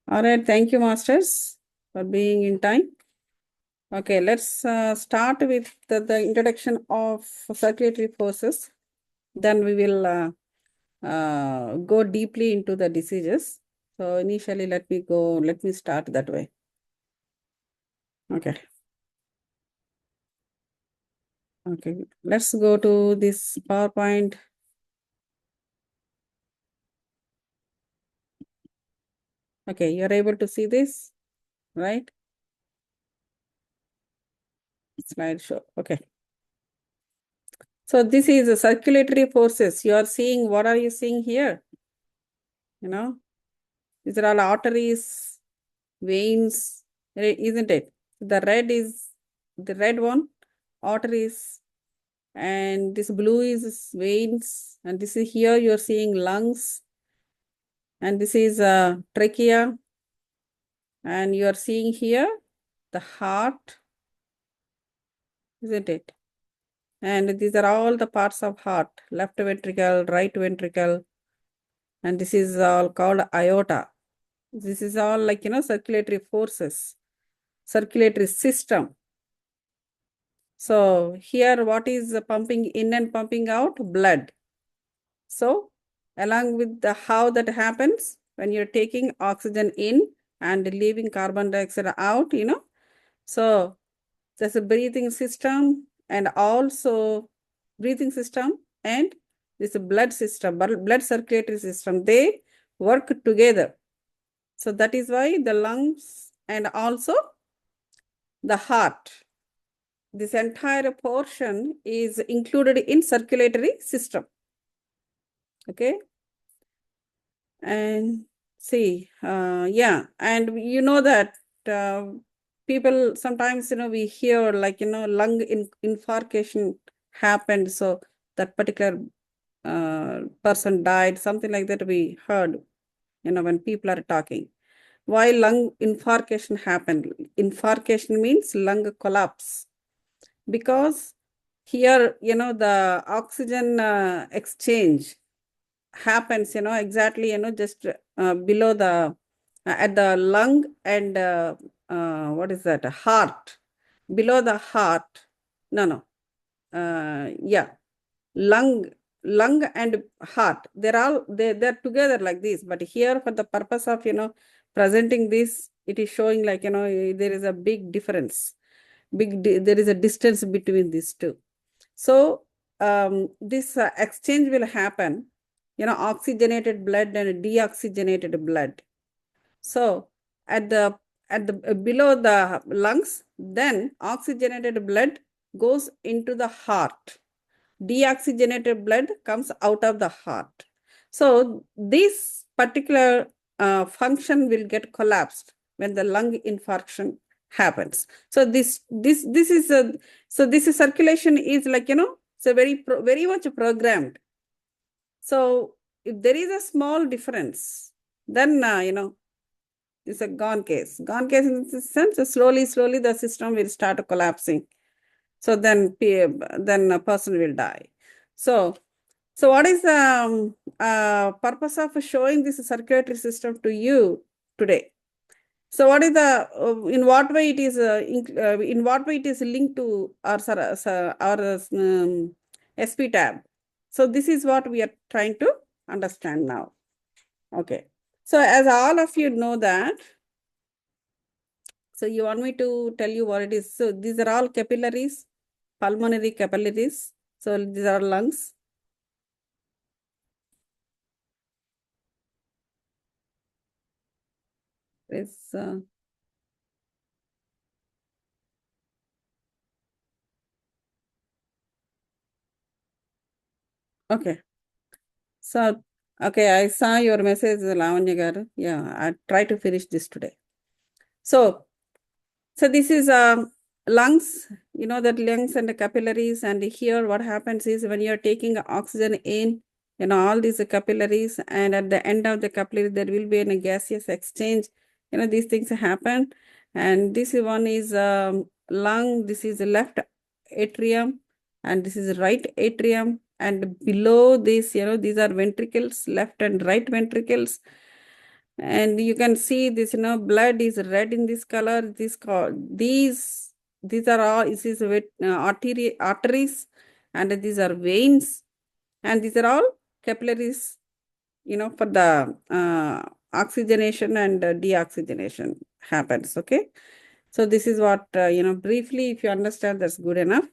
All right, thank you, masters, for being in time. Okay, let's start with the introduction of circulatory forces. Then we will go deeply into the diseases. So initially, let me start that way. Okay. Okay, let's go to this PowerPoint. Okay, you're able to see this, right? Slideshow. Okay. So this is the circulatory forces. You are seeing, what are you seeing here? You know, these are all arteries, veins, isn't it? The red is the red one, arteries, and this blue is veins, and this is here you're seeing lungs, and this is trachea, and you are seeing here the heart, isn't it? And these are all the parts of heart, left ventricle, right ventricle, and this is all called aorta. This is all like, circulatory forces, circulatory system. So here, what is pumping in and pumping out? Blood. So along with the how that happens, when you're taking oxygen in and leaving carbon dioxide out, so there's a breathing system and also breathing system and this blood system, blood circulatory system, they work together. So that is why the lungs and also the heart, this entire portion is included in circulatory system. Okay. And see, yeah, and you know that people sometimes, we hear like, lung infarction happened. So that particular person died, something like that we heard, when people are talking. Why lung infarction happened? Infarction means lung collapse. Because here, the oxygen exchange happens, exactly, just below the, at the lung and what is that? Heart. Below the heart. No. Yeah. Lung and heart. They're together like this. But here for the purpose of, presenting this, it is showing like, there is a big difference. There is a distance between these two. So this exchange will happen, oxygenated blood and deoxygenated blood. So at the below the lungs, then oxygenated blood goes into the heart. Deoxygenated blood comes out of the heart. So this particular function will get collapsed when the lung infarction happens. So this is a, so this is circulation is like, it's a very much programmed. So if there is a small difference, then it's a gone case. Gone case in the sense, slowly the system will start collapsing. So then a person will die. So what is the purpose of showing this circulatory system to you today? So what is the in what way it is in what way it is linked to our SpTab? So this is what we are trying to understand now. Okay. So as all of you know that, so you want me to tell you what it is. So these are all capillaries, pulmonary capillaries. So these are lungs. It's okay. So okay, I saw your message, Lavanya garu. Yeah, I try to finish this today. So this is lungs, that lungs and the capillaries, and here what happens is when you're taking oxygen in, all these capillaries, and at the end of the capillary, there will be a gaseous exchange. These things happen. And this one is lung, this is left atrium, and this is right atrium. And below this, these are ventricles, left and right ventricles. And you can see this, blood is red in this color. These are all, this is arteries, and these are veins, and these are all capillaries, for the oxygenation and deoxygenation happens. Okay. So this is what, briefly, if you understand, that's good enough.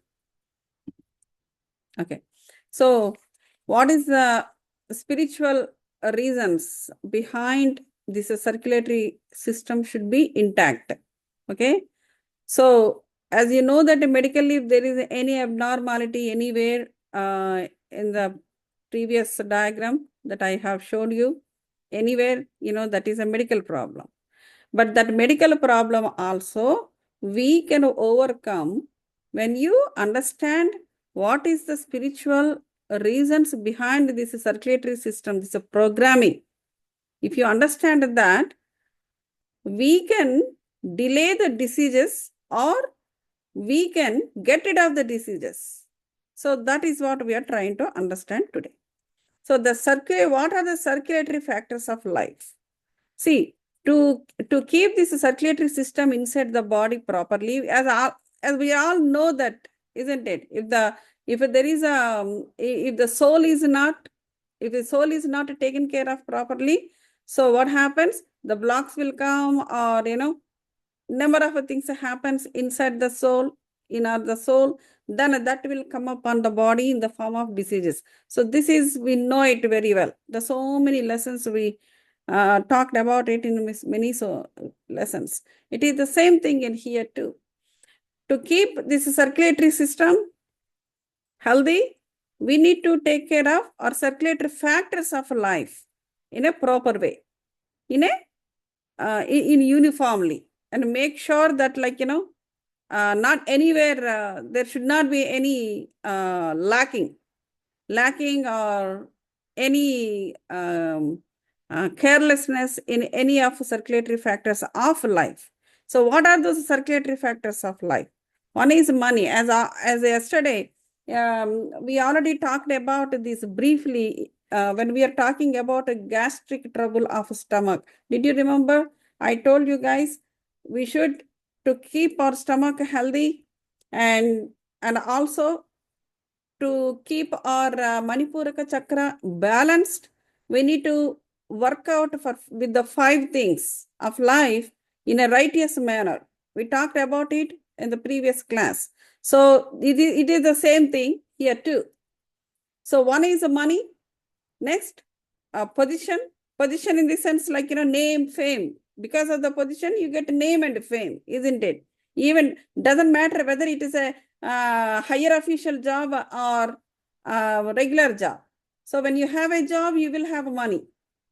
Okay. So what is the spiritual reasons behind this circulatory system should be intact? Okay. So as you know that medically, if there is any abnormality anywhere in the previous diagram that I have showed you, anywhere, that is a medical problem. But that medical problem also we can overcome when you understand what is the spiritual reasons behind this circulatory system, this programming. If you understand that, we can delay the diseases or we can get rid of the diseases. So that is what we are trying to understand today. So what are the circulatory factors of life? See, to keep this circulatory system inside the body properly, as we all know that, isn't it? If the soul is not, if the soul is not taken care of properly, so what happens? The blocks will come, or number of things happens inside the soul, the soul, then that will come up on the body in the form of diseases. So this is, we know it very well. There's so many lessons we talked about it in many lessons. It is the same thing in here too. To keep this circulatory system healthy, we need to take care of our circulatory factors of life in a proper way, in uniformly, and make sure that, not anywhere, there should not be any lacking or any carelessness in any of circulatory factors of life. So what are those circulatory factors of life? One is money. As yesterday, we already talked about this briefly when we are talking about a gastric trouble of stomach. Did you remember? I told you guys we should, to keep our stomach healthy, and also to keep our Manipuraka chakra balanced, we need to work out with the 5 things of life in a righteous manner. We talked about it in the previous class. So it is the same thing here too. So one is the money. Next, position in the sense, name, fame. Because of the position, you get name and fame, isn't it? Even doesn't matter whether it is a higher official job or regular job. So when you have a job, you will have money.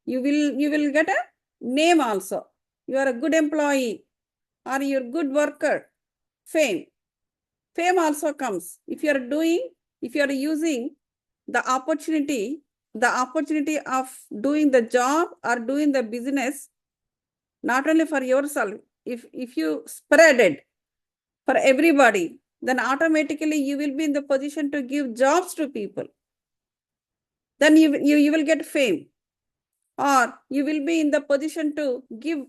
You will get a name also. You are a good employee or you're a good worker. Fame also comes. If you are using the opportunity of doing the job or doing the business, not only for yourself, if you spread it for everybody, then automatically you will be in the position to give jobs to people. Then you will get fame, or you will be in the position to give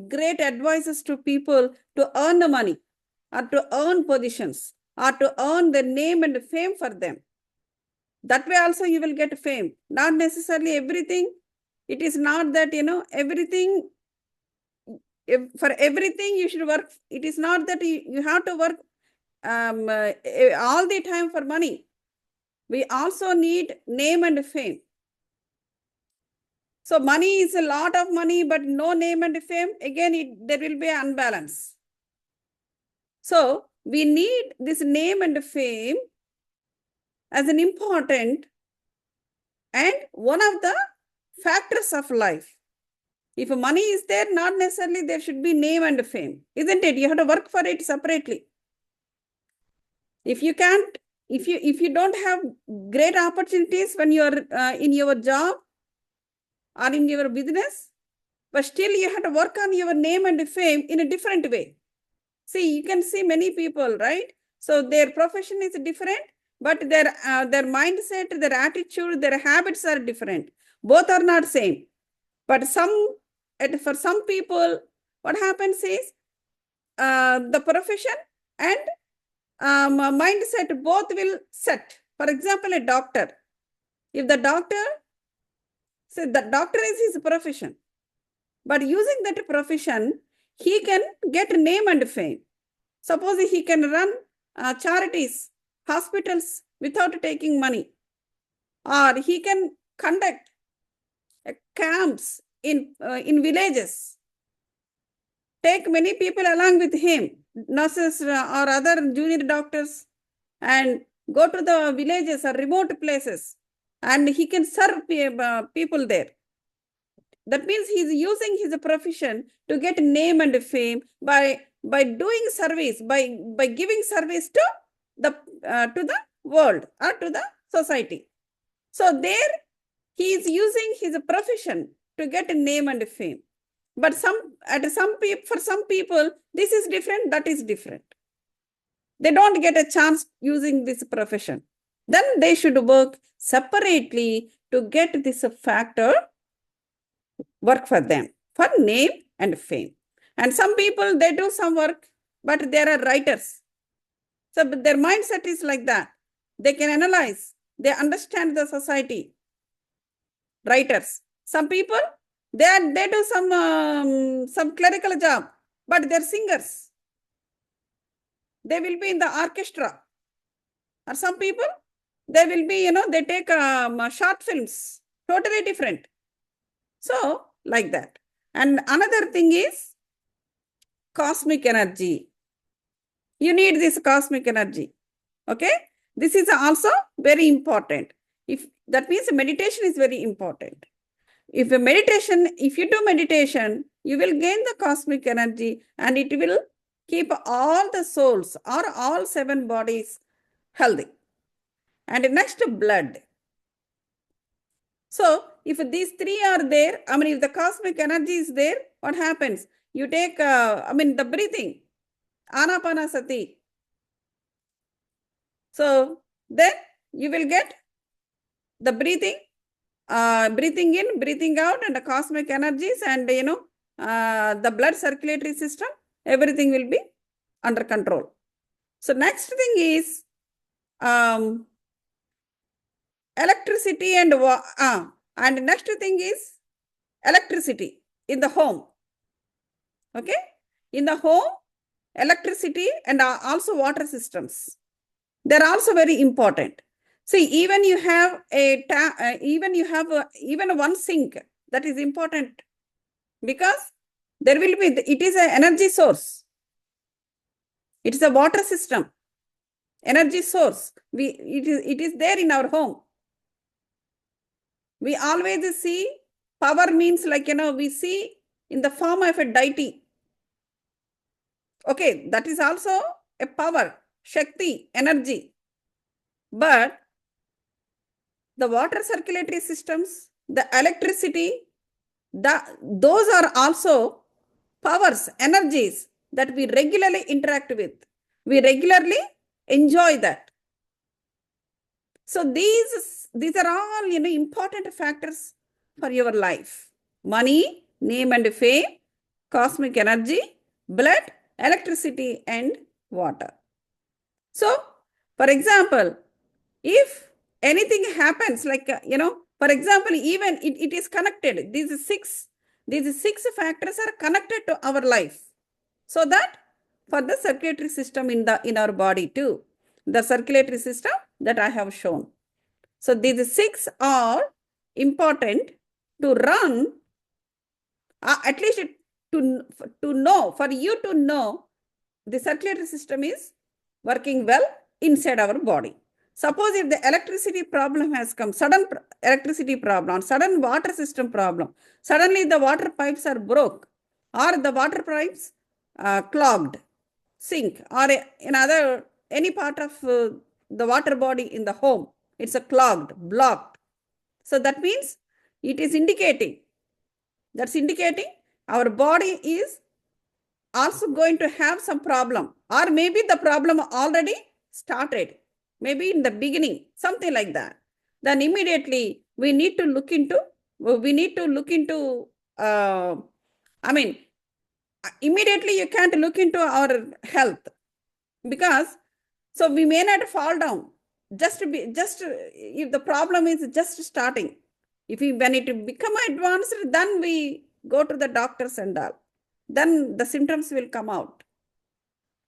great advices to people to earn the money or to earn positions or to earn the name and fame for them. That way also you will get fame. Not necessarily everything. It is not that, everything, for everything you should work. It is not that you have to work all the time for money. We also need name and fame. So money is a lot of money, but no name and fame. Again, there will be an unbalance. So we need this name and fame as an important and one of the factors of life. If money is there, not necessarily there should be name and fame, isn't it? You have to work for it separately. If you can't, if you don't have great opportunities when you are in your job or in your business, but still you have to work on your name and fame in a different way. See, you can see many people, right? So their profession is different, but their mindset, their attitude, their habits are different. Both are not same. But some for some people, what happens is the profession and mindset both will set. For example, a doctor. If the doctor, so the doctor is his profession, but using that profession, he can get name and fame. Suppose he can run charities, hospitals without taking money, or he can conduct camps in villages, take many people along with him, nurses or other junior doctors, and go to the villages or remote places, and he can serve people there. That means he's using his profession to get name and fame by doing service, by giving service to the world or to the society. So there he is using his profession to get a name and fame. But for some people, this is different, that is different. They don't get a chance using this profession. Then they should work separately to get this factor work for them, for name and fame. And some people, they do some work, but they are writers. So their mindset is like that. They can analyze, they understand the society. Writers. Some people, they do some clerical job, but they're singers. They will be in the orchestra. Or some people, they will be, they take short films, totally different. So, like that. And another thing is cosmic energy. You need this cosmic energy. Okay? This is also very important. If that means meditation is very important. If you do meditation, you will gain the cosmic energy, and it will keep all the souls or all 7 bodies healthy. And next, blood. So if these 3 are there, if the cosmic energy is there, what happens? You take, the breathing, anapanasati. So then you will get the breathing in, breathing out, and the cosmic energies, and the blood circulatory system, everything will be under control. So next thing is electricity and next thing is electricity in the home. Okay, in the home, electricity and also water systems, they're also very important. See, even you have even one sink, that is important, because there will be, it is an energy source. It is a water system, energy source. It is there in our home. We always see power means we see in the form of a deity. Okay, that is also a power, Shakti, energy. But the water circulatory systems, the electricity, those are also powers, energies that we regularly interact with. We regularly enjoy that. So these are all important factors for your life. Money, name and fame, cosmic energy, blood, electricity, and water. So, for example, if anything happens, for example, even it is connected. These six factors are connected to our life. So that for the circulatory system in our body too, the circulatory system that I have shown. So these 6 are important to run, at least to know, for you to know the circulatory system is working well inside our body. Suppose if the electricity problem has come, sudden electricity problem, sudden water system problem, suddenly the water pipes are broke, or the water pipes clogged, sink, or any part of the water body in the home, it's a clogged, blocked. So that means it is indicating, that's indicating our body is also going to have some problem, or maybe the problem already started, maybe in the beginning, something like that. Then immediately we need to look into I mean, immediately you can't look into our health because so we may not fall down. Just if the problem is just starting, if we when it become advanced, then we go to the doctors and all. Then the symptoms will come out.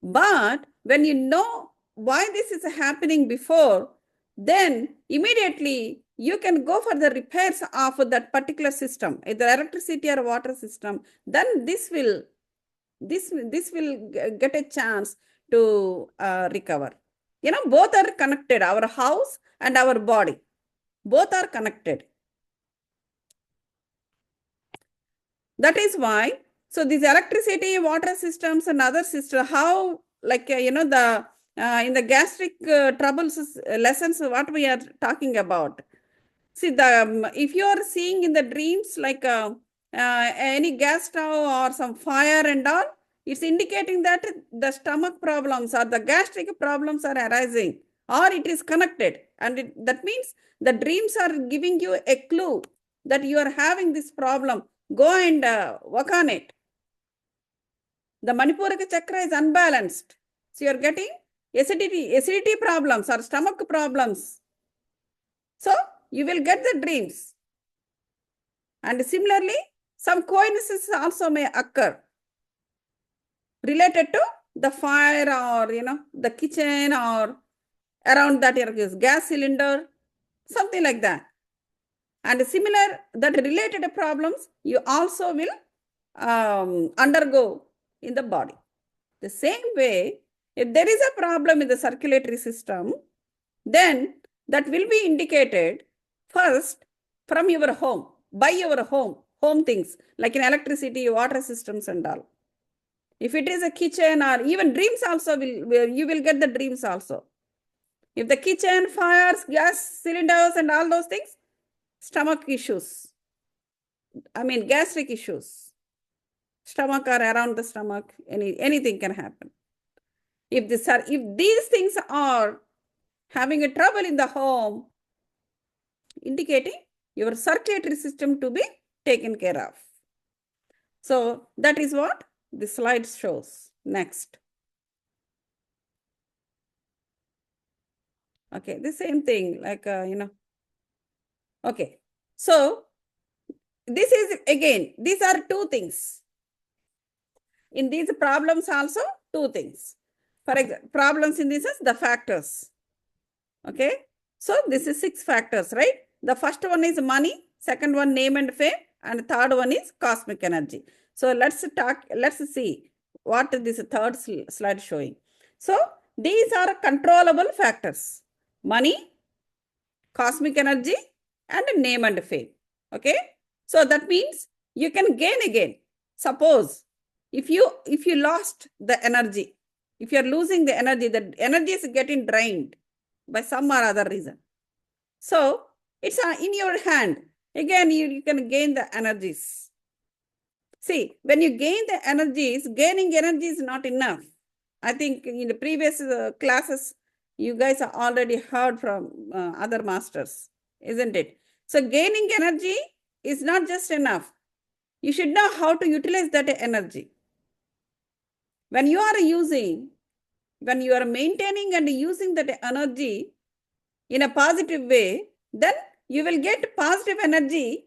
But when you know why this is happening before, then immediately you can go for the repairs of that particular system, either electricity or water system. Then this will get a chance to recover. You know, both are connected. Our house and our body, both are connected. That is why, so these electricity, water systems and other systems, how like, the in the gastric troubles lessons, what we are talking about. See, if you are seeing in the dreams like any gas stove or some fire and all, it's indicating that the stomach problems or the gastric problems are arising, or it is connected. And that means the dreams are giving you a clue that you are having this problem. Go and work on it. The Manipuraka chakra is unbalanced. So you are getting acidity problems or stomach problems. So you will get the dreams. And similarly, some coincidences also may occur related to the fire or, the kitchen or around that gas cylinder, something like that. And similar, that related problems, you also will undergo in the body. The same way, if there is a problem in the circulatory system, then that will be indicated first from your home, by your home things like in electricity, water systems and all. If it is a kitchen or even dreams also, you will get the dreams also. If the kitchen, fires, gas cylinders and all those things, stomach issues, I mean gastric issues, stomach or around the stomach, anything can happen. If these things are having a trouble in the home, indicating your circulatory system to be taken care of. So that is what the slide shows. Next. Okay, the same thing, like, Okay, so this is again, these are two things. In these problems also, two things. For example, problems in this is the factors. Okay, so this is 6 factors, right? The first one is money, second one name and fame, and third one is cosmic energy. So let's see what this third slide showing. So these are controllable factors: money, cosmic energy, and name and fame. Okay, so that means you can gain again. Suppose if you lost the energy, if you are losing the energy is getting drained by some or other reason. So it's in your hand. Again, you can gain the energies. See, when you gain the energies, gaining energy is not enough. I think in the previous classes, you guys have already heard from other masters, isn't it? So gaining energy is not just enough. You should know how to utilize that energy. When you are maintaining and using that energy in a positive way, then you will get positive energy.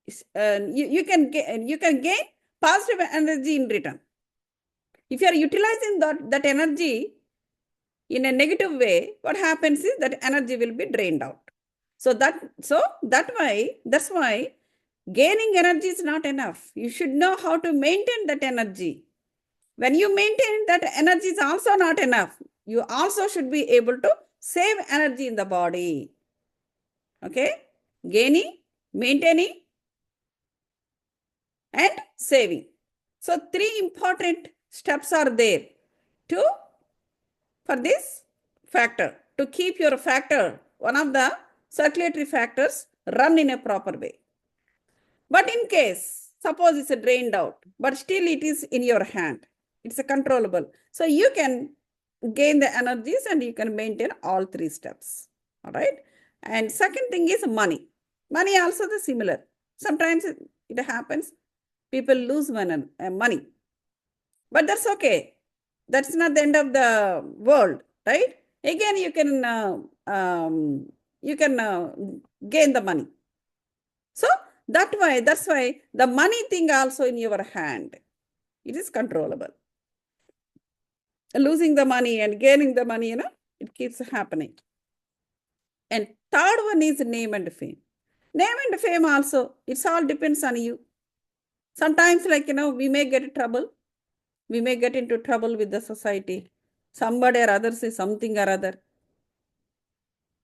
You can gain positive energy in return. If you are utilizing that energy in a negative way, what happens is that energy will be drained out. That's why gaining energy is not enough. You should know how to maintain that energy. When you maintain that energy is also not enough, you also should be able to save energy in the body. Okay, gaining, maintaining, and saving. So 3 important steps are there for this factor, to keep your factor, one of the circulatory factors, run in a proper way. But in case, suppose it's drained out, but still it is in your hand, it's a controllable. So you can gain the energies and you can maintain all 3 steps. All right. And second thing is money. Money also the similar. Sometimes it happens People lose money. But that's okay. That's not the end of the world, right? Again, you can gain the money. So that's why the money thing also in your hand. It is controllable. Losing the money and gaining the money, it keeps happening. And third one is name and fame. Name and fame also, it's all depends on you. Sometimes, we may get trouble. We may get into trouble with the society. Somebody or other say something or other.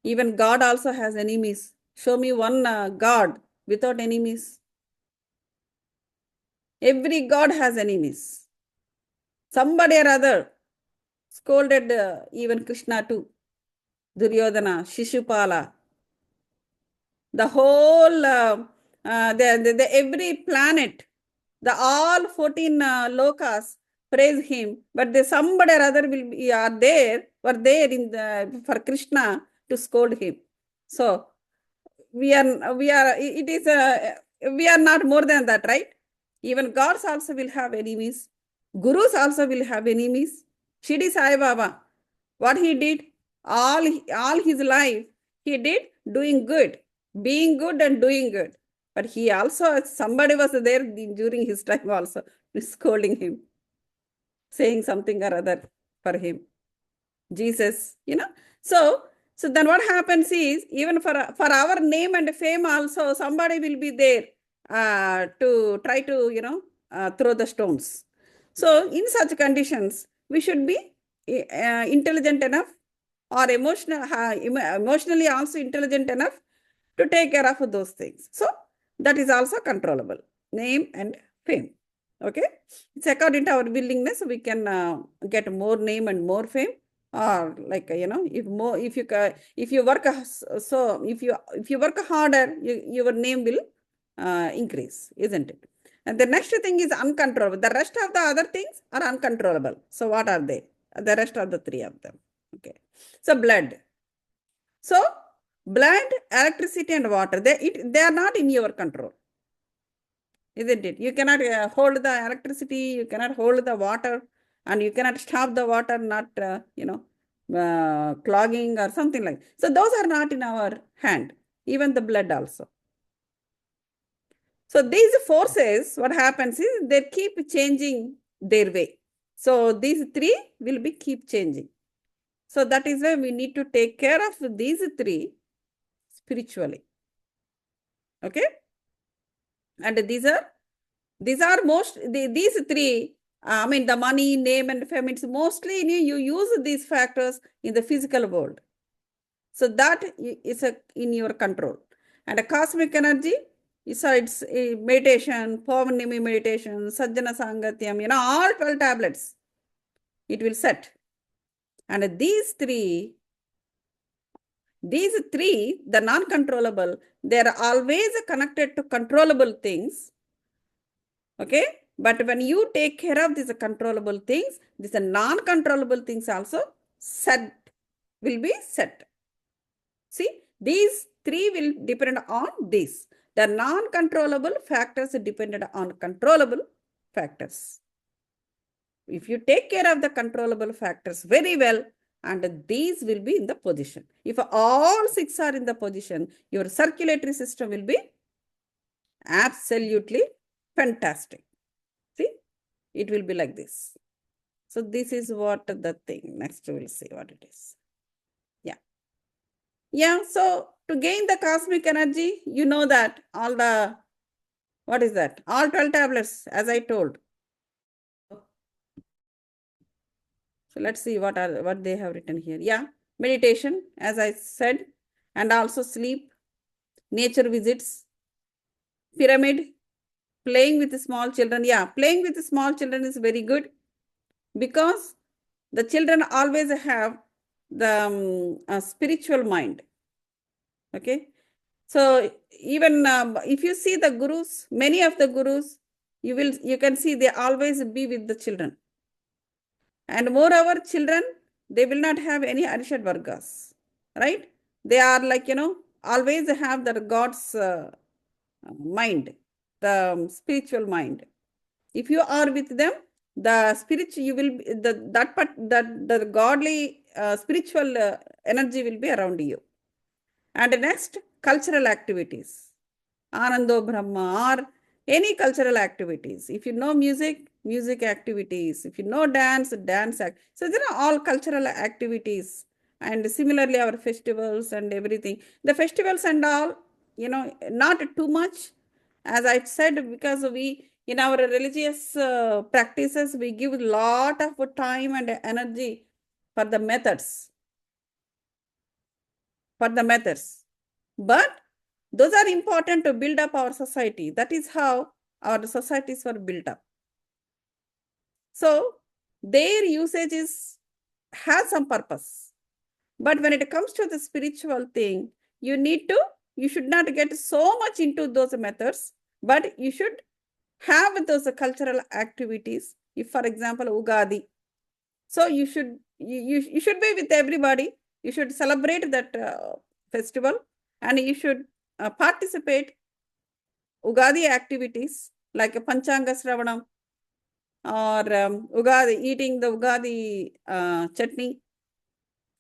Even God also has enemies. Show me one God without enemies. Every God has enemies. Somebody or other scolded even Krishna too. Duryodhana, Shishupala. The whole, every planet, the all 14 lokas praise him, but somebody or other were there for Krishna to scold him. So we are, it is, we are not more than that, right? Even gods also will have enemies. Gurus also will have enemies. Shirdi Sai Baba, what he did, all his life, he did doing good, being good and doing good. But he also, somebody was there during his time also, scolding him, saying something or other for him. Jesus, So then what happens is, even for our name and fame also, somebody will be there to try to, throw the stones. So in such conditions, we should be intelligent enough or emotionally also intelligent enough to take care of those things. So that is also controllable, name and fame. Okay, it's according to our willingness, we can get more name and more fame, or if you work if you work harder, your name will increase, isn't it? And the next thing is uncontrollable. The rest of the other things are uncontrollable. So what are they? The rest of the three of them. Okay. So blood. So blood, electricity, and water, they are not in your control, isn't it? You cannot hold the electricity, you cannot hold the water, and you cannot stop the water not, clogging or something like that. So those are not in our hand, even the blood also. So these forces, what happens is they keep changing their way. So these three will be keep changing. So that is why we need to take care of these three spiritually. Okay? And these are these three, I mean, the money, name, and fame, it's mostly you use these factors in the physical world. So that is in your control. And a cosmic energy, it's meditation, Pavanimi meditation, Sajjana Sangatyam, all 12 tablets, it will set. And these three, the non-controllable, they are always connected to controllable things. Okay? But when you take care of these controllable things, these non-controllable things also will be set. See, these three will depend on this. The non-controllable factors depended on controllable factors. If you take care of the controllable factors very well, and these will be in the position. If all six are in the position, your circulatory system will be absolutely fantastic. See, it will be like this. So this is what the thing. Next we'll see what it is. Yeah. Yeah, so to gain the cosmic energy, you know that all the, what is that? All 12 tablets, as I told. So let's see what they have written here. Yeah, meditation, as I said, and also sleep, nature visits, pyramid, playing with small children. Yeah, playing with small children is very good because the children always have the spiritual mind. Okay. So even if you see the gurus, many of the gurus, you can see they always be with the children. And moreover, children, they will not have any Arishad Vargas, right? They are like, always have the God's mind, the spiritual mind. If you are with them, the spirit, you will be, the godly spiritual energy will be around you. And next, cultural activities. Anando Brahma or any cultural activities. If you know music, music activities. If you know dance, dance act. So there are all cultural activities. And similarly, our festivals and everything. The festivals and all, not too much. As I said, because we, in our religious practices, we give a lot of time and energy for the methods. But those are important to build up our society. That is how our societies were built up. So their usage has some purpose. But when it comes to the spiritual thing, you should not get so much into those methods, but you should have those cultural activities. If, for example, Ugadi, so you should be with everybody. You should celebrate that festival, and you should participate Ugadi activities like Panchanga Sravanam or Ugadi, eating the Ugadi chutney,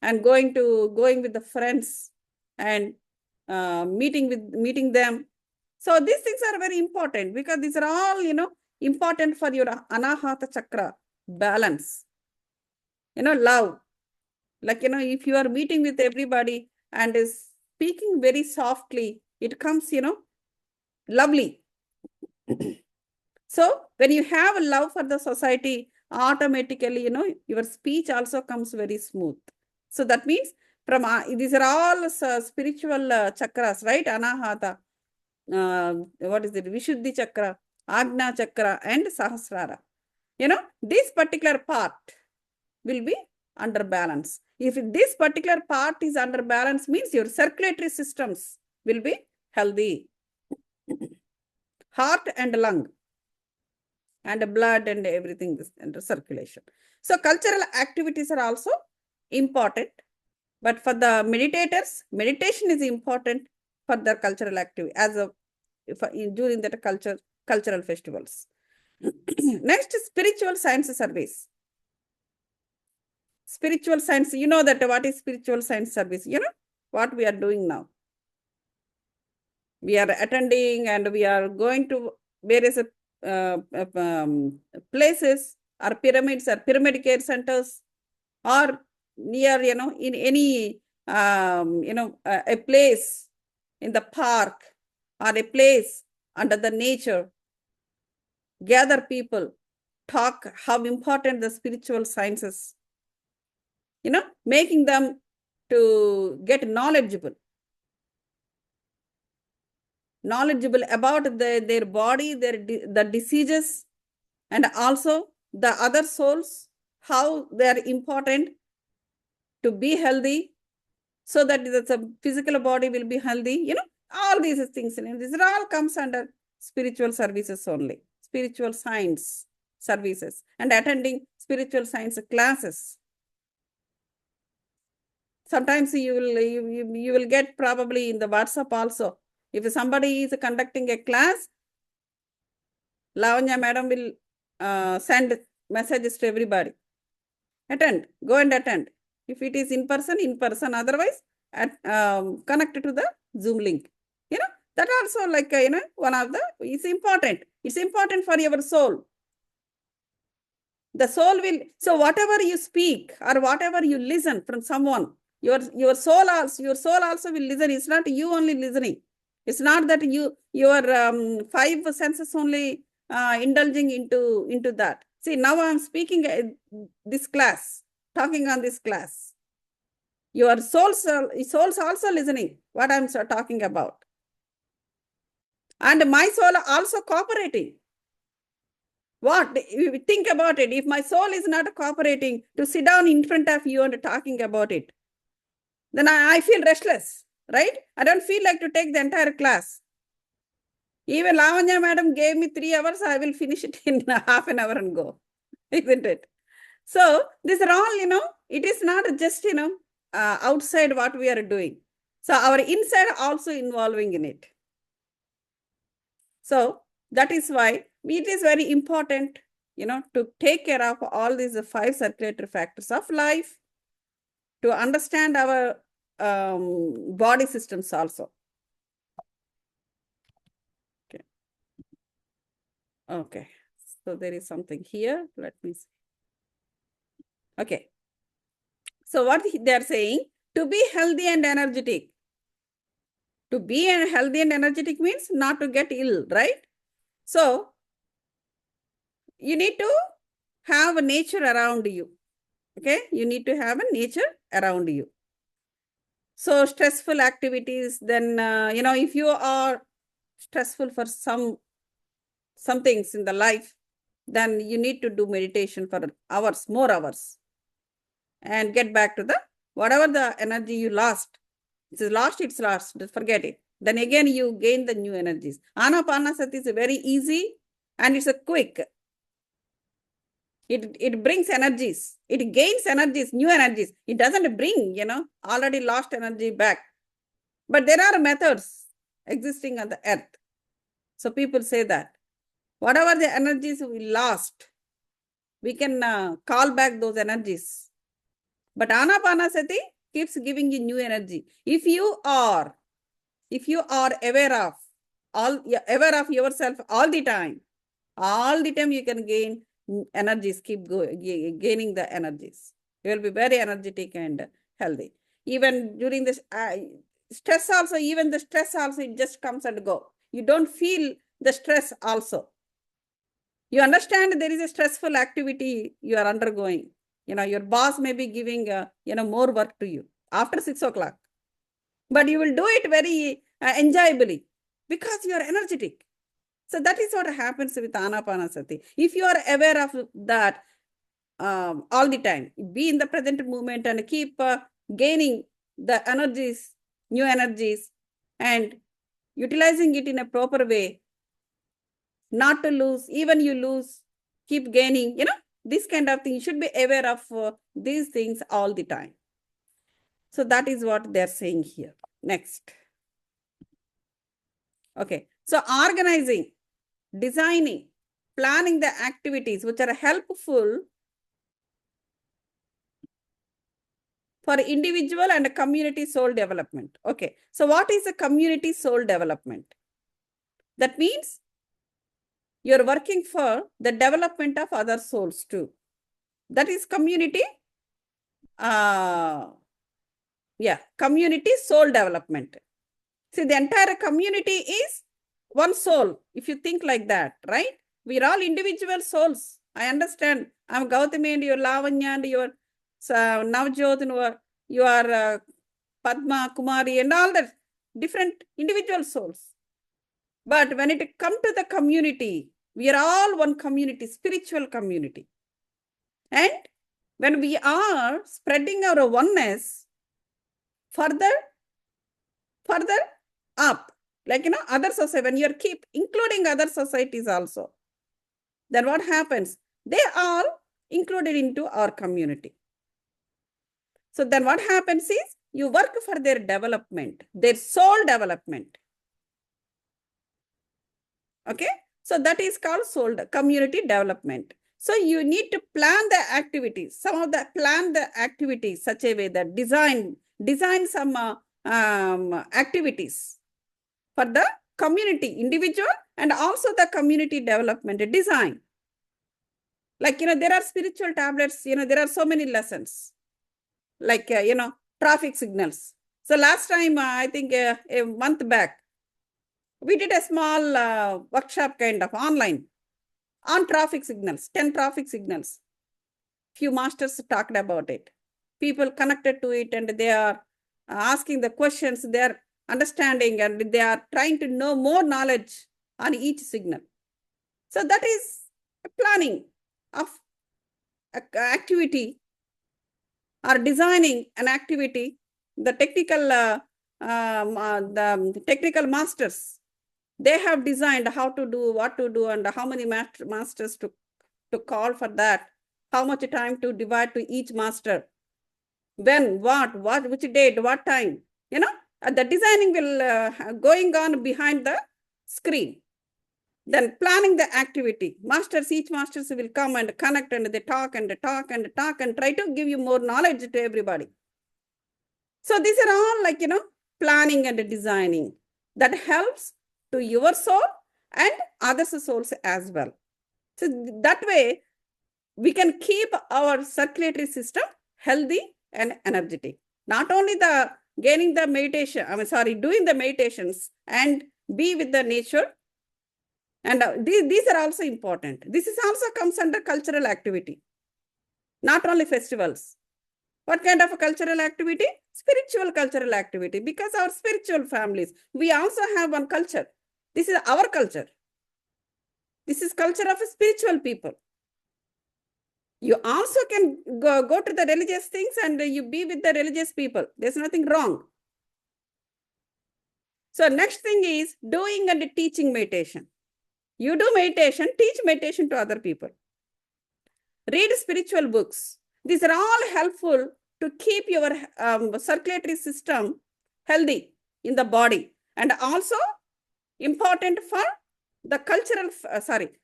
and going with the friends and meeting them. So these things are very important because these are all, important for your Anahata Chakra balance. Love. Like, if you are meeting with everybody and is speaking very softly, it comes, lovely. So when you have a love for the society, automatically, your speech also comes very smooth. So that means from these are all spiritual chakras, right? Anahata. What is it? Vishuddhi chakra, Agna chakra, and Sahasrara. This particular part will be under balance. If this particular part is under balance, means your circulatory systems will be healthy. Heart and lung and blood and everything is under circulation. So cultural activities are also important. But for the meditators, meditation is important for their cultural activity during that cultural festivals. Next, spiritual science service. Spiritual science, that what is spiritual science service? What we are doing now. We are attending and we are going to various places or pyramids or pyramid care centers or near, in any, a place in the park or a place under the nature, gather people, talk how important the spiritual sciences, making them to get knowledgeable about their body, the diseases, and also the other souls, how they are important to be healthy, so that the physical body will be healthy. All these things. These all comes under spiritual services only, spiritual science services, and attending spiritual science classes. Sometimes you will get probably in the WhatsApp also. If somebody is conducting a class, Lavanya madam will send messages to everybody. Go and attend. If it is in person, otherwise connect to the Zoom link. That also like, one of the, it's important. It's important for your soul. The soul will, so whatever you speak or whatever you listen from someone, your soul also will listen. It's not you only listening. It's not that your 5 senses only indulging into that. See, now I'm speaking this class, talking on this class. Your soul's also listening what I'm talking about. And my soul also cooperating. What? Think about it. If my soul is not cooperating to sit down in front of you and talking about it, then I feel restless, right? I don't feel like to take the entire class. Even Lavanya madam gave me 3 hours, I will finish it in half an hour and go, isn't it? So these are all, it is not just, outside what we are doing. So our inside also involving in it. So that is why it is very important, to take care of all these 5 circulatory factors of life, to understand our body systems also. Okay. Okay. So there is something here. Let me see. Okay. So what they are saying, to be healthy and energetic. To be healthy and energetic means not to get ill, right? So you need to have a nature around you. Okay. You need to have a nature around you. So stressful activities, then, if you are stressful for some things in the life, then you need to do meditation for hours, more hours, and get back to the, whatever the energy you lost. It's lost, just forget it. Then again, you gain the new energies. Anapanasati is very easy and it's a quick. It brings energies. It gains energies, new energies. It doesn't bring, already lost energy back. But there are methods existing on the earth. So people say that whatever the energies we lost, we can call back those energies. But Anapanasati keeps giving you new energy. If you are aware of yourself all the time you can gain energies, keep gaining the energies. You will be very energetic and healthy. Even during this stress also, it just comes and go. You don't feel the stress also. You understand there is a stressful activity you are undergoing. Your boss may be giving, more work to you after 6 o'clock. But you will do it very enjoyably because you are energetic. So that is what happens with Anapanasati. If you are aware of that all the time, be in the present moment and keep gaining the energies, new energies, and utilizing it in a proper way, not to lose, even you lose, keep gaining, this kind of thing. You should be aware of these things all the time. So that is what they're saying here. Next. Okay. So organizing, designing, planning the activities which are helpful for individual and community soul development. Okay. So what is a community soul development? That means you're working for the development of other souls too. That is community, community soul development. See, the entire community is one soul, if you think like that, right? We're all individual souls. I understand. I'm Gautami and you're Lavanya and you're Navjot and you are Padma, Kumari and all that different individual souls. But when it comes to the community, we are all one community, spiritual community. And when we are spreading our oneness further up, like, other society, when you keep including other societies also, then what happens? They are included into our community. So then what happens is you work for their development, their soul development. Okay. So that is called soul community development. So you need to plan the activities, plan the activities such a way that design some activities for the community, individual, and also the community development design. Like, there are spiritual tablets, there are so many lessons, like, traffic signals. So last time, I think a month back, we did a small workshop kind of online on traffic signals, 10 traffic signals. Few masters talked about it. People connected to it and they are asking the questions, they are understanding and they are trying to know more knowledge on each signal. So that is a planning of activity or designing an activity. The technical masters, they have designed how to do, what to do, and how many masters to call for that, how much time to divide to each master, when, which date, what time, the designing will going on behind the screen. Then planning the activity. Each masters will come and connect and they talk and talk and talk and try to give you more knowledge to everybody. So these are all like, planning and designing that helps to your soul and others' souls as well. So that way, we can keep our circulatory system healthy and energetic. Not only the gaining the meditation, doing the meditations and be with the nature. And these are also important. This is also comes under cultural activity, not only festivals. What kind of a cultural activity? Spiritual cultural activity, because our spiritual families, we also have one culture. This is our culture. This is culture of spiritual people. You also can go to the religious things and you be with the religious people. There's nothing wrong. So next thing is doing and teaching meditation. You do meditation, teach meditation to other people. Read spiritual books. These are all helpful to keep your circulatory system healthy in the body, and also important for the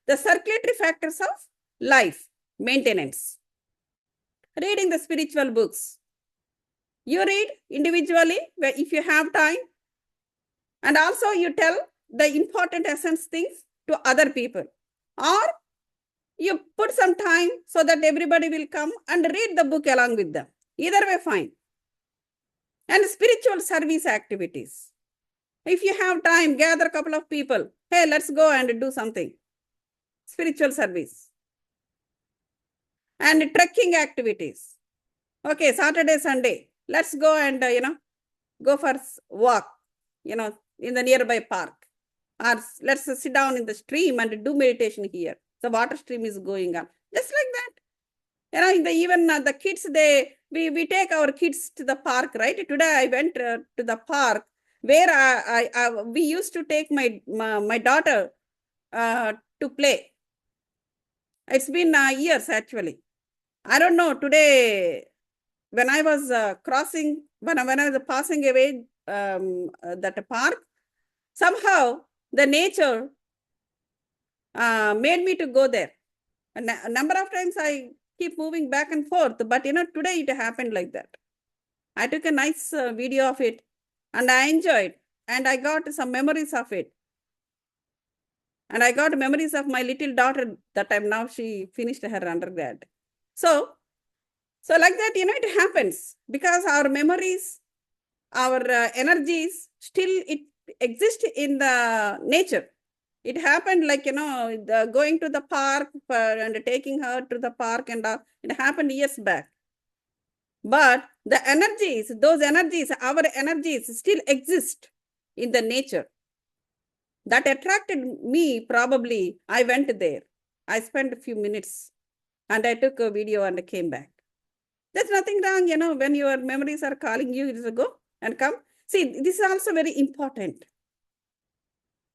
the circulatory factors of life maintenance. Reading the spiritual books. You read individually if you have time, and also you tell the important essence things to other people, or you put some time so that everybody will come and read the book along with them. Either way, fine. And spiritual service activities. If you have time, gather a couple of people. Hey, let's go and do something. Spiritual service. And trekking activities. Okay, Saturday, Sunday. Let's go and, go for walk, in the nearby park. Or let's sit down in the stream and do meditation here. The water stream is going on. Just like that. Even the kids, we take our kids to the park, right? Today I went to the park where we used to take my daughter to play. It's been years actually. I don't know, today when I was when I was passing away that park, somehow the nature made me to go there. A number of times I keep moving back and forth, but today it happened like that. I took a nice video of it and I enjoyed, and I got some memories of it. And I got memories of my little daughter that time. Now she finished her undergrad. So like that, it happens because our memories, our energies, still it exists in the nature. It happened like, going to the park and taking her to the park, and it happened years back. But the energies, our energies still exist in the nature. That attracted me, probably. I went there. I spent a few minutes and I took a video and came back. There's nothing wrong, when your memories are calling you, just go and come. See, this is also very important.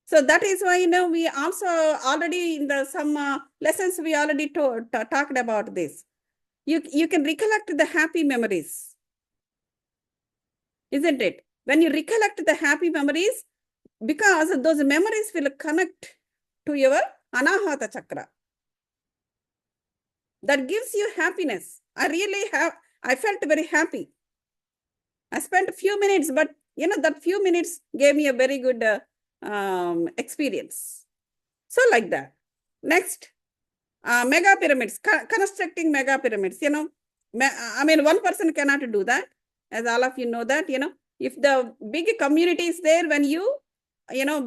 So that is why, we also already in some lessons, we already talked about this. You can recollect the happy memories, isn't it? When you recollect the happy memories, because those memories will connect to your anahata chakra. That gives you happiness. I felt very happy. I spent a few minutes, but that few minutes gave me a very good experience. So like that. Next, mega pyramids, constructing mega pyramids. One person cannot do that, as all of you know that. If the big community is there, when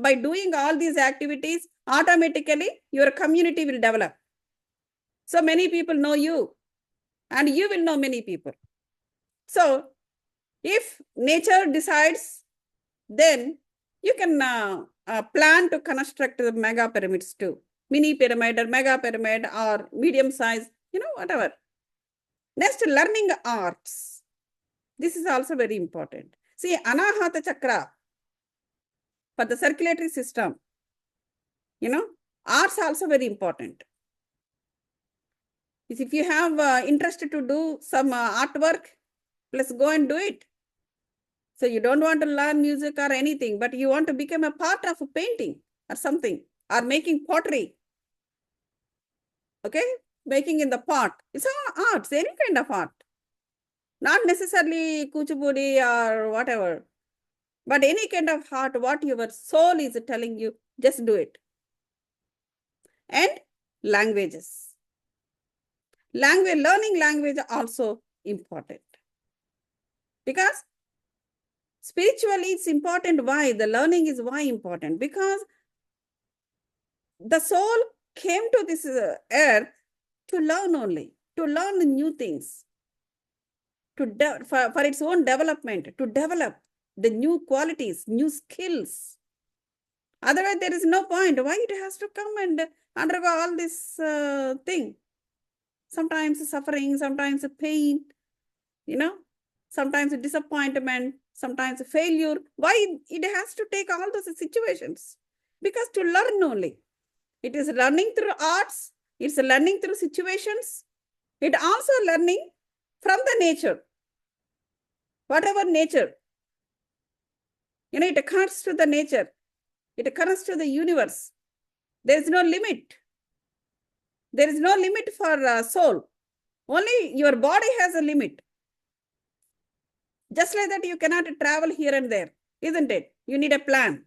by doing all these activities, automatically your community will develop. So many people know you, and you will know many people. So if nature decides, then you can plan to construct the mega pyramids too. Mini pyramid or mega pyramid or medium size, whatever. Next, learning arts. This is also very important. See, anahata chakra, for the circulatory system, arts also very important. If you have interest to do some artwork, let's go and do it. So you don't want to learn music or anything, but you want to become a part of a painting or something. or making pottery, okay, making in the pot. It's all arts, any kind of art, not necessarily kuchipudi or whatever, but any kind of art, what your soul is telling you, just do it. And languages. Learning language also important. Because spiritually it's important. Why? The learning is why important? Because the soul came to this earth to learn only, to learn new things, for its own development, to develop the new qualities, new skills. Otherwise, there is no point. Why it has to come and undergo all this thing? Sometimes suffering, sometimes pain, sometimes disappointment, sometimes failure. Why it has to take all those situations? Because to learn only. It is learning through arts. It's learning through situations. It also learning from the nature. Whatever nature. It occurs to the nature. It occurs to the universe. There is no limit. There is no limit for soul. Only your body has a limit. Just like that, you cannot travel here and there, isn't it? You need a plan.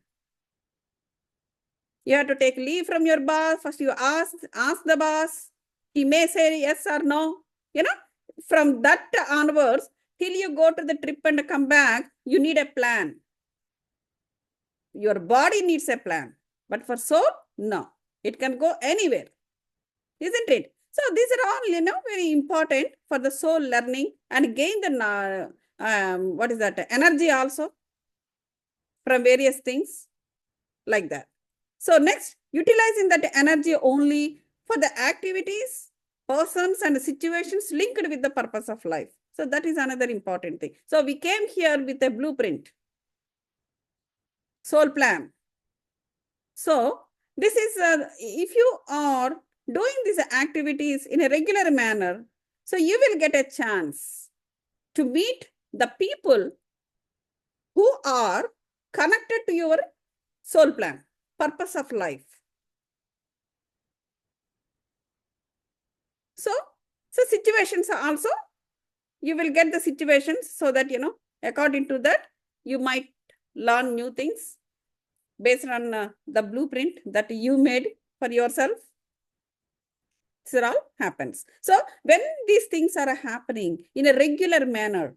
You have to take leave from your boss. First, you ask the boss. He may say yes or no. From that onwards, till you go to the trip and come back, you need a plan. Your body needs a plan. But for soul, no. It can go anywhere, isn't it? So these are all, very important for the soul learning and gain the, energy also from various things like that. So next, utilizing that energy only for the activities, persons and situations linked with the purpose of life. So that is another important thing. So we came here with a blueprint, soul plan. So this is, if you are doing these activities in a regular manner, so you will get a chance to meet the people who are connected to your soul plan, purpose of life. So situations are also, you will get the situations so that, according to that, you might learn new things based on the blueprint that you made for yourself. This all happens. So when these things are happening in a regular manner,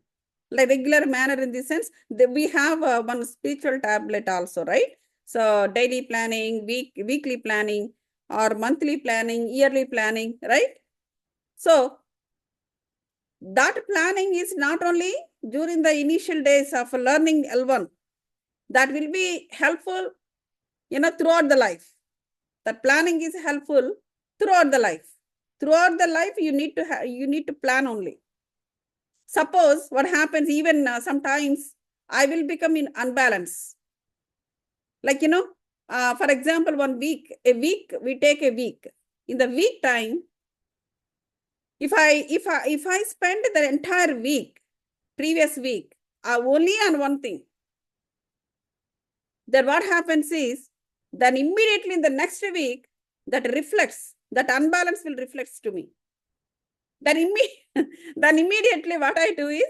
like regular manner in the sense that we have one spiritual tablet also, right? So daily planning, weekly planning, or monthly planning, yearly planning, right? So that planning is not only during the initial days of learning L1, that will be helpful, throughout the life. That planning is helpful throughout the life. Throughout the life, you need to plan only. Suppose what happens, even sometimes I will become in unbalance. Like, for example, we take a week. In the week time, if I spend the entire week, previous week, only on one thing, then what happens is, then immediately in the next week, that unbalance will reflect to me. Then immediately what I do is,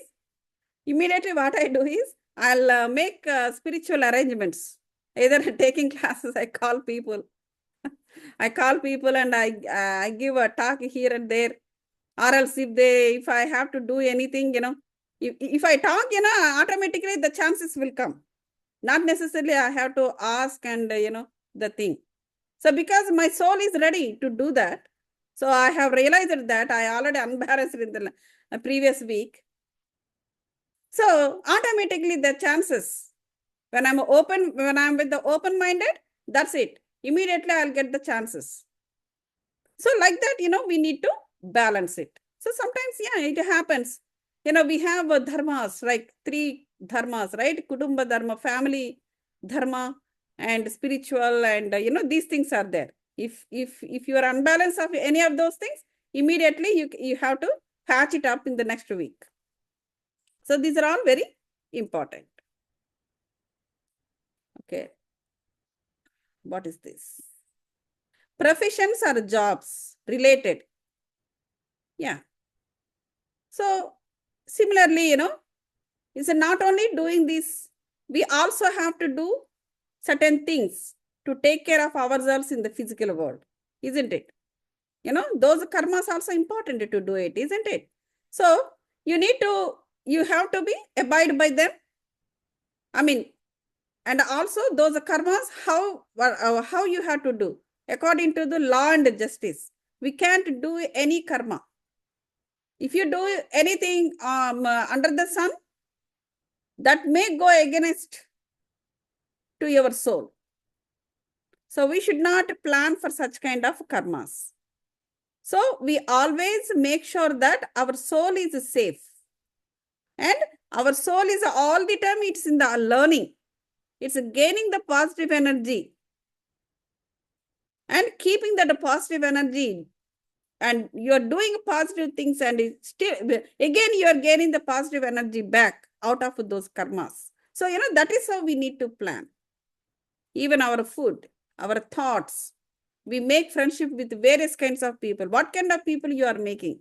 I'll make spiritual arrangements. Either taking classes, I call people and I give a talk here and there. Or else if I have to do anything, if I talk, automatically the chances will come. Not necessarily I have to ask and, the thing. So because my soul is ready to do that, so I have realized that I already unbalanced in the previous week. So automatically the chances, when I'm with the open-minded, that's it. Immediately I'll get the chances. So like that, we need to balance it. So sometimes, it happens. We have dharmas, like 3 dharmas, right? Kutumba dharma, family dharma, and spiritual, and, these things are there. If you are unbalanced of any of those things, immediately you have to patch it up in the next week. So these are all very important. Okay. What is this? professions or jobs related. Yeah. So similarly, it's not only doing this, we also have to do certain things to take care of ourselves in the physical world, isn't it? Those karmas also important to do it, isn't it? So you have to be abide by them. I mean, and also those karmas, how you have to do according to the law and justice. We can't do any karma. If you do anything under the sun, that may go against to your soul. So we should not plan for such kind of karmas. So we always make sure that our soul is safe. And our soul is all the time, it's in the learning. It's gaining the positive energy and keeping that positive energy. And you're doing positive things, and still, again, you're gaining the positive energy back out of those karmas. So, that is how we need to plan. Even our food, our thoughts. We make friendship with various kinds of people. What kind of people you are making?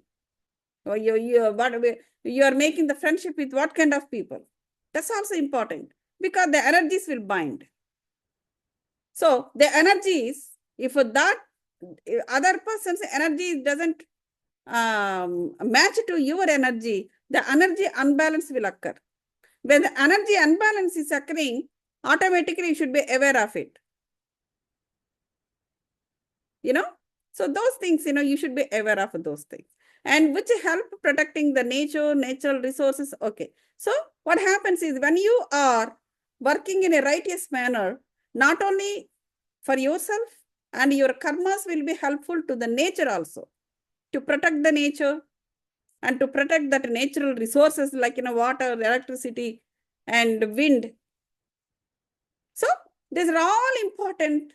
Or you are making the friendship with what kind of people? That's also important because the energies will bind. So the energies, if that other person's energy doesn't match to your energy, the energy unbalance will occur. When the energy unbalance is occurring, automatically you should be aware of it. So those things, you should be aware of those things, and which help protecting the natural resources. Okay. So what happens is when you are working in a righteous manner, not only for yourself, and your karmas will be helpful to the nature also, to protect the nature and to protect that natural resources like water, electricity, and wind. So these are all important.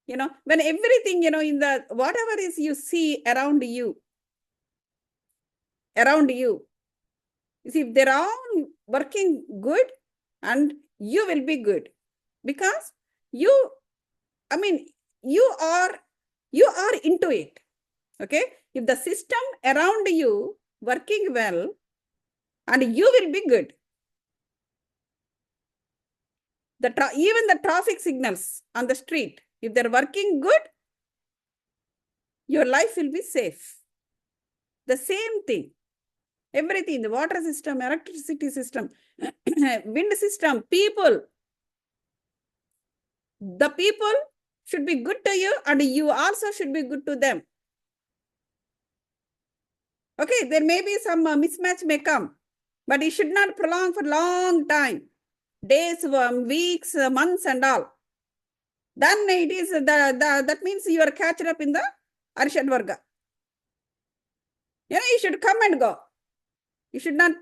When everything, in the whatever is you see around you, if they're all working good, and you will be good, because you are into it. Okay. If the system around you working well, and you will be good. Even the traffic signals on the street, if they're working good, your life will be safe. The same thing. Everything, the water system, electricity system, wind system, people. The people should be good to you, and you also should be good to them. Okay, there may be some mismatch may come, but it should not prolong for long time. Days, weeks, months and all. Then it is that means you are catched up in the Arshad Varga. You should come and go. You should not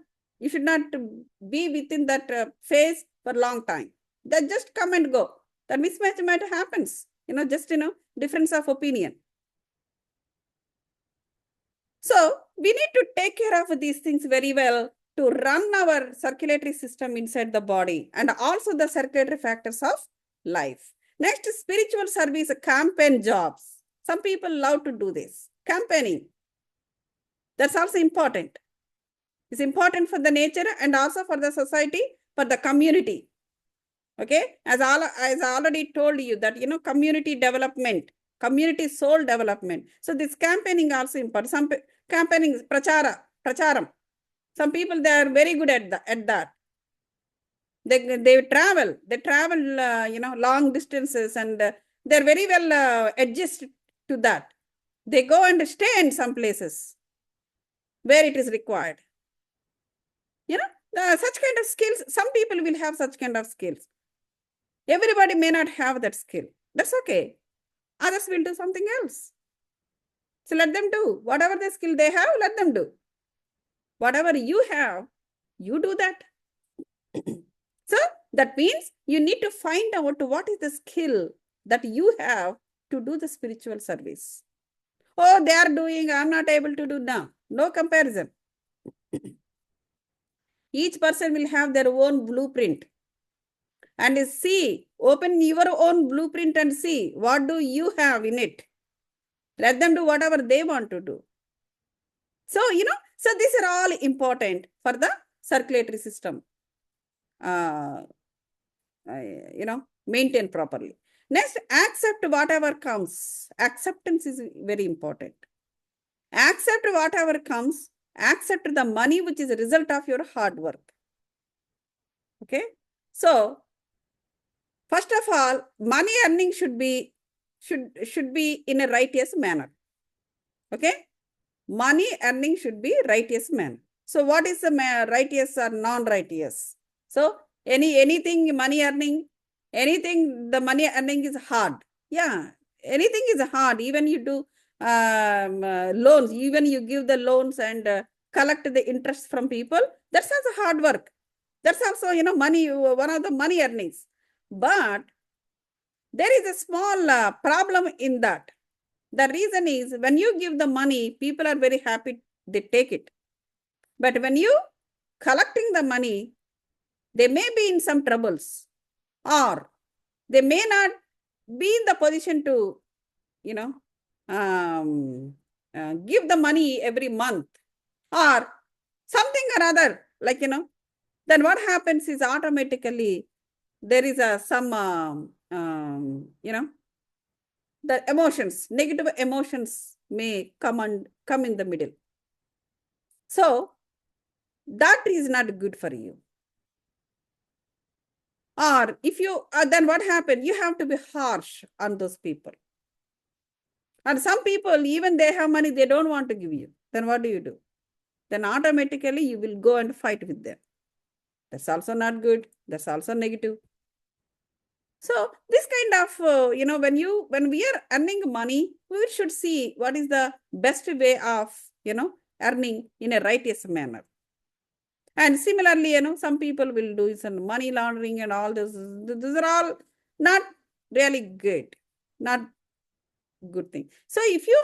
be within that phase for a long time. That just come and go. That mismatch might happens. Just difference of opinion. So we need to take care of these things very well to run our circulatory system inside the body, and also the circulatory factors of life. Next, spiritual service campaign jobs. Some people love to do this. Campaigning. That's also important. It's important for the nature and also for the society, for the community. Okay. As I already told you that, community development, community soul development. So this campaigning also important. Some campaigning, pracharam. Some people, they are very good at that. They travel, long distances, and they're very well adjusted to that. They go and stay in some places where it is required. Such kind of skills, some people will have such kind of skills. Everybody may not have that skill. That's okay. Others will do something else. So let them do. Whatever the skill they have, let them do. Whatever you have, you do that. So that means you need to find out what is the skill that you have to do the spiritual service. Oh, they are doing, I'm not able to do now. No comparison. Each person will have their own blueprint. And open your own blueprint and see what do you have in it. Let them do whatever they want to do. So, so these are all important for the circulatory system, uh, maintain properly. Next, accept whatever comes. Acceptance is very important. Accept whatever comes. Accept the money which is a result of your hard work. Okay. So, first of all, money earning should be in a righteous manner. Okay. Money earning should be righteous manner. So, what is the righteous or non-righteous? So, anything money earning, anything the money earning is hard. Yeah, anything is hard. Even you do loans, even you give the loans and collect the interest from people. That's also hard work. That's also money, one of the money earnings. But there is a small problem in that. The reason is when you give the money, people are very happy, they take it. But when you collecting the money, they may be in some troubles, or they may not be in the position to, give the money every month, or something or other, like, then what happens is automatically there is the emotions, negative emotions may come in the middle. So that is not good for you. Or if you, then what happened? You have to be harsh on those people. And some people, even they have money, they don't want to give you. Then what do? Then automatically you will go and fight with them. That's also not good. That's also negative. So this kind of, when we are earning money, we should see what is the best way of, earning in a righteous manner. And similarly, some people will do some money laundering and all this. These are all not really good, not good thing. So if you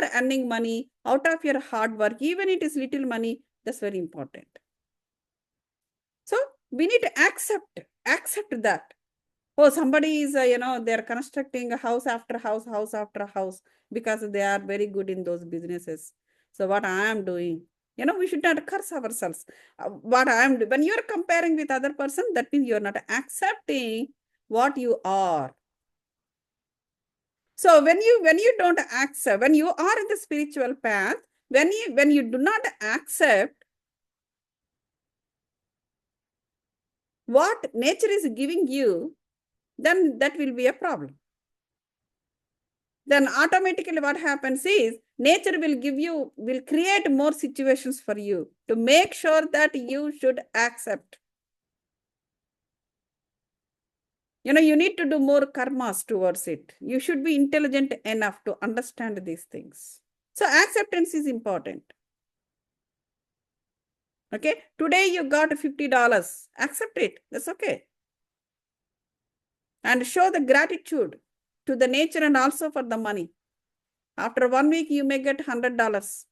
are earning money out of your hard work, even it is little money, that's very important. So we need to accept that. Oh, somebody is, they're constructing a house after house after house because they are very good in those businesses. So what I am doing, we should not curse ourselves. What I am doing, when you're comparing with other person, that means you're not accepting what you are. So when you don't accept, when you are in the spiritual path, when you do not accept what nature is giving you, then that will be a problem. Then automatically what happens is nature will create more situations for you to make sure that you should accept. You need to do more karmas towards it. You should be intelligent enough to understand these things. So acceptance is important. Okay. Today you got $50. Accept it. That's okay. And show the gratitude to the nature and also for the money. After 1 week, you may get $100.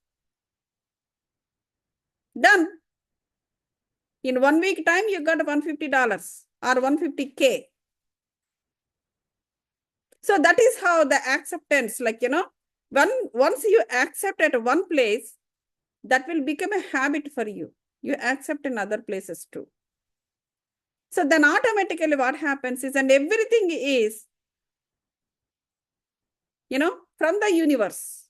Done. In 1 week time, you got $150 or 150K. So that is how the acceptance, once you accept at one place, that will become a habit for you. You accept in other places too. So then automatically what happens is, and everything is, from the universe.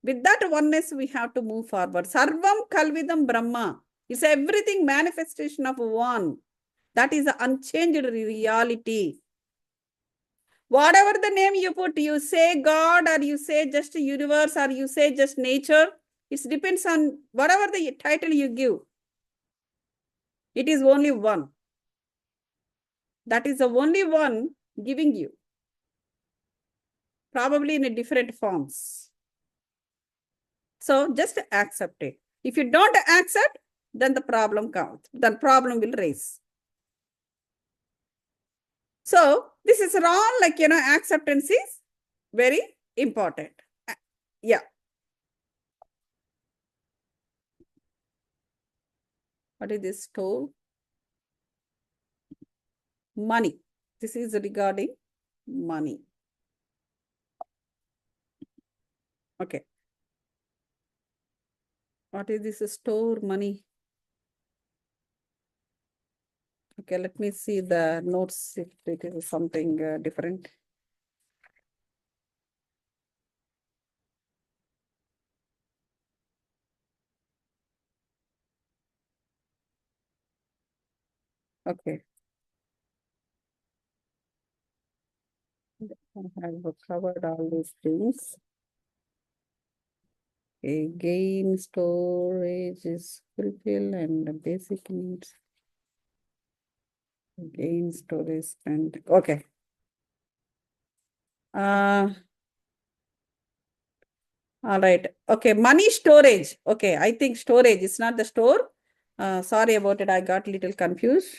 With that oneness, we have to move forward. Sarvam Kalvidam Brahma is everything manifestation of one. That is the unchanged reality. Whatever the name you put, you say God, or you say just universe, or you say just nature, it depends on whatever the title you give. It is only one. That is the only one giving you. Probably in a different forms. So just accept it. If you don't accept, then the problem comes. Then problem will raise. So this is all acceptance is very important. Yeah. What is this tool? Money. This is regarding money. Okay. What is this store money? Okay, let me see the notes if it is something different. Okay. I have covered all these things. Gain storage is fulfill and basic needs. Gain storage and okay. All right. Okay. Money storage. Okay. I think storage is not the store. Sorry about it. I got a little confusion.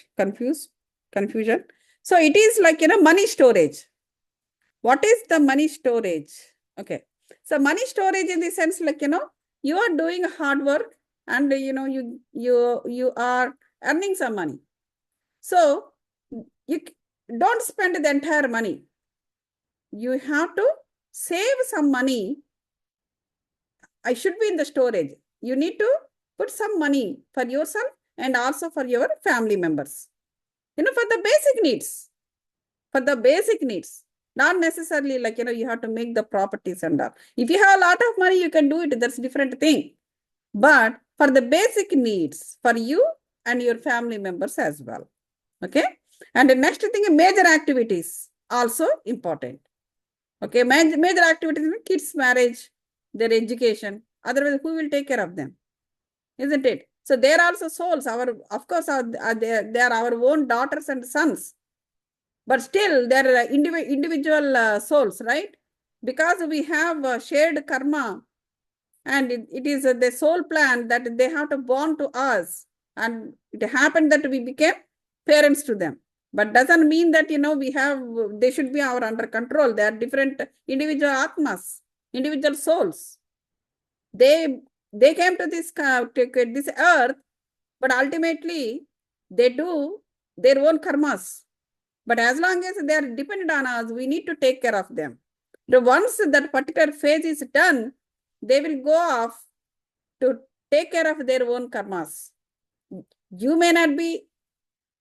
So it is like, money storage. What is the money storage? Okay. So money storage in the sense like, you are doing hard work and, you are earning some money. So you don't spend the entire money. You have to save some money. I should be in the storage. You need to put some money for yourself and also for your family members. For the basic needs. For the basic needs. Not necessarily like, you have to make the properties and all. If you have a lot of money, you can do it. That's a different thing. But for the basic needs, for you and your family members as well. Okay. And the next thing, major activities, also important. Okay. Major activities, kids' marriage, their education. Otherwise, who will take care of them? Isn't it? So they are also souls. Of course, they are our own daughters and sons. But still, they are individual souls, right? Because we have shared karma, and it is the soul plan that they have to born to us. And it happened that we became parents to them. But doesn't mean that, they should be our under control. They are different individual atmas, individual souls. They came to this earth, but ultimately they do their own karmas. But as long as they are dependent on us, we need to take care of them. Once that particular phase is done, they will go off to take care of their own karmas. You may not be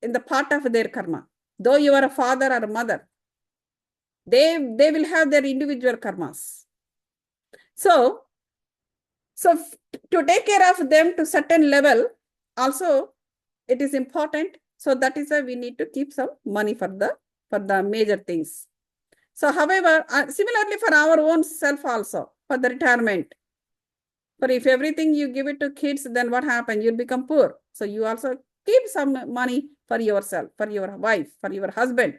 in the part of their karma, though you are a father or a mother. They will have their individual karmas. So to take care of them to certain level, also it is important. So that is why we need to keep some money for the major things. So however, similarly for our own self also, for the retirement. But if everything you give it to kids, then what happens? You'll become poor. So you also keep some money for yourself, for your wife, for your husband,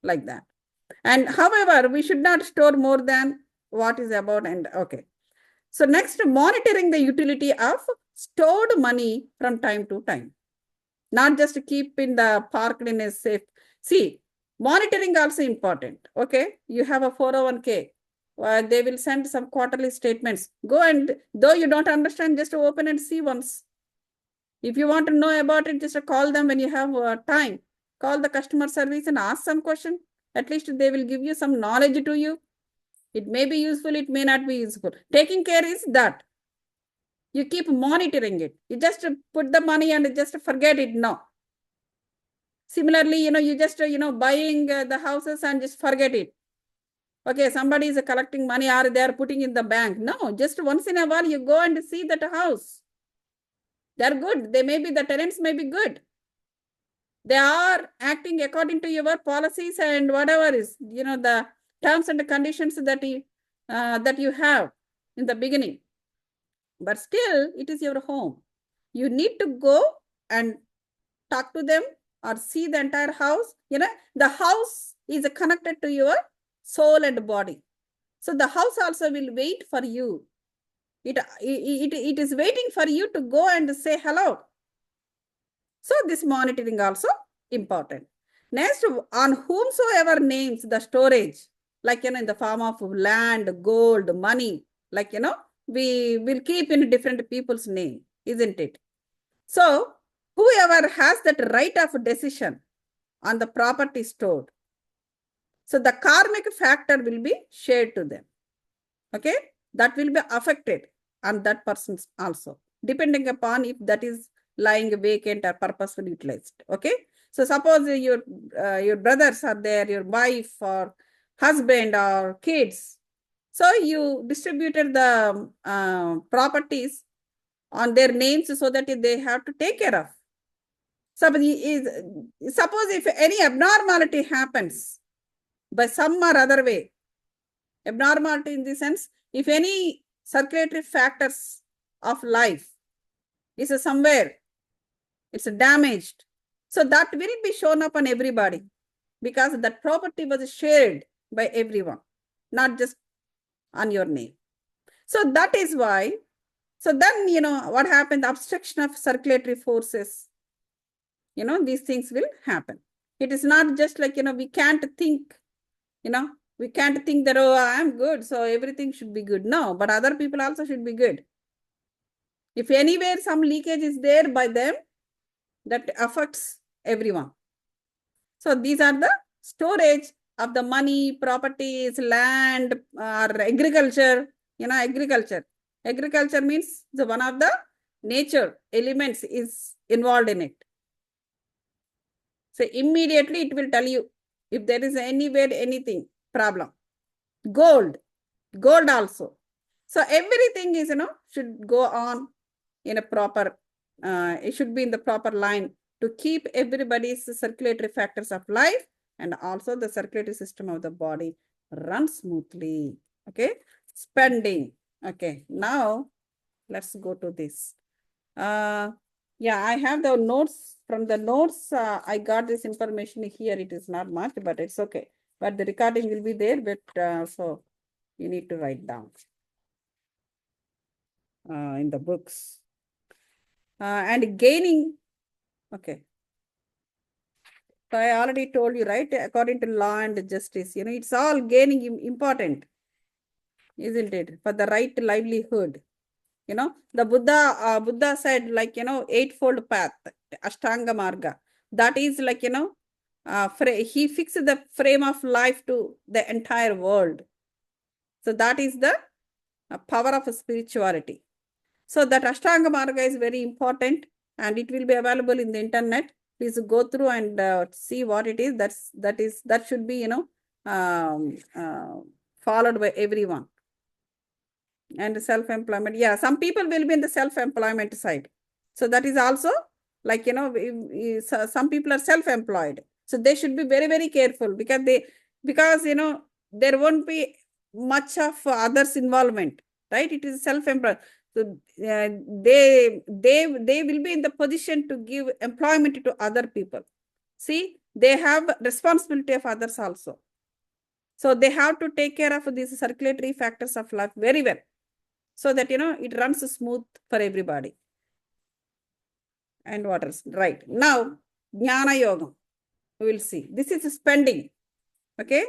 like that. And however, we should not store more than what is about. And okay. So next, monitoring the utility of stored money from time to time. Not just keep in the parked in a safe. See, monitoring also important. Okay, you have a 401k. They will send some quarterly statements. Go and, though you don't understand, just open and see once. If you want to know about it, just call them when you have time. Call the customer service and ask some question. At least they will give you some knowledge to you. It may be useful, it may not be useful. Taking care is that. You keep monitoring it. You just put the money and just forget it. No. Similarly, you just, buying the houses and just forget it. Okay, somebody is collecting money or they are putting in the bank. No, just once in a while you go and see that house. They're good. The tenants may be good. They are acting according to your policies and whatever is, the terms and conditions that you have in the beginning. But still, it is your home. You need to go and talk to them or see the entire house. The house is connected to your soul and body. So the house also will wait for you. It is waiting for you to go and say hello. So this monitoring also important. Next, on whomsoever names the storage, like, in the form of land, gold, money, like, we will keep in different people's name, isn't it? So whoever has that right of decision on the property stored, so the karmic factor will be shared to them. Okay. that will be affected on that person's also, depending upon if that is lying vacant or purposefully utilized. Okay. So suppose your brothers are there, your wife or husband or kids. So you distributed the properties on their names so that they have to take care of. Suppose if any abnormality happens by some or other way, abnormality in the sense, if any circulatory factors of life is somewhere, it's damaged, so that will be shown up on everybody, because that property was shared by everyone, not just on your name. So that is why, so then, what happened, obstruction of circulatory forces, these things will happen. It is not just like, we can't think, we can't think that, oh, I'm good, so everything should be good. No, but other people also should be good. If anywhere some leakage is there by them, that affects everyone. So these are the storage of the money, properties, land, or agriculture. Agriculture. Agriculture means the one of the nature elements is involved in it. So immediately it will tell you if there is anywhere anything problem. Gold also. So everything is, should go on in a proper, it should be in the proper line to keep everybody's circulatory factors of life and also the circulatory system of the body run smoothly. Okay. Spending. Okay. Now let's go to this. Yeah, I have the notes. From the notes, I got this information here. It is not much, but it's okay. But the recording will be there, but so you need to write down in the books. And gaining, okay. So I already told you, right? According to law and justice, it's all gaining important, isn't it? For the right livelihood. The Buddha said, like, eightfold path, Ashtanga Marga. That is like, he fixed the frame of life to the entire world. So that is the power of spirituality. So that Ashtanga Marga is very important and it will be available in the internet. Please go through and see what it is. That should be, followed by everyone. And self-employment. Yeah, some people will be in the self-employment side. So that is also like, some people are self-employed. So they should be very, very careful because there won't be much of others' involvement, right? It is self-employed. So they will be in the position to give employment to other people. See, they have responsibility of others also. So they have to take care of these circulatory factors of life very well, so that, it runs smooth for everybody. And what else? Right. Now, Jnana Yoga. We will see. This is spending. Okay.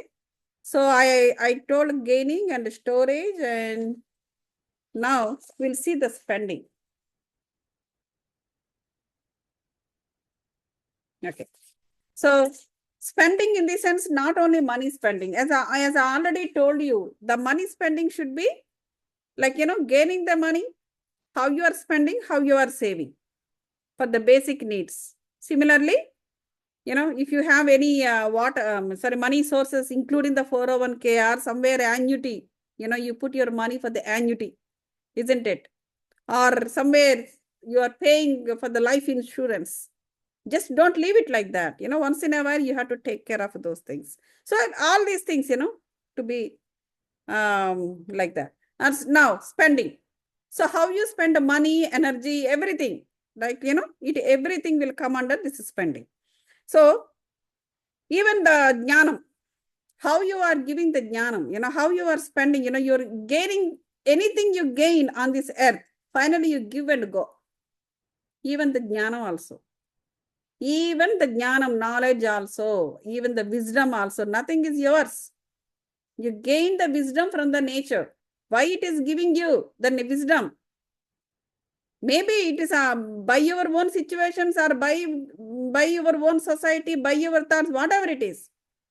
So I told gaining and storage, and now we'll see the spending. Okay. So spending in the sense, not only money spending, as I already told you, the money spending should be like, gaining the money, how you are spending, how you are saving for the basic needs. Similarly, if you have any money sources, including the 401k or somewhere annuity, you put your money for the annuity, isn't it? Or somewhere you are paying for the life insurance. Just don't leave it like that. Once in a while, you have to take care of those things. So all these things, to be like that. And now spending. So how you spend the money, energy, everything, like, everything will come under this spending. So even the jnanam, how you are giving the jnanam, how you are spending, you're gaining anything you gain on this earth. Finally, you give and go. Even the jnanam also. Even the jnanam, knowledge also, even the wisdom also, nothing is yours. You gain the wisdom from the nature. Why it is giving you the wisdom? Maybe it is by your own situations or by your own society, by your thoughts, whatever it is.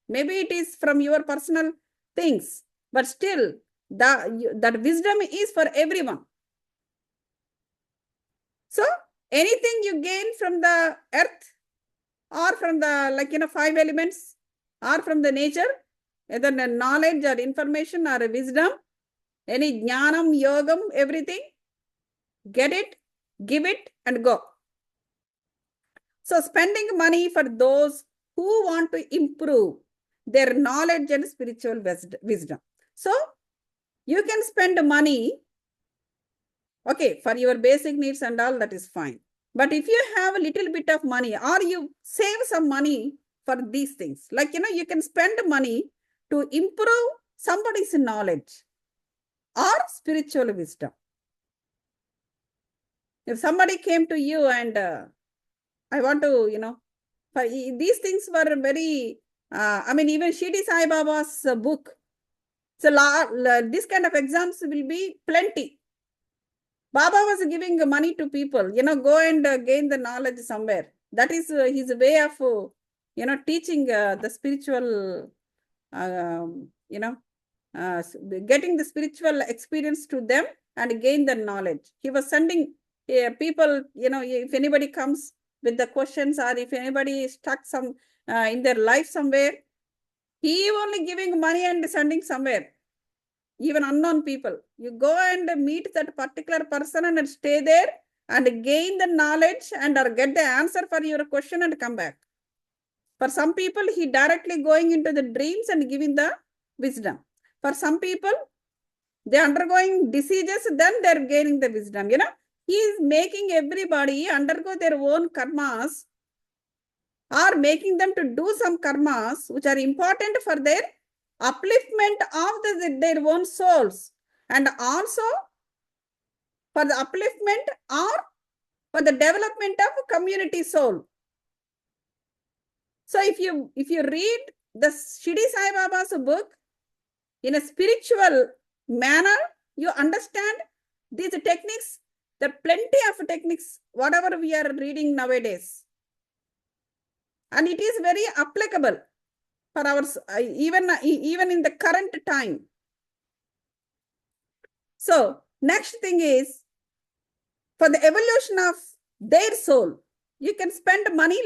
Maybe it is from your personal things. But still, that wisdom is for everyone. So anything you gain from the earth or from the 5 elements or from the nature, either knowledge or information or wisdom, any jnanam, yogam, everything, get it, give it, and go. So spending money for those who want to improve their knowledge and spiritual wisdom. So you can spend money, okay, for your basic needs and all, that is fine. But if you have a little bit of money or you save some money for these things, you can spend money to improve somebody's knowledge or spiritual wisdom. If somebody came to you and I want to, these things were very, even Shirdi Sai Baba's book. So this kind of exams will be plenty. Baba was giving money to people, go and gain the knowledge somewhere. That is his way of, teaching the spiritual, getting the spiritual experience to them and gain the knowledge. He was sending people, if anybody comes with the questions or if anybody is stuck in their life somewhere, he only giving money and sending somewhere. Even unknown people, you go and meet that particular person and stay there and gain the knowledge and or get the answer for your question and come back. For some people, he directly going into the dreams and giving the wisdom. For some people, they undergoing diseases, then they're gaining the wisdom. He is making everybody undergo their own karmas or making them to do some karmas which are important for their upliftment of their own souls and also for the upliftment or for the development of community soul. So if you read the Shirdi Sai Baba's book in a spiritual manner, you understand these techniques. There are plenty of techniques, whatever we are reading nowadays. And it is very applicable for our, even in the current time. So next thing is, for the evolution of their soul, you can spend money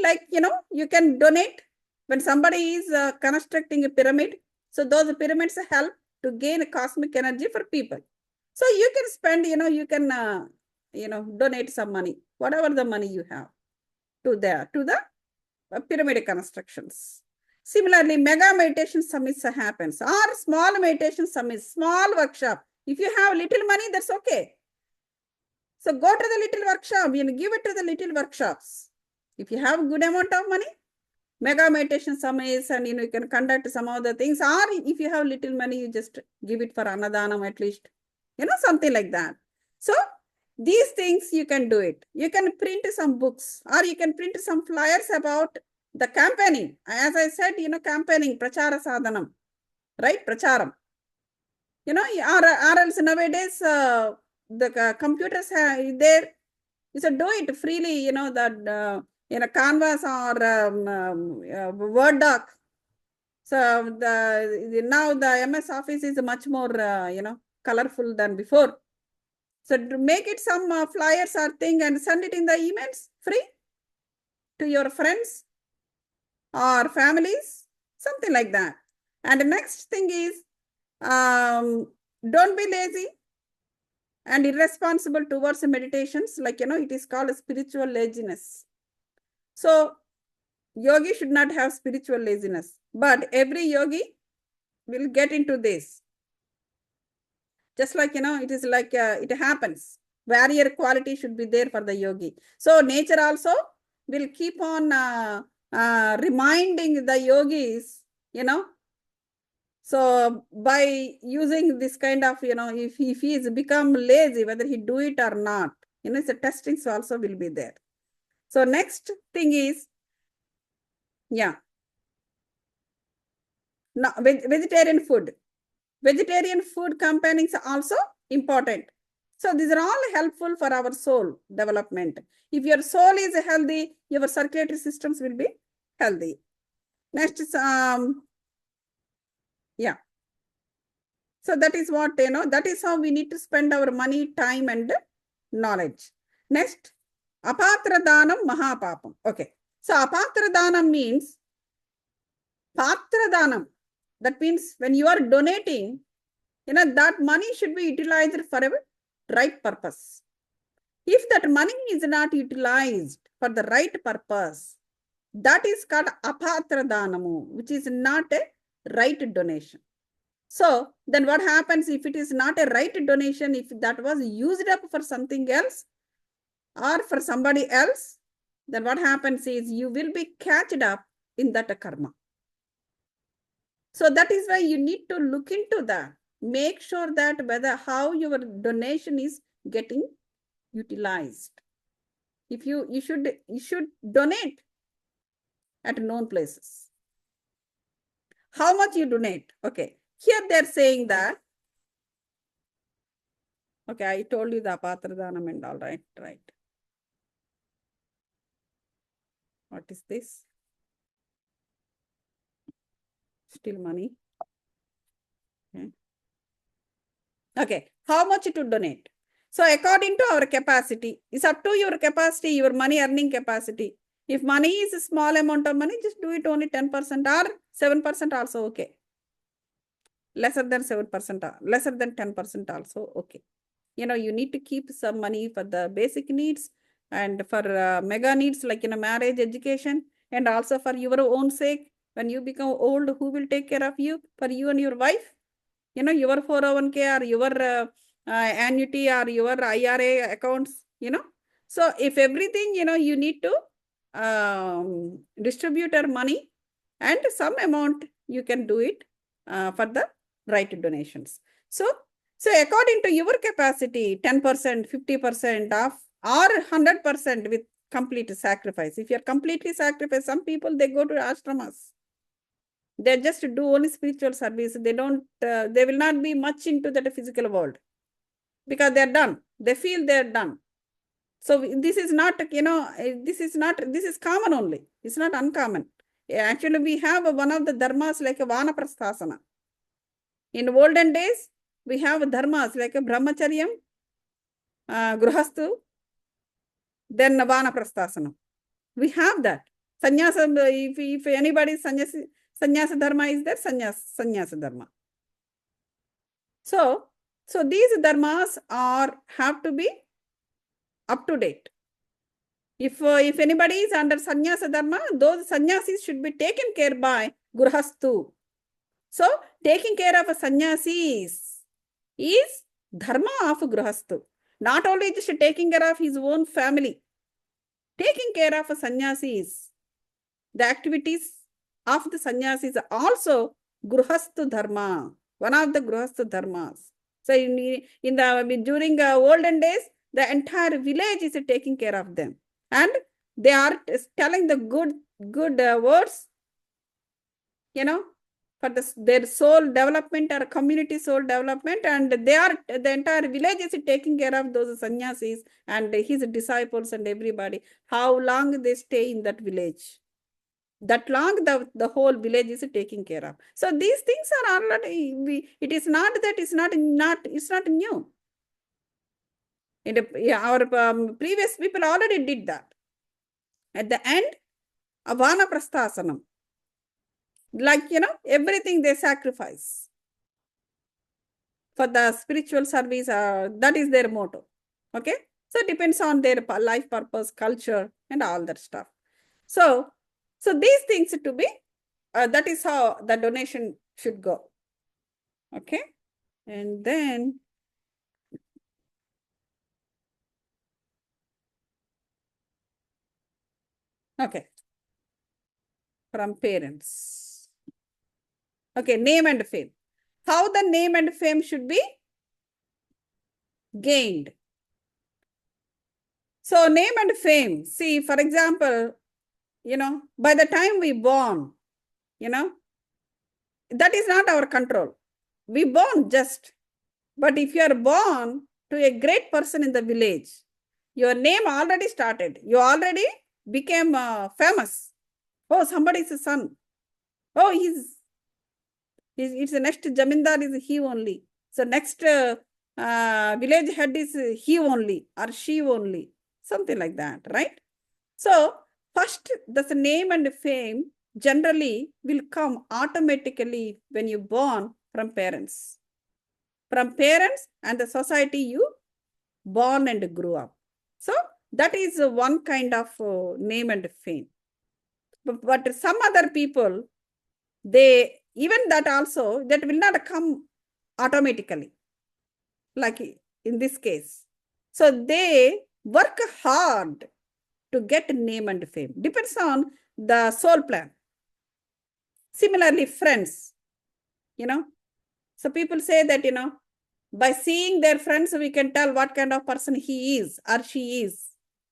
you can donate when somebody is constructing a pyramid. So those pyramids help to gain cosmic energy for people. So you can spend, you can, donate some money, whatever the money you have to the pyramid constructions. Similarly, mega meditation summits happens or small meditation summits, small workshop. If you have little money, that's okay. So go to the little workshop, give it to the little workshops. If you have a good amount of money, mega meditation summits and you can conduct some other things. Or if you have little money, you just give it for annadanam at least. Something like that. So these things you can do it. You can print some books or you can print some flyers about the campaigning. As I said, campaigning, prachara sadhanam, right? Pracharam. Or else nowadays, the computers are there. You should do it freely, that in a canvas or Word doc. So now the MS Office is much more, colorful than before. So to make it some flyers or thing and send it in the emails free to your friends or families, something like that. And the next thing is, don't be lazy and irresponsible towards meditations. It is called spiritual laziness. So yogi should not have spiritual laziness, but every yogi will get into this. Just it is it happens. Warrior quality should be there for the yogi. So nature also will keep on reminding the yogis, So by using this kind of, if he is become lazy, whether he do it or not, the testings also will be there. So next thing is, now vegetarian food. Vegetarian food campaignings are also important. So these are all helpful for our soul development. If your soul is healthy, your circulatory systems will be healthy. Next is, So that is what, that is how we need to spend our money, time, and knowledge. Next, apatra danam mahapapam. Okay. So apatra danam means patra danam. That means when you are donating, that money should be utilized for a right purpose. If that money is not utilized for the right purpose, that is called apatra danamu, which is not a right donation. So then what happens if it is not a right donation, if that was used up for something else or for somebody else, then what happens is you will be catched up in that karma. So that is why you need to look into that. Make sure that whether how your donation is getting utilized. If you should donate at known places. How much you donate? Okay. Here they're saying that. Okay, I told you the apatradhanam and all, right? Right. What is this? Still money. Okay. Okay. How much to donate? So according to our capacity, it's up to your capacity, your money earning capacity. If money is a small amount of money, just do it only 10% or 7% also okay. Lesser than 7% or lesser than 10% also okay. You need to keep some money for the basic needs and for mega needs like marriage, education, and also for your own sake. When you become old, who will take care of you? For you and your wife? Your 401k or your annuity or your IRA accounts, So if everything, you need to distribute your money and some amount you can do it for the right donations. So according to your capacity, 10%, 50% of or 100% with complete sacrifice. If you're completely sacrificed, some people, they go to ashramas. They just do only spiritual service. They don't, they will not be much into that physical world because they're done. They feel they're done. So this is not, this is common only. It's not uncommon. Actually, we have one of the dharmas like a vanaprasthasana. In olden days, we have dharmas like a brahmacharyam, gruhastu, then vanaprasthasana. We have that. Sannyasa, if anybody sannyasa dharma is there, sannyasa dharma. So these dharmas have to be up to date. If anybody is under sannyasa dharma, those sannyasis should be taken care by gruhastu. So taking care of a sannyasis is dharma of gruhastu. Not only just taking care of his own family, taking care of a sannyasis, the activities of the sannyasis also gruhastu dharma, one of the gruhastu dharmas. So during olden days, the entire village is taking care of them. And they are telling the good words, for their soul development or community soul development. And the entire village is taking care of those sannyasis and his disciples and everybody. How long they stay in that village? That long the whole village is taking care of. So these things are already, it is not that it's not new. Our previous people already did that. At the end, vanaprasthasanam. Like, everything they sacrifice for the spiritual service. That is their motto. Okay. So it depends on their life purpose, culture, and all that stuff. So these things to be, that is how the donation should go. Okay. And then, okay, from parents. Okay, name and fame. How the name and fame should be gained. So name and fame. See, for example, by the time we born, that is not our control. We born just. But if you are born to a great person in the village, your name already started. You already became famous. Oh, somebody's son. Oh, it's the next Jamindar is he only. So next village head is he only or she only, something like that, right? So first, the name and fame generally will come automatically when you born from parents. From parents and the society you born and grew up. So that is one kind of name and fame. But some other people, they even that also, that will not come automatically, like in this case. So they work hard to get name and fame. Depends on the soul plan. Similarly, friends, you know. So people say that, by seeing their friends, we can tell what kind of person he is or she is.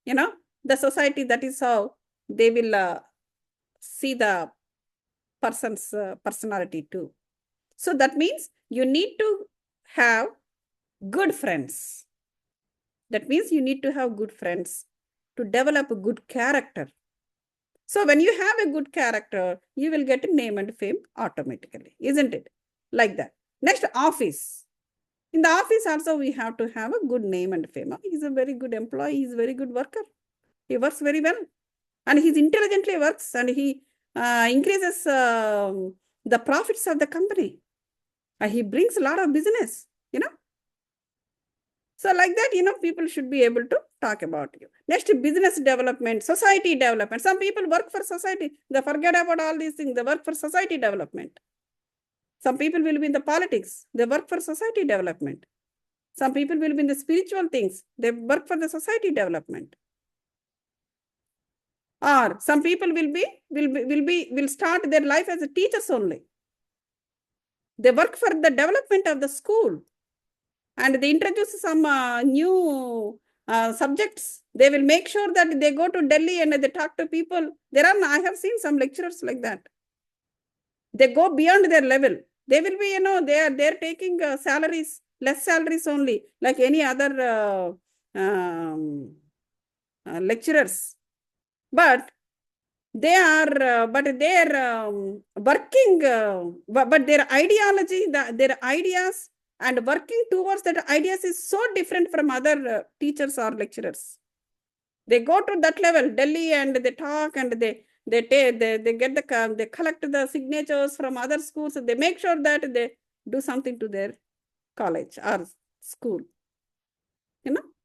The society, that is how they will see the person's personality too. So that means you need to have good friends. That means you need to have good friends to develop a good character. So when you have a good character, you will get a name and fame automatically, isn't it? Like that. Next, office. In the office also, we have to have a good name and fame. He's a very good employee. He's a very good worker. He works very well. And he intelligently works and he increases the profits of the company. He brings a lot of business, So like that, people should be able to talk about you. Next, business development, society development. Some people work for society. They forget about all these things. They work for society development. Some people will be in the politics. They work for society development. Some people will be in the spiritual things. They work for the society development. Or some people will start their life as a teachers only. They work for the development of the school. And they introduce some new subjects. They will make sure that they go to Delhi and they talk to people. I have seen some lecturers like that. They go beyond their level. They will be, they're taking salaries, less salaries only, like any other lecturers. But they are, working, but their ideology, their ideas and working towards that ideas is so different from other teachers or lecturers. They go to that level, Delhi, and they talk and they collect the signatures from other schools. They make sure that they do something to their college or school,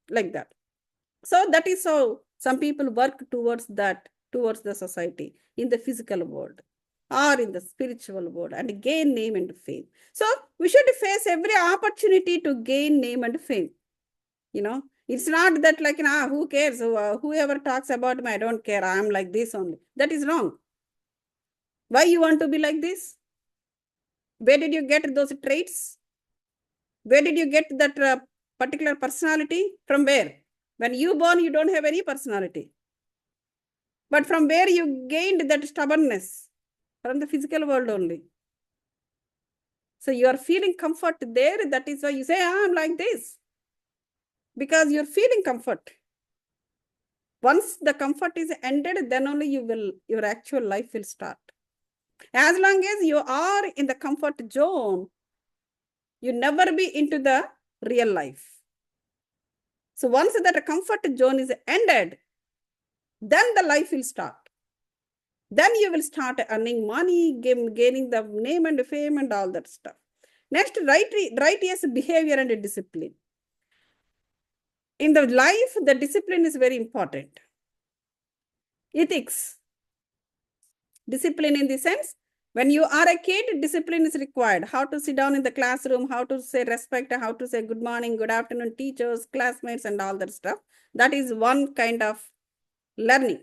like that. So that is how some people work towards the society in the physical world or in the spiritual world and gain name and fame. So we should face every opportunity to gain name and fame. It's not that like, who cares? Whoever talks about me, I don't care. I'm like this only. That is wrong. Why you want to be like this? Where did you get those traits? Where did you get that particular personality? From where? When you born, you don't have any personality. But from where you gained that stubbornness? From the physical world only. So you are feeling comfort there. That is why you say, I'm like this. Because you're feeling comfort. Once the comfort is ended, then only your actual life will start. As long as you are in the comfort zone, you never be into the real life. So once that comfort zone is ended, then the life will start. Then you will start earning money, gaining the name and fame and all that stuff. Next, righteous behavior and discipline. In the life, the discipline is very important. Ethics. Discipline in the sense, when you are a kid, discipline is required. How to sit down in the classroom, how to say respect, how to say good morning, good afternoon, teachers, classmates, and all that stuff. That is one kind of learning.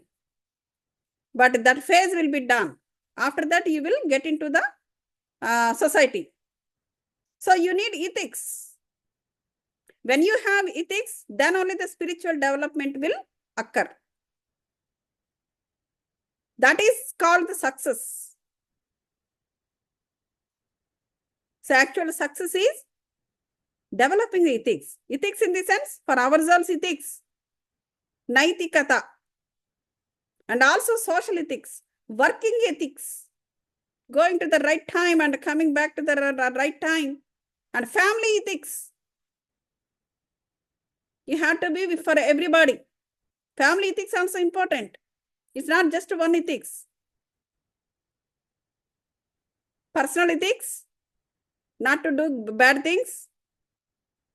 But that phase will be done. After that, you will get into the society. So you need ethics. When you have ethics, then only the spiritual development will occur. That is called the success. So actual success is developing the ethics. Ethics in the sense, for ourselves ethics, naitikata, and also social ethics, working ethics, going to the right time and coming back to the right time, And family ethics. You have to be for everybody. Family ethics also important. It's not just one ethics. Personal ethics, not to do bad things,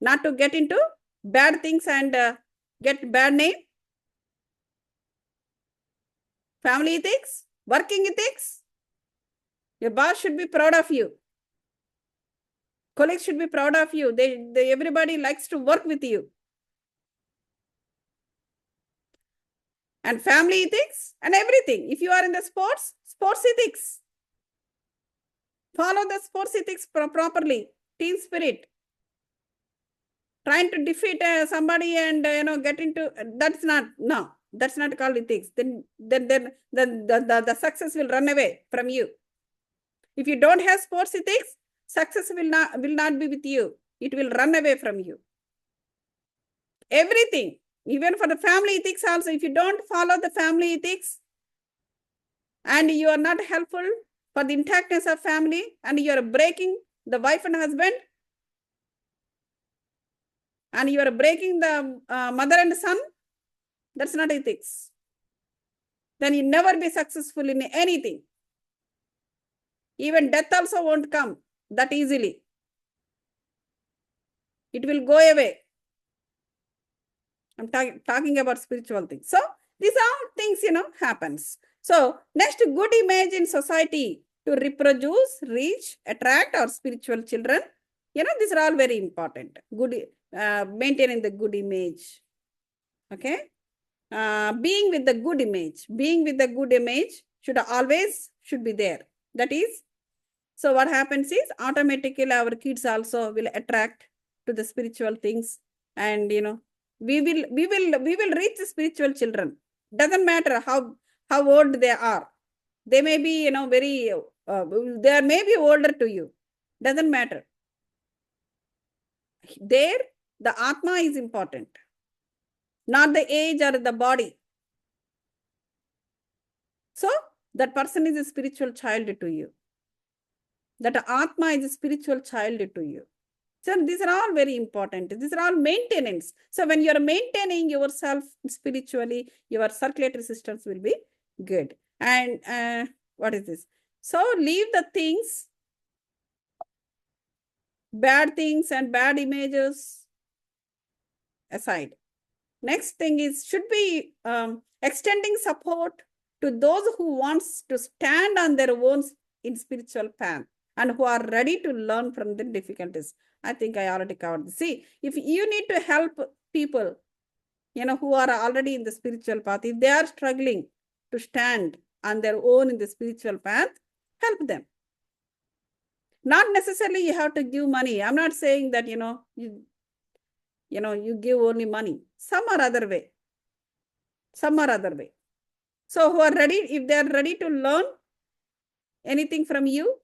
not to get into bad things and get bad name. Family ethics, working ethics. Your boss should be proud of you. Colleagues should be proud of you. Everybody likes to work with you. And family ethics and everything. If you are in the sports ethics. Follow the sports ethics properly. Team spirit. Trying to defeat somebody and get into that's not called ethics. Then the success will run away from you. If you don't have sports ethics, success will not be with you. It will run away from you. Everything, even for the family ethics also, if you don't follow the family ethics and you are not helpful for the intactness of family and you are breaking the wife and husband and you are breaking the mother and son, that's not ethics. Then you never be successful in anything. Even death also won't come that easily. It will go away. I'm talking about spiritual things. So these are things, happens. So next, good image in society to reproduce, reach, attract our spiritual children. These are all very important. Good, maintaining the good image. Okay. Being with the good image should be there. That is, so what happens is automatically our kids also will attract to the spiritual things, and we will reach the spiritual children. Doesn't matter how old they are. They may be very they may be older to you. Doesn't matter. There the atma is important, not the age or the body. So that person is a spiritual child to you. That atma is a spiritual child to you. So these are all very important. These are all maintenance. So when you are maintaining yourself spiritually, your circulatory systems will be good. And what is this? So leave the things, bad things and bad images aside. Next thing is, should be extending support to those who wants to stand on their own in spiritual path and who are ready to learn from the difficulties. I think I already covered this. See, if you need to help people, who are already in the spiritual path, if they are struggling to stand on their own in the spiritual path, help them. Not necessarily you have to give money. I'm not saying that, you give only money. Some or other way. So who are ready, if they are ready to learn anything from you,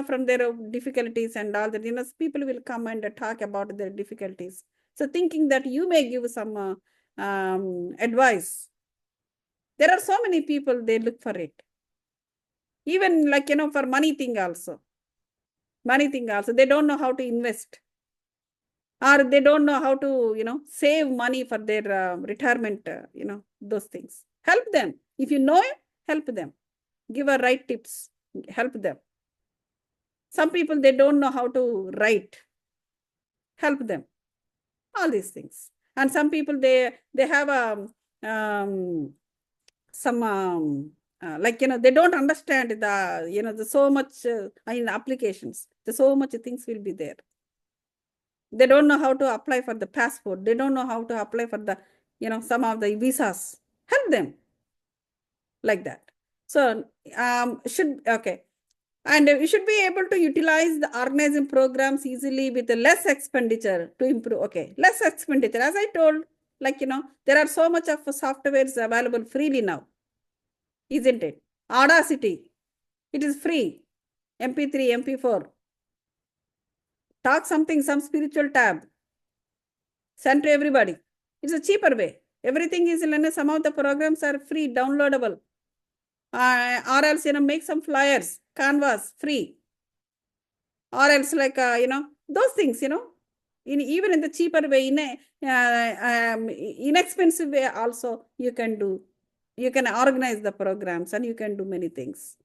from their difficulties and all that, people will come and talk about their difficulties. So thinking that you may give some advice. There are so many people, they look for it. Even like, for money thing also. They don't know how to invest. Or they don't know how to, save money for their retirement, those things. Help them. If you know it, help them. Give a right tips. Help them. Some people, they don't know how to write. Help them. All these things. And some people, they have some they don't understand the so much in applications. There's so much things will be there. They don't know how to apply for the passport. They don't know how to apply for the some of the visas. Help them like that. So okay. And you should be able to utilize the organizing programs easily with less expenditure to improve. Okay, less expenditure. As I told, there are so much of softwares available freely now, isn't it? Audacity, it is free. MP3, MP4. Talk something, some spiritual tab. Send to everybody. It's a cheaper way. Everything is, some of the programs are free, downloadable. Or else, make some flyers, canvas, free. Or else those things, even in the cheaper way, in a inexpensive way also, you can do. You can organize the programs and you can do many things.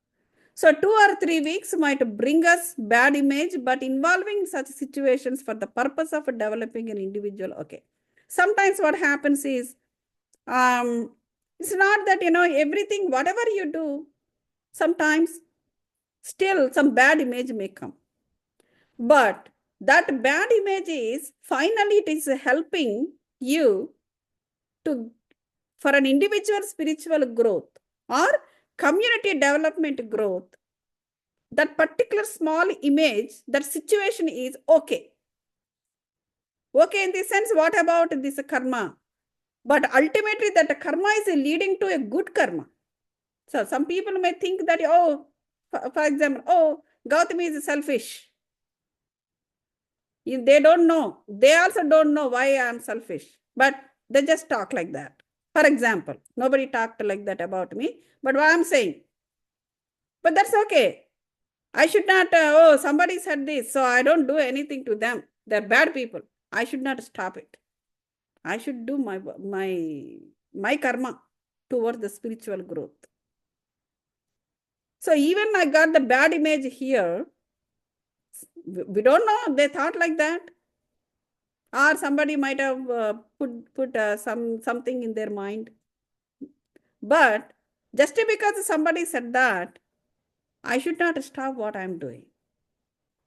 So 2 or 3 weeks might bring us bad image, but involving such situations for the purpose of developing an individual. Okay. Sometimes what happens is, it's not that, everything, whatever you do, sometimes still some bad image may come. But that bad image is finally it is helping you to for an individual spiritual growth or community development growth. That particular small image, that situation is okay. Okay, in the sense, what about this karma? But ultimately, that karma is leading to a good karma. So some people may think that, oh, for example, oh, Gautami is selfish. They don't know. They also don't know why I am selfish. But they just talk like that. For example, nobody talked like that about me. But what I'm saying, but that's okay. I should not, oh, somebody said this, so I don't do anything to them. They're bad people. I should not stop it. I should do my karma towards the spiritual growth. So even I got the bad image here. We don't know. They thought like that. Or somebody might have put something in their mind. But just because somebody said that, I should not stop what I'm doing.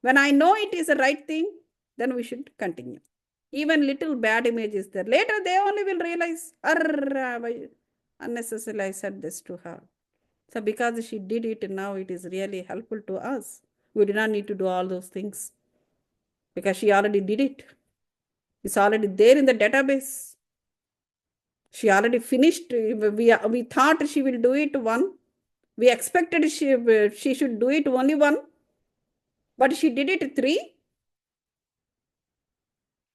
When I know it is the right thing, then we should continue. Even little bad image is there. Later, they only will realize, unnecessarily I said this to her. So because she did it, now it is really helpful to us. We do not need to do all those things because she already did it. It's already there in the database. She already finished. We thought she will do it one. We expected she should do it only one. But she did it 3.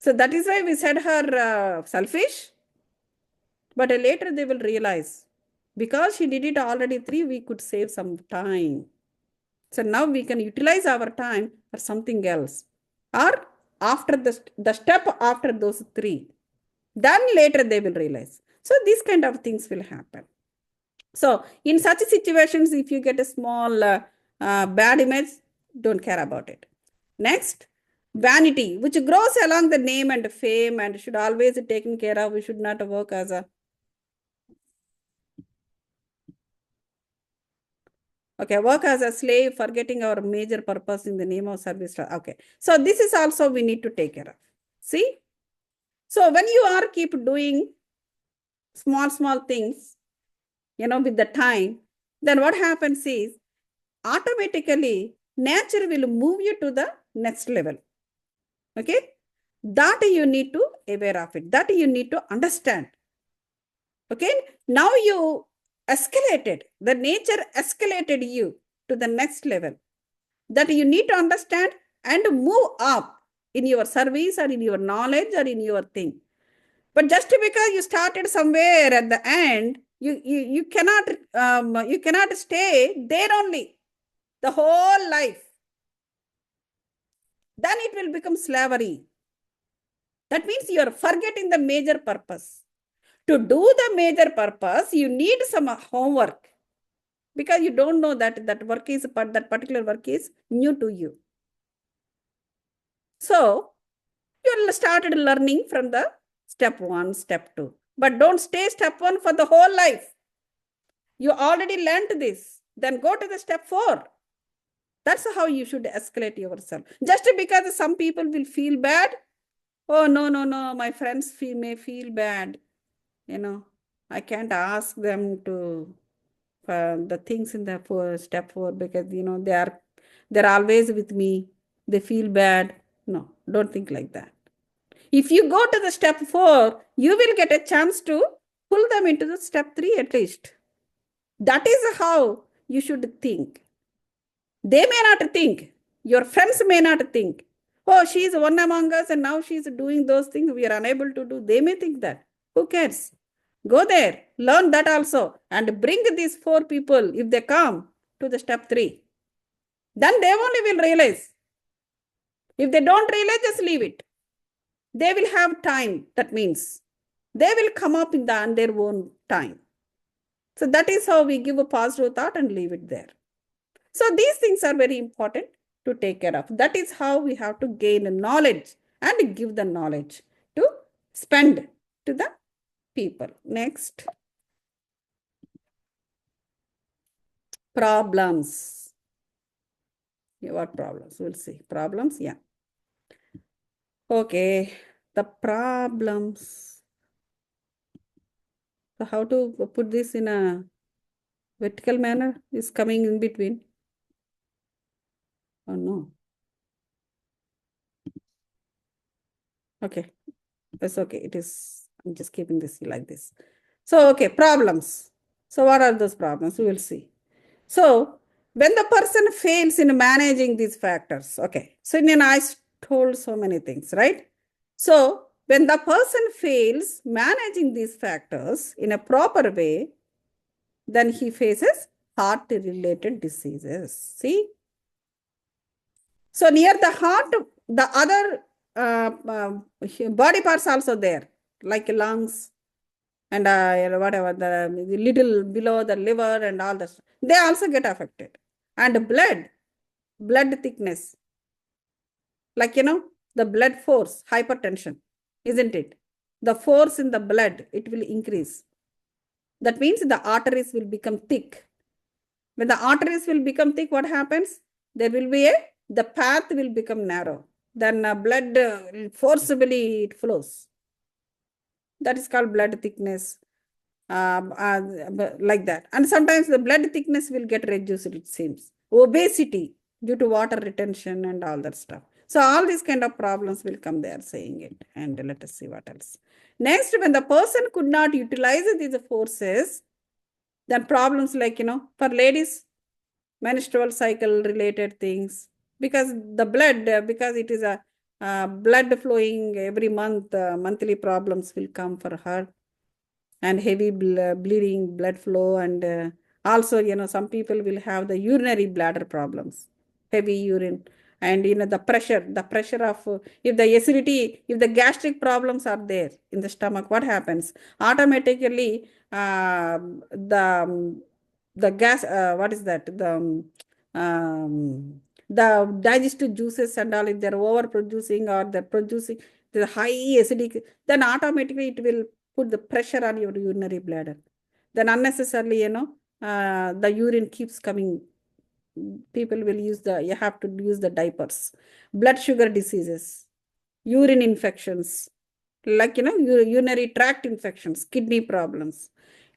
So that is why we said her selfish. But later they will realize, because she did it already 3, we could save some time. So now we can utilize our time for something else. Or after the step after those 3, then later they will realize. So these kind of things will happen. So in such situations, if you get a small bad image, don't care about it. Next, vanity, which grows along the name and fame and should always be taken care of. We should not work as a work as a slave, forgetting our major purpose in the name of service. Okay, so this is also we need to take care of. See? So when you are keep doing small things, with the time, then what happens is automatically nature will move you to the next level. Okay? That you need to aware of it. That you need to understand. Okay? Now you escalated. The nature escalated you to the next level. That you need to understand and move up in your service or in your knowledge or in your thing. But just because you started somewhere at the end, you cannot stay there only the whole life. Then it will become slavery. That means you are forgetting the major purpose. To do the major purpose, you need some homework because you don't know that that particular work is new to you. So you started learning from the step 1, step 2. But don't stay step 1 for the whole life. You already learned this. Then go to the step 4. That's how you should escalate yourself. Just because some people will feel bad. Oh, no, my friends may feel bad. I can't ask them to the things in the step 4 because, they're always with me. They feel bad. No, don't think like that. If you go to the step 4, you will get a chance to pull them into the step 3 at least. That is how you should think. They may not think. Your friends may not think. Oh, she's one among us and now she's doing those things we are unable to do. They may think that. Who cares? Go there, learn that also, and bring these 4 people, if they come, to the step 3. Then they only will realize. If they don't realize, just leave it. They will have time. That means they will come up on their own time. So that is how we give a positive thought and leave it there. So these things are very important to take care of. That is how we have to gain knowledge and give the knowledge to spend to the people. Next, problems. What problems? We'll see. Problems, yeah. Okay, the problems. So how to put this in a vertical manner is coming in between. Oh no. Okay, that's okay. It is, I'm just keeping this like this. So, okay, problems. So what are those problems? We will see. So when the person fails in managing these factors, okay. So I told so many things, right? So when the person fails managing these factors in a proper way, then he faces heart-related diseases. See? So near the heart, the other body parts also there, like lungs and whatever, the little below the liver and all this, they also get affected. And blood thickness, like, the blood force, hypertension, isn't it? The force in the blood, it will increase. That means the arteries will become thick. When the arteries will become thick, what happens? There will be the path will become narrow. Then blood forcibly it flows. That is called blood thickness, like that. And sometimes the blood thickness will get reduced, it seems. Obesity due to water retention and all that stuff. So all these kind of problems will come there saying it. And let us see what else. Next, when the person could not utilize these forces, then problems like, for ladies, menstrual cycle related things, because the blood, because it is a blood flowing every month, monthly problems will come for her, and heavy bleeding, blood flow, and also, some people will have the urinary bladder problems, heavy urine, and the pressure of if the acidity, if the gastric problems are there in the stomach, what happens? Automatically, the gas, what is that? The digestive juices and all, if they're overproducing or they're producing the high acidic, then automatically it will put the pressure on your urinary bladder. Then unnecessarily, the urine keeps coming. People will you have to use the diapers. Blood sugar diseases, urine infections, like, urinary tract infections, kidney problems,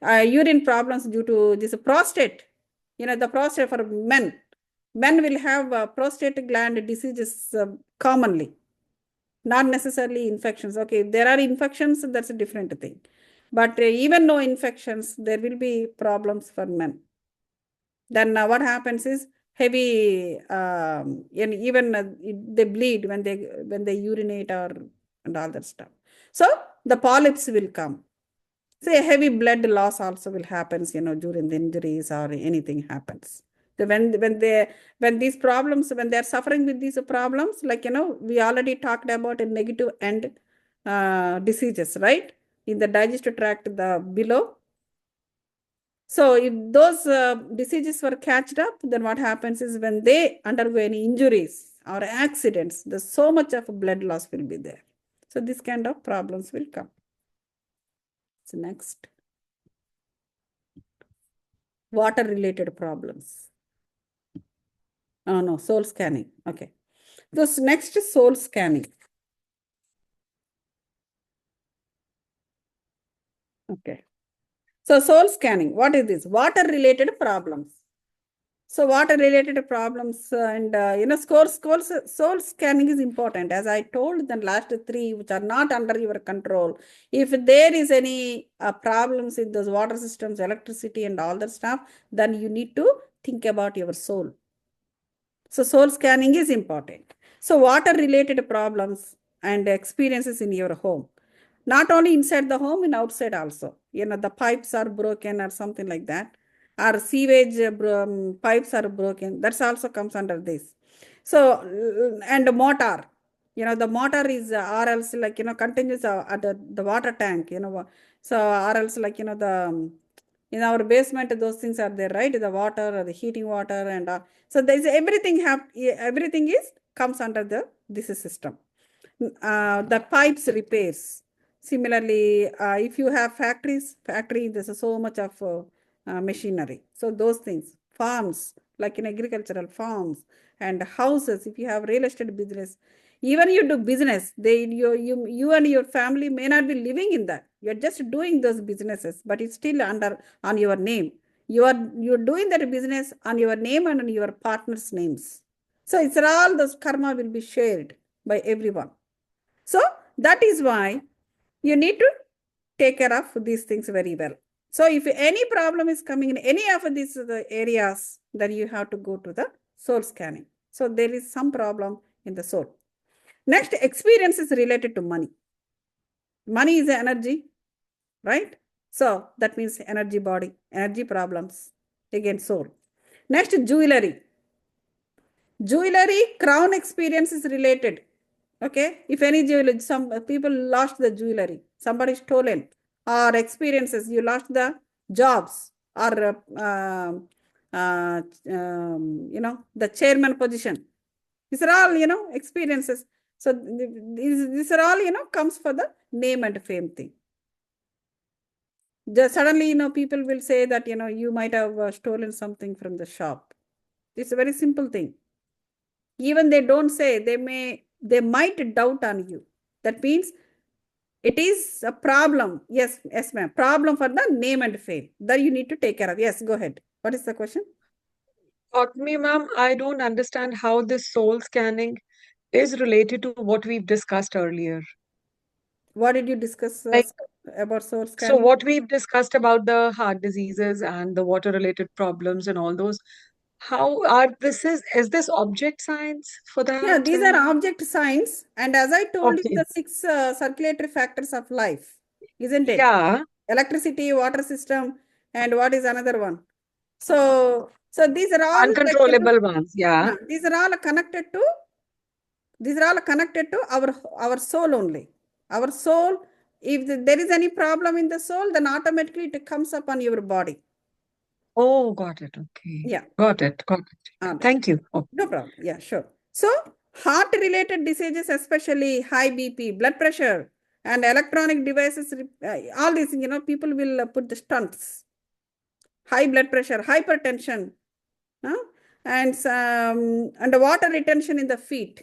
urine problems due to this prostate. The prostate for men. Men will have prostate gland diseases commonly, not necessarily infections. Okay, if there are infections, that's a different thing. But even no infections, there will be problems for men. Then what happens is heavy, and even they bleed when they urinate or and all that stuff. So the polyps will come. So a heavy blood loss also will happen, during the injuries or anything happens. So when these problems, when they're suffering with these problems, like, we already talked about a negative end diseases, right? In the digestive tract, the below. So if those diseases were catched up, then what happens is when they undergo any injuries or accidents, there's so much of blood loss will be there. So this kind of problems will come. So next, water related problems. Oh no, soul scanning. Okay. This next is soul scanning. Okay. So soul scanning, what is this? Water related problems. So water related problems and, soul scanning is important. As I told, the last three, which are not under your control. If there is any problems in those water systems, electricity and all that stuff, then you need to think about your soul. So soul scanning is important. So water related problems and experiences in your home, not only inside the home, in outside also. The pipes are broken or something like that, or sewage pipes are broken. That's also comes under this. So, and motor, the motor is or else like, continues at the water tank, so or else like, in our basement, those things are there, right? The water, the heating water, and so there's everything is comes under this system. The pipes repairs. Similarly, if you have factory, there's so much of machinery. So those things, farms, like in agricultural farms and houses, if you have real estate business, even you do business, you and your family may not be living in that. You're just doing those businesses, but it's still on your name. You're doing that business on your name and on your partner's names. So it's all those karma will be shared by everyone. So that is why you need to take care of these things very well. So if any problem is coming in any of these areas, then you have to go to the soul scanning. So there is some problem in the soul. Next, experience is related to money. Money is energy, right? So that means energy body, energy problems, again soul. Next, jewelry. Jewelry, crown experience is related. Okay, if any jewelry, some people lost the jewelry, somebody stolen, or experiences, you lost the jobs, or the chairman position. These are all, experiences. So these are all, comes for the name and fame thing. Just suddenly, people will say that, you might have stolen something from the shop. It's a very simple thing. Even they don't say, they might doubt on you. That means it is a problem. Yes, ma'am. Problem for the name and fame that you need to take care of. Yes, go ahead. What is the question? Me, ma'am, I don't understand how this soul scanning is related to what we've discussed earlier. What did you discuss Like, about soul so scanning? what we've discussed about the heart diseases and the water-related problems and all those, how are is this object science for Yeah, that? these are object signs. And as I told you, Okay. the 6 circulatory factors of life, isn't it? Yeah, Electricity, water system, and what is another one? So these are all like, uncontrollable ones. Yeah. these are all connected to our soul only. Our soul, if there is any problem in the soul, then automatically it comes up on your body. Oh, got it. Okay. Yeah. Got it. Got it. All right. Thank you. Okay. No problem. Yeah, sure. So heart related diseases, especially high BP, blood pressure, and electronic devices, all these, people will put the stunts, high blood pressure, hypertension, huh? And water retention in the feet,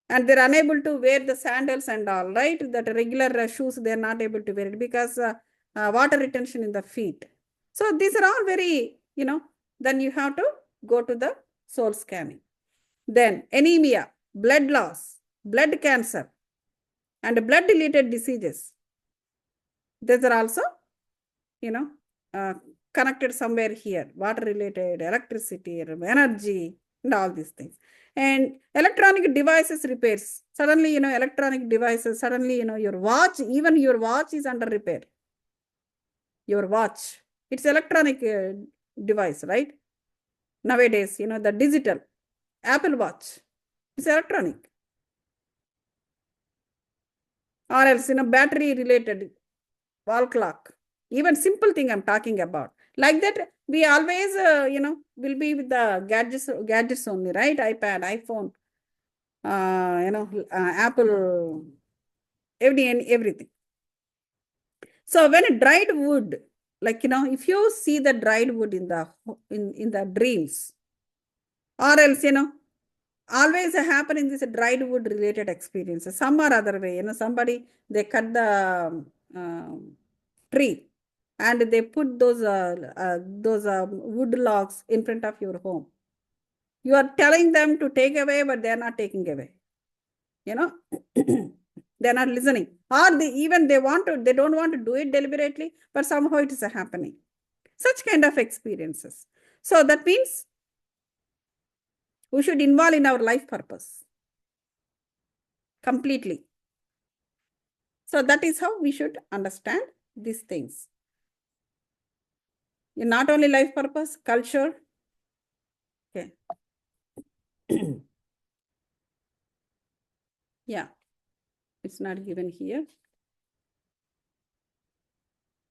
and they're unable to wear the sandals and all, right? That regular shoes, they're not able to wear it because water retention in the feet. So these are all very, then you have to go to the soul scanning. Then anemia, blood loss, blood cancer, and blood related diseases. These are also, you know, uh, connected somewhere here, water related, electricity, energy, and all these things. And electronic devices repairs. Suddenly, electronic devices, suddenly, your watch, even your watch is under repair. Your watch, it's electronic device, right? Nowadays, the digital Apple Watch, it's electronic. Or else, battery related wall clock. Even simple thing I'm talking about. Like that, we always, will be with the gadgets only, right? iPad, iPhone, Apple, everything. So when dried wood, like, if you see the dried wood in the dreams, or else, always happen in this dried wood related experiences, some or other way, somebody, they cut the tree and they put those wood logs in front of your home. You are telling them to take away, but they are not taking away. They're not listening, or they don't want to do it deliberately, but somehow it is happening. Such kind of experiences. So that means we should involve in our life purpose completely. So that is how we should understand these things. Not only life purpose, culture. Okay. Yeah, it's not given here.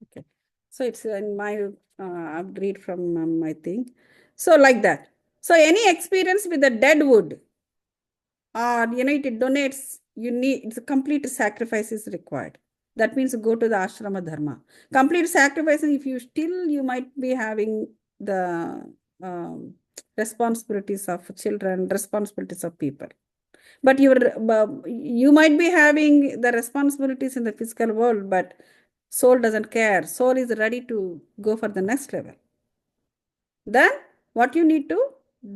Okay. So it's in my, I'll read from my thing. So like that. So any experience with the dead wood, or it donates, you need, it's a complete sacrifice is required. That means go to the ashrama dharma. Complete sacrifice, if you still, you might be having the responsibilities of children, responsibilities of people. But you might be having the responsibilities in the physical world, but soul doesn't care. Soul is ready to go for the next level. Then what you need to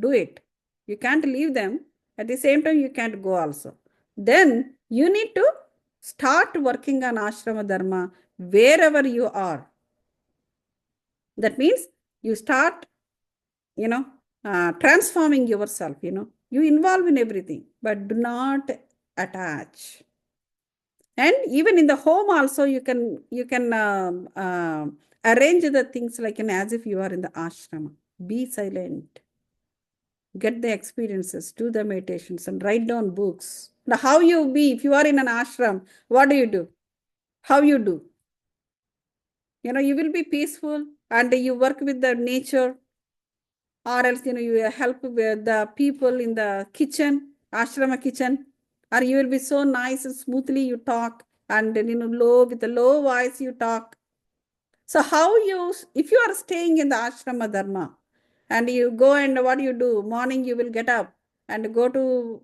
do it. You can't leave them. At the same time, you can't go also. Then you need to start working on ashrama dharma wherever you are. That means you start, transforming yourself, you involve in everything, but do not attach. And even in the home also, you can arrange the things like as if you are in the ashrama. Be silent, get the experiences, do the meditations, and write down books. Now, how you be if you are in an ashram? What do you do? How you do? You will be peaceful, and you work with the nature, or else you help with the people in the kitchen, ashrama kitchen, or you will be so nice and smoothly you talk, and low with a low voice you talk. So how if you are staying in the ashrama dharma, and you go, and what you do, morning you will get up and go to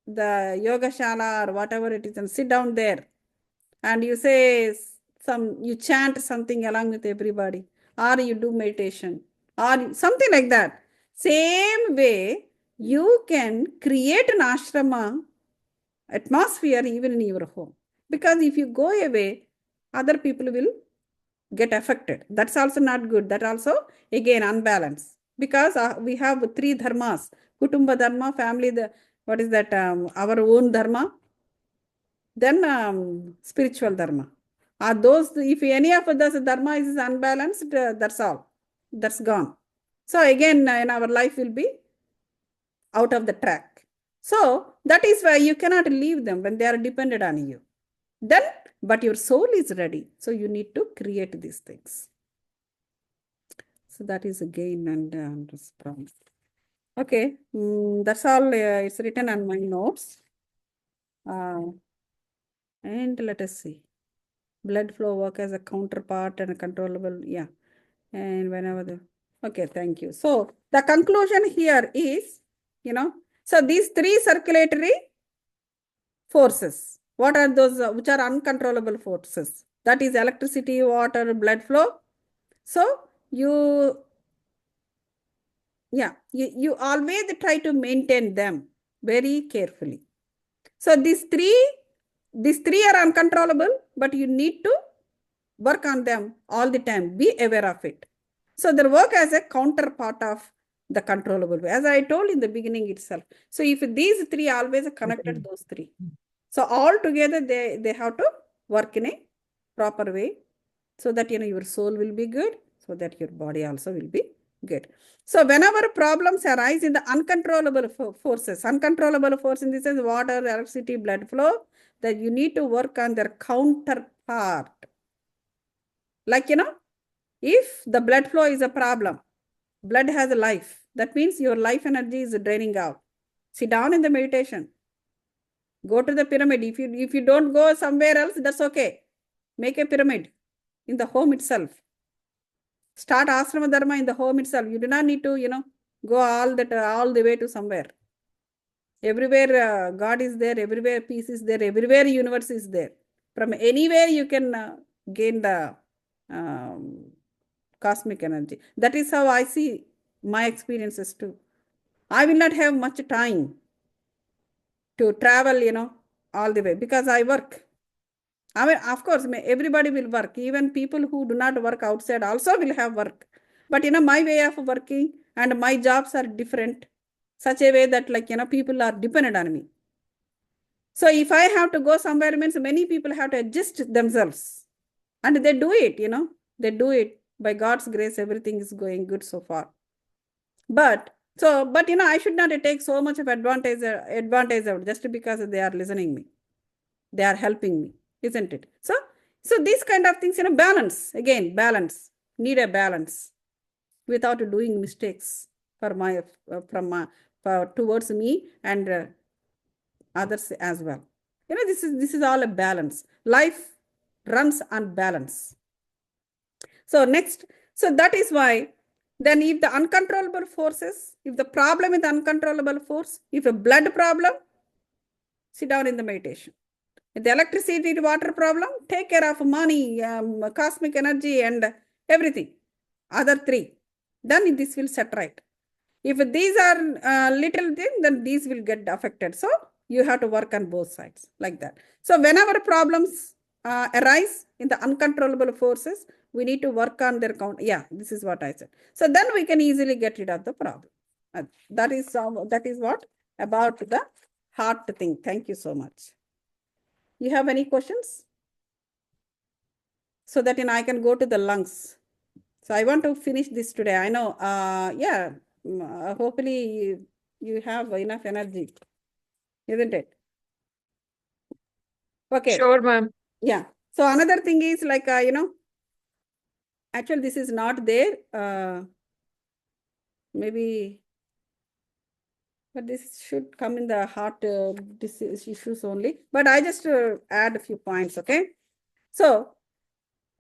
the yoga shala or whatever it is and sit down there, and you say you chant something along with everybody, or you do meditation or something like that. Same way, you can create an ashrama atmosphere even in your home, because if you go away, other people will get affected. That's also not good. That also again unbalanced, because we have three dharmas: kutumba dharma, family, what is that, our own dharma, then spiritual dharma. Are those, if any of those dharma is unbalanced, that's all, that's gone. So again, in our life will be out of the track. So that is why you cannot leave them when they are dependent on you. Then, but your soul is ready, so you need to create these things. So that is again and this promise. Okay, that's all. It's written on my notes. And let us see. Blood flow work as a counterpart and a controllable. Yeah. And whenever okay, thank you. So the conclusion here is, so these three circulatory forces. What are those which are uncontrollable forces? That is electricity, water, blood flow. So you you always try to maintain them very carefully. So these three are uncontrollable, but you need to work on them all the time. Be aware of it. So they work as a counterpart of the controllable way, as I told in the beginning itself. So if these three always connected, Okay. those three. So all together they have to work in a proper way, so that your soul will be good, so that your body also will be good. So whenever problems arise in the uncontrollable uncontrollable force in this is water, electricity, blood flow, that you need to work on their counterpart. Like, if the blood flow is a problem, blood has a life. That means your life energy is draining out. Sit down in the meditation. Go to the pyramid. If you don't go somewhere else, that's okay. Make a pyramid in the home itself. Start ashrama dharma in the home itself. You do not need to, go all the way to somewhere. Everywhere God is there, everywhere peace is there, everywhere universe is there. From anywhere you can gain the um, cosmic energy. That is how I see my experiences too. I will not have much time to travel, all the way, because I work. I mean, of course, everybody will work. Even people who do not work outside also will have work. But, my way of working and my jobs are different, such a way that, like, people are dependent on me. So if I have to go somewhere, means many people have to adjust themselves. And they do it, They do it. By God's grace, everything is going good so far. But So, but I should not take so much of advantage out just because they are listening me. They are helping me, isn't it? So these kind of things, balance. Again, balance. Need a balance without doing mistakes for my from towards me and others as well. This is all a balance. Life runs on balance. So next, so that is why then if the uncontrollable forces, if the problem is the uncontrollable force, if a blood problem, sit down in the meditation. If the electricity, water problem, take care of money, cosmic energy and everything. Other three. Then this will set right. If these are little things, then these will get affected. So you have to work on both sides like that. So whenever problems arise in the uncontrollable forces, we need to work on their count. Yeah, this is what I said. So then we can easily get rid of the problem. That is what about the heart thing. Thank you so much. You have any questions? So that I can go to the lungs. So I want to finish this today. I know, yeah, hopefully you have enough energy, isn't it? Okay, Sure, ma'am. yeah. So another thing is like, actually this is not there. Maybe, but this should come in the heart disease issues only. But I just add a few points, okay? So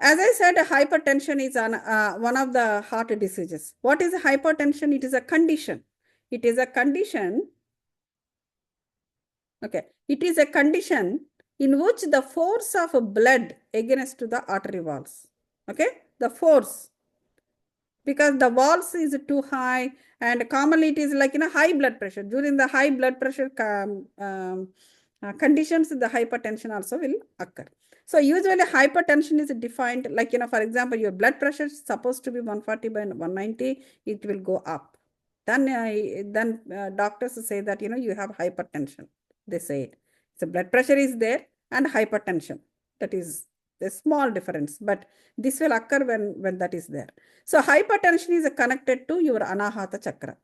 as I said, hypertension is one of the heart diseases. What is hypertension? It is a condition. It is a condition. Okay. It is a condition in which the force of blood against the artery walls. Okay. The force, because the walls is too high, and commonly it is like high blood pressure. During the high blood pressure conditions, the hypertension also will occur. So usually hypertension is defined like, for example, your blood pressure is supposed to be 140 by 190, it will go up. Then doctors say that, you have hypertension. They say it. So blood pressure is there and hypertension. That is a small difference, but this will occur when that is there. So hypertension is connected to your anahata chakra,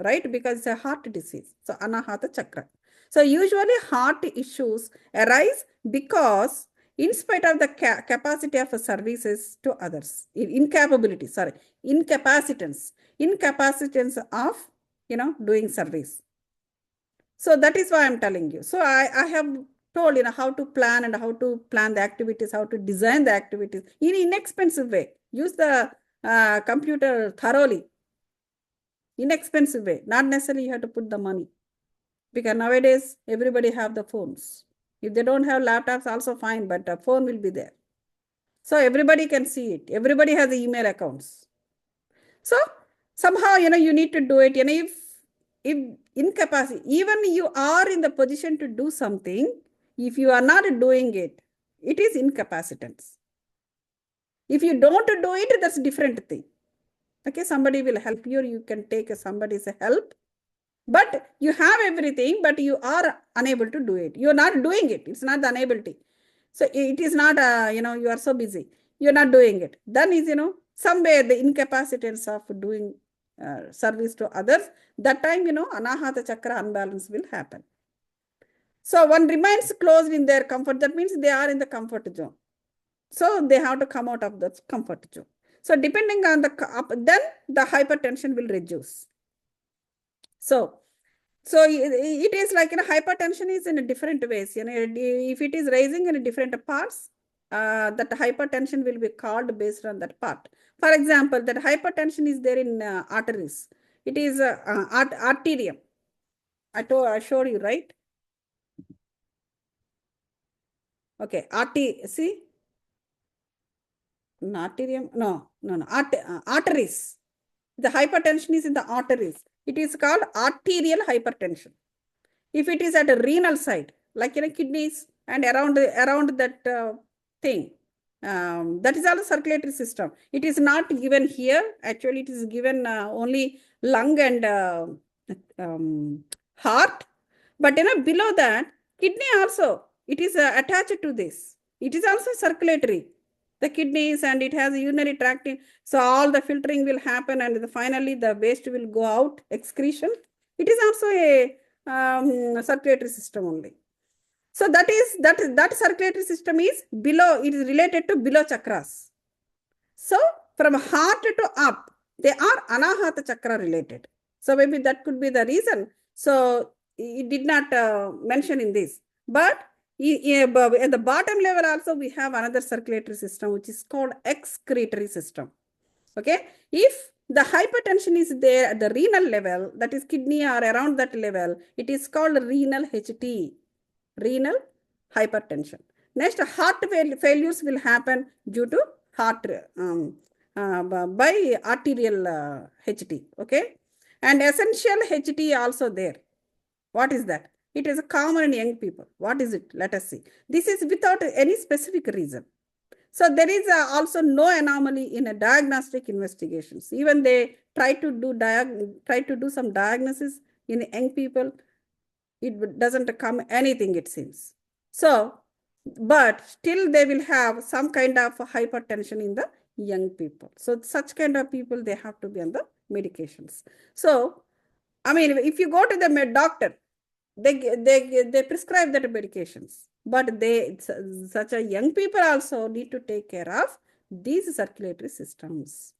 right? Because it's a heart disease. So anahata chakra. So usually heart issues arise because in spite of the capacity of services to others, incapacitance of, doing service. So that is why I'm telling you. So I have told, how to plan and how to plan the activities, how to design the activities in inexpensive way. Use the computer thoroughly. Inexpensive way. Not necessarily you have to put the money. Because nowadays, everybody have the phones. If they don't have laptops, also fine, but a phone will be there. So everybody can see it. Everybody has the email accounts. So somehow, you need to do it. If incapacity, even you are in the position to do something, if you are not doing it, it is incapacitance. If you don't do it, that's a different thing. Okay, somebody will help you. You can take somebody's help, but you have everything, but you are unable to do it. You're not doing it. It's not the unability. So it is not, you are so busy. You're not doing it. Then is, somewhere the incapacitance of doing service to others, that time, anahata chakra unbalance will happen. So one remains closed in their comfort. That means they are in the comfort zone. So they have to come out of the comfort zone. So depending on then the hypertension will reduce. So it is like, hypertension is in different ways. If it is rising in different parts, that hypertension will be called based on that part. For example, that hypertension is there in arteries. It is arterium. I showed you, right? Okay, see? Arterium, no. Arteries. The hypertension is in the arteries. It is called arterial hypertension. If it is at a renal side, like kidneys and around that thing, that is also circulatory system. It is not given here. Actually, it is given only lung and heart. But below that, kidney also, it is attached to this. It is also circulatory. the kidneys, and it has a urinary tract. So all the filtering will happen, and finally the waste will go out, excretion. It is also a circulatory system only. So that circulatory system is below, it is related to below chakras. So from heart to up, they are anahata chakra related. So maybe that could be the reason. So it did not mention in this. But at the bottom level also, we have another circulatory system, which is called excretory system. Okay. If the hypertension is there at the renal level, that is kidney or around that level, it is called renal HT, renal hypertension. Next, heart failures will happen due to heart by arterial HT. Okay. And essential HT also there. What is that? It is common in young people. What is it? Let us see. This is without any specific reason. So there is also no anomaly in a diagnostic investigations. Even they try to do some diagnosis in young people, it doesn't come anything, it seems. So, but still they will have some kind of hypertension in the young people. So such kind of people, they have to be on the medications. So, I mean, if you go to the doctor, they prescribe that medications, but such a young people also need to take care of these circulatory systems.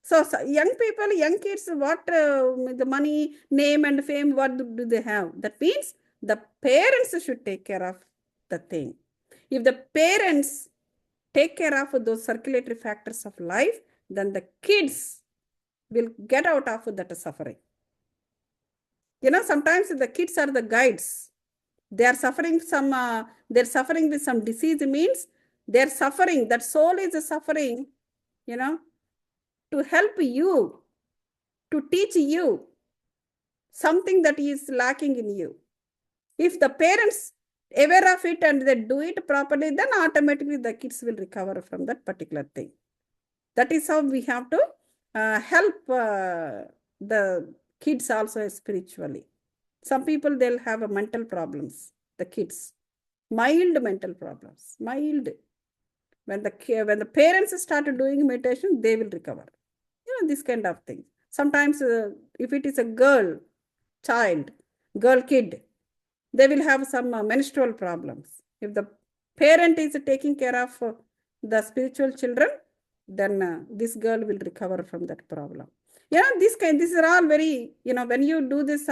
So young people, young kids, what the money, name and fame, what do they have? That means the parents should take care of the thing. If the parents take care of those circulatory factors of life, then the kids will get out of that suffering. Sometimes the kids are the guides. They are suffering they're suffering with some disease, means they're suffering, that soul is suffering, to help you, to teach you something that is lacking in you. If the parents aware of it and they do it properly, then automatically the kids will recover from that particular thing. That is how we have to help the kids also spiritually. Some people, they'll have mental problems, the kids, mild mental problems, mild. When the parents start doing meditation, they will recover. This kind of thing. Sometimes if it is a girl kid, they will have some menstrual problems. If the parent is taking care of the spiritual children, then this girl will recover from that problem. These are all very, when you do this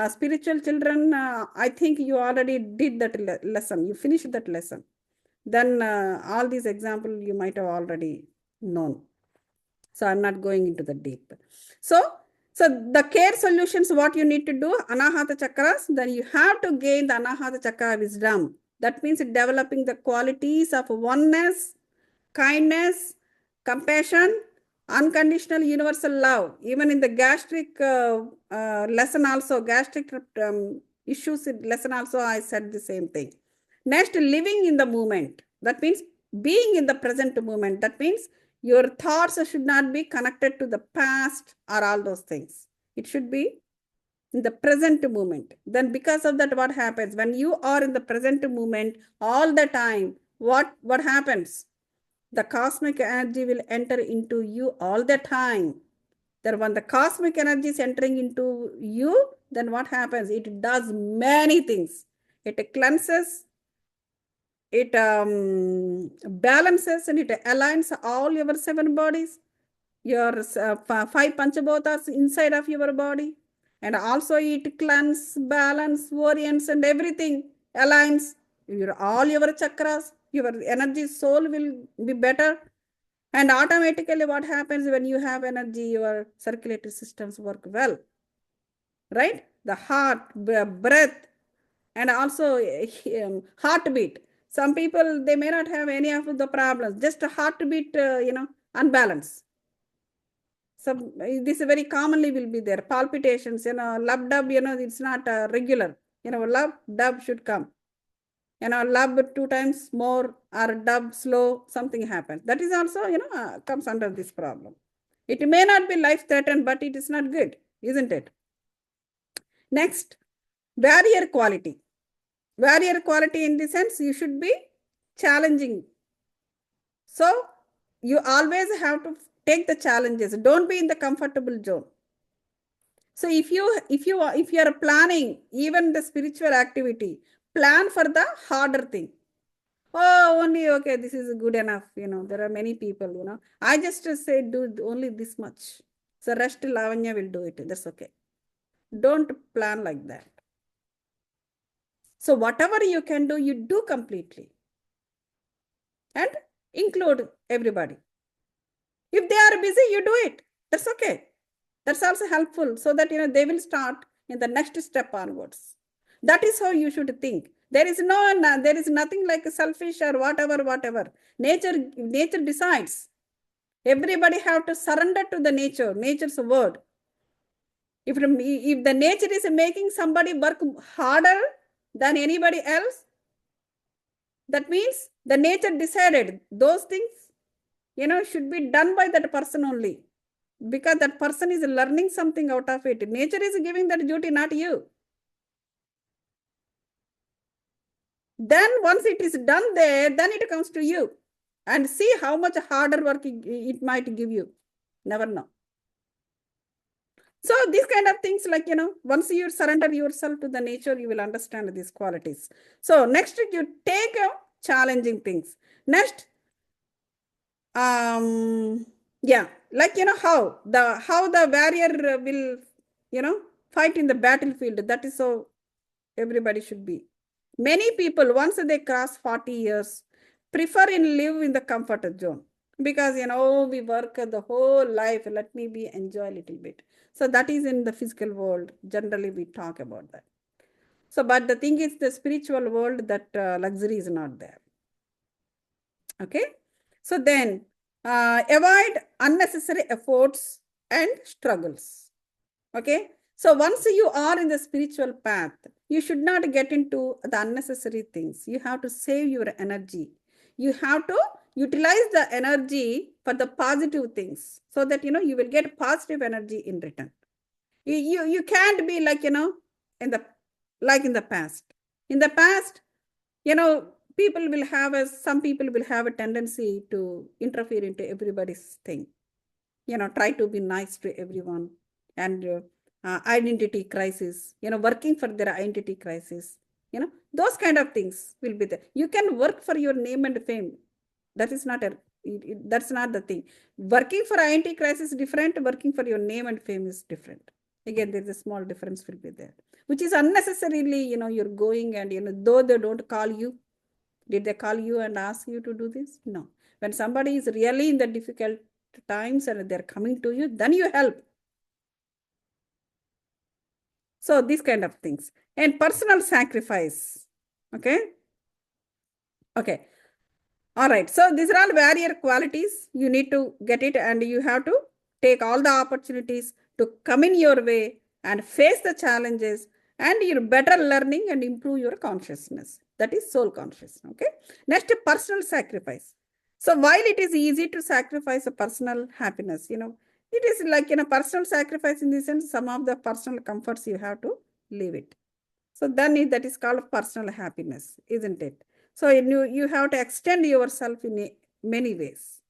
spiritual children, I think you already did that lesson. You finished that lesson. Then all these examples you might have already known. So I'm not going into the deep. So the care solutions, what you need to do, anahata chakras, then you have to gain the anahata chakra wisdom. That means developing the qualities of oneness, kindness, compassion, unconditional universal love. Even in the gastric lesson also, gastric issues lesson also, I said the same thing. Next, living in the moment. That means being in the present moment. That means your thoughts should not be connected to the past or all those things. It should be in the present moment. Then because of that, what happens? When you are in the present moment all the time, what happens? The cosmic energy will enter into you all the time. Then when the cosmic energy is entering into you, then what happens? It does many things. It cleanses, it balances, and it aligns all your 7 bodies, your 5 panchabhutas inside of your body, and also it cleanses, balance, orients, and everything aligns all your chakras. Your energy soul will be better, and automatically what happens when you have energy, your circulatory systems work well, right? The heart, breath, and also heartbeat. Some people, they may not have any of the problems, just a heartbeat, unbalance. So this very commonly will be there. Palpitations, lub dub, it's not regular. Lub dub should come. Lub 2 times more or dub slow, something happens. That is also, comes under this problem. It may not be life threatened, but it is not good, isn't it? Next, barrier quality. Barrier quality in the sense you should be challenging. So you always have to take the challenges. Don't be in the comfortable zone. So if you are planning even the spiritual activity, plan for the harder thing. Oh, only okay, this is good enough. There are many people, I just say do only this much. So rest Lavanya will do it. That's okay. Don't plan like that. So whatever you can do, you do completely and include everybody. If they are busy, you do it. That's okay. That's also helpful so that they will start in the next step onwards. That is how you should think. There is nothing like selfish or whatever. Nature decides. Everybody have to surrender to the nature's word. If the nature is making somebody work harder than anybody else, that means the nature decided those things, should be done by that person only, because that person is learning something out of it. Nature is giving that duty, not you. Then once it is done there, then it comes to you, and see how much harder work it might give you. Never know. So these kind of things, like, once you surrender yourself to the nature, you will understand these qualities. So next, you take challenging things. Next, yeah, like, how the warrior will, fight in the battlefield. That is how everybody should be. Many people, once they cross 40 years, prefer in live in the comfort zone, because we work the whole life. Let me be enjoy a little bit. So that is in the physical world. Generally, we talk about that. So, but the thing is, the spiritual world, that luxury is not there. Okay. So then, avoid unnecessary efforts and struggles. Okay. So once you are in the spiritual path, you should not get into the unnecessary things. You have to save your energy. You have to utilize the energy for the positive things, so that you will get positive energy in return. You can't be like, in the like in the past. In the past, you know, some people will have a tendency to interfere into everybody's thing. Try to be nice to everyone, and identity crisis, working for their identity crisis, those kind of things will be there. You can work for your name and fame. That is not that's not the thing. Working for identity crisis is different. Working for your name and fame is different. Again, there's a small difference will be there, which is unnecessarily, you're going, and, though they don't call you. Did they call you and ask you to do this? No. When somebody is really in the difficult times and they're coming to you, then you help. So these kind of things. And personal sacrifice. Okay. Okay. All right. So these are all barrier qualities. You need to get it, and you have to take all the opportunities to come in your way and face the challenges, and you're better learning and improve your consciousness. That is soul consciousness. Okay. Next, personal sacrifice. So while it is easy to sacrifice a personal happiness, it is like, personal sacrifice in the sense, some of the personal comforts you have to leave it. So then that is called personal happiness, isn't it? So you have to extend yourself in many ways.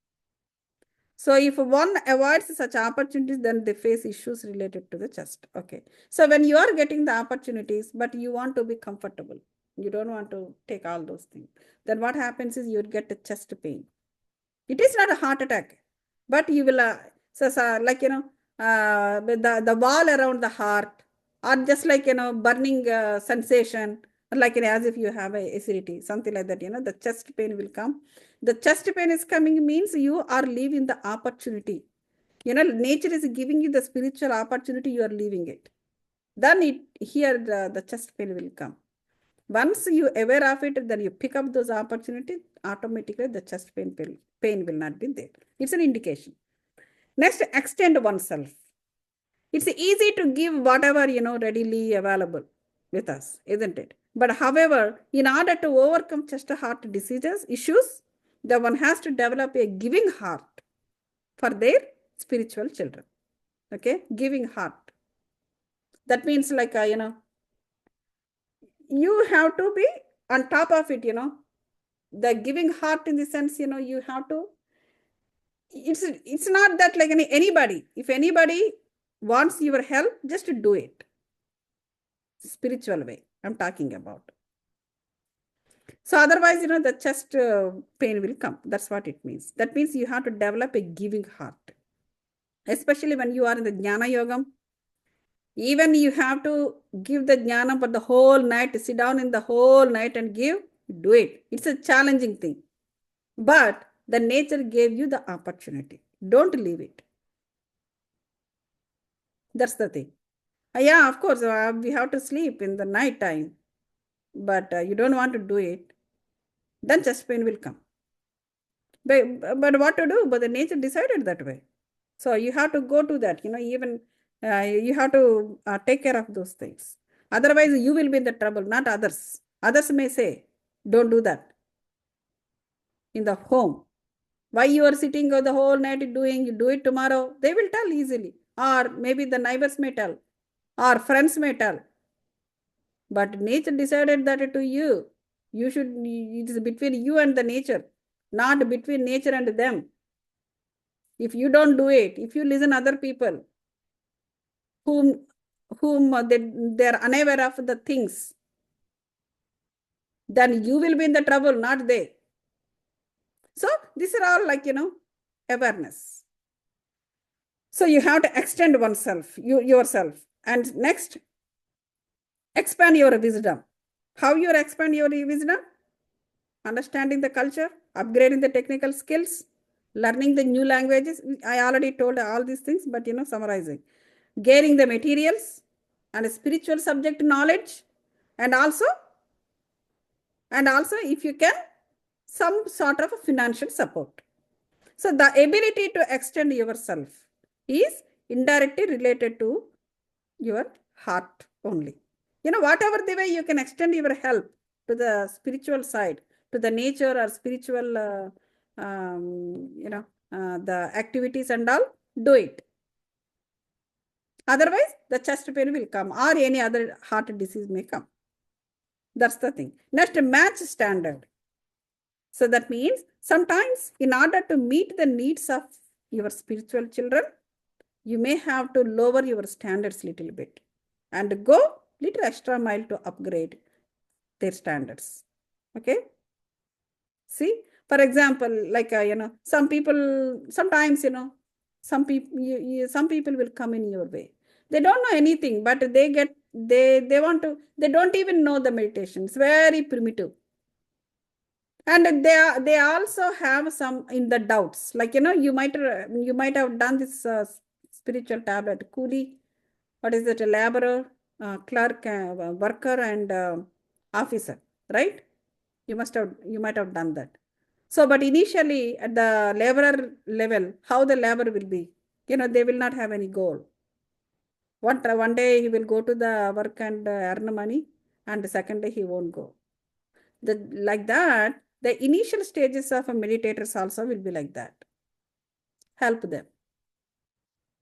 So if one avoids such opportunities, then they face issues related to the chest. Okay. So when you are getting the opportunities, but you want to be comfortable, you don't want to take all those things, then what happens is you get a chest pain. It is not a heart attack, but you will, like, the wall around the heart, or just like, burning sensation, like, as if you have a acidity, something like that, the chest pain will come. The chest pain is coming means you are leaving the opportunity. Nature is giving you the spiritual opportunity, you are leaving it. Then the chest pain will come. Once you aware of it, then you pick up those opportunities, automatically the chest pain will not be there. It's an indication. Next, extend oneself. It's easy to give whatever, readily available with us, isn't it? But however, in order to overcome chest heart diseases, issues, the one has to develop a giving heart for their spiritual children. Okay, giving heart. That means like, you have to be on top of it, the giving heart in the sense, you have to, it's not that like anybody, if anybody wants your help, just do it. Spiritual way I'm talking about. So otherwise, the chest pain will come. That's what it means. That means you have to develop a giving heart, especially when you are in the jnana yogam. Even you have to give the jnana for the whole night, sit down in the whole night and give, do it. It's a challenging thing. But the nature gave you the opportunity. Don't leave it. That's the thing. Yeah, of course, we have to sleep in the night time, but you don't want to do it, then chest pain will come. But what to do? But the nature decided that way. So you have to go to that, even you have to take care of those things. Otherwise, you will be in the trouble, not others. Others may say, don't do that in the home. Why you are sitting the whole night doing, you do it tomorrow? They will tell easily. Or maybe the neighbors may tell, or friends may tell. But nature decided that to you. You should, it is between you and the nature, not between nature and them. If you don't do it, if you listen other people whom they're unaware of the things, then you will be in the trouble, not they. So these are all like, awareness. So you have to extend oneself, yourself. And next, expand your wisdom. How you expand your wisdom? Understanding the culture, upgrading the technical skills, learning the new languages. I already told all these things, but summarizing. Gaining the materials and spiritual subject knowledge, and also if you can, some sort of financial support. So the ability to extend yourself is indirectly related to your heart only. Whatever the way you can extend your help to the spiritual side, to the nature or spiritual, the activities and all, do it. Otherwise, the chest pain will come or any other heart disease may come. That's the thing. Next, match standard. So that means sometimes in order to meet the needs of your spiritual children, you may have to lower your standards a little bit and go little extra mile to upgrade their standards. Okay. See, for example, like, some people, sometimes, some people will come in your way. They don't know anything, but they want to, they don't even know the meditation. It's very primitive. And they also have some in the doubts, like, you might have done this spiritual tablet, coolie, what is it, a laborer, clerk, worker, and officer, right? You might have done that. So, but initially at the laborer level, how the labor will be, they will not have any goal. One day he will go to the work and earn money, and the second day he won't go. Like that, the initial stages of a meditators also will be like that. Help them.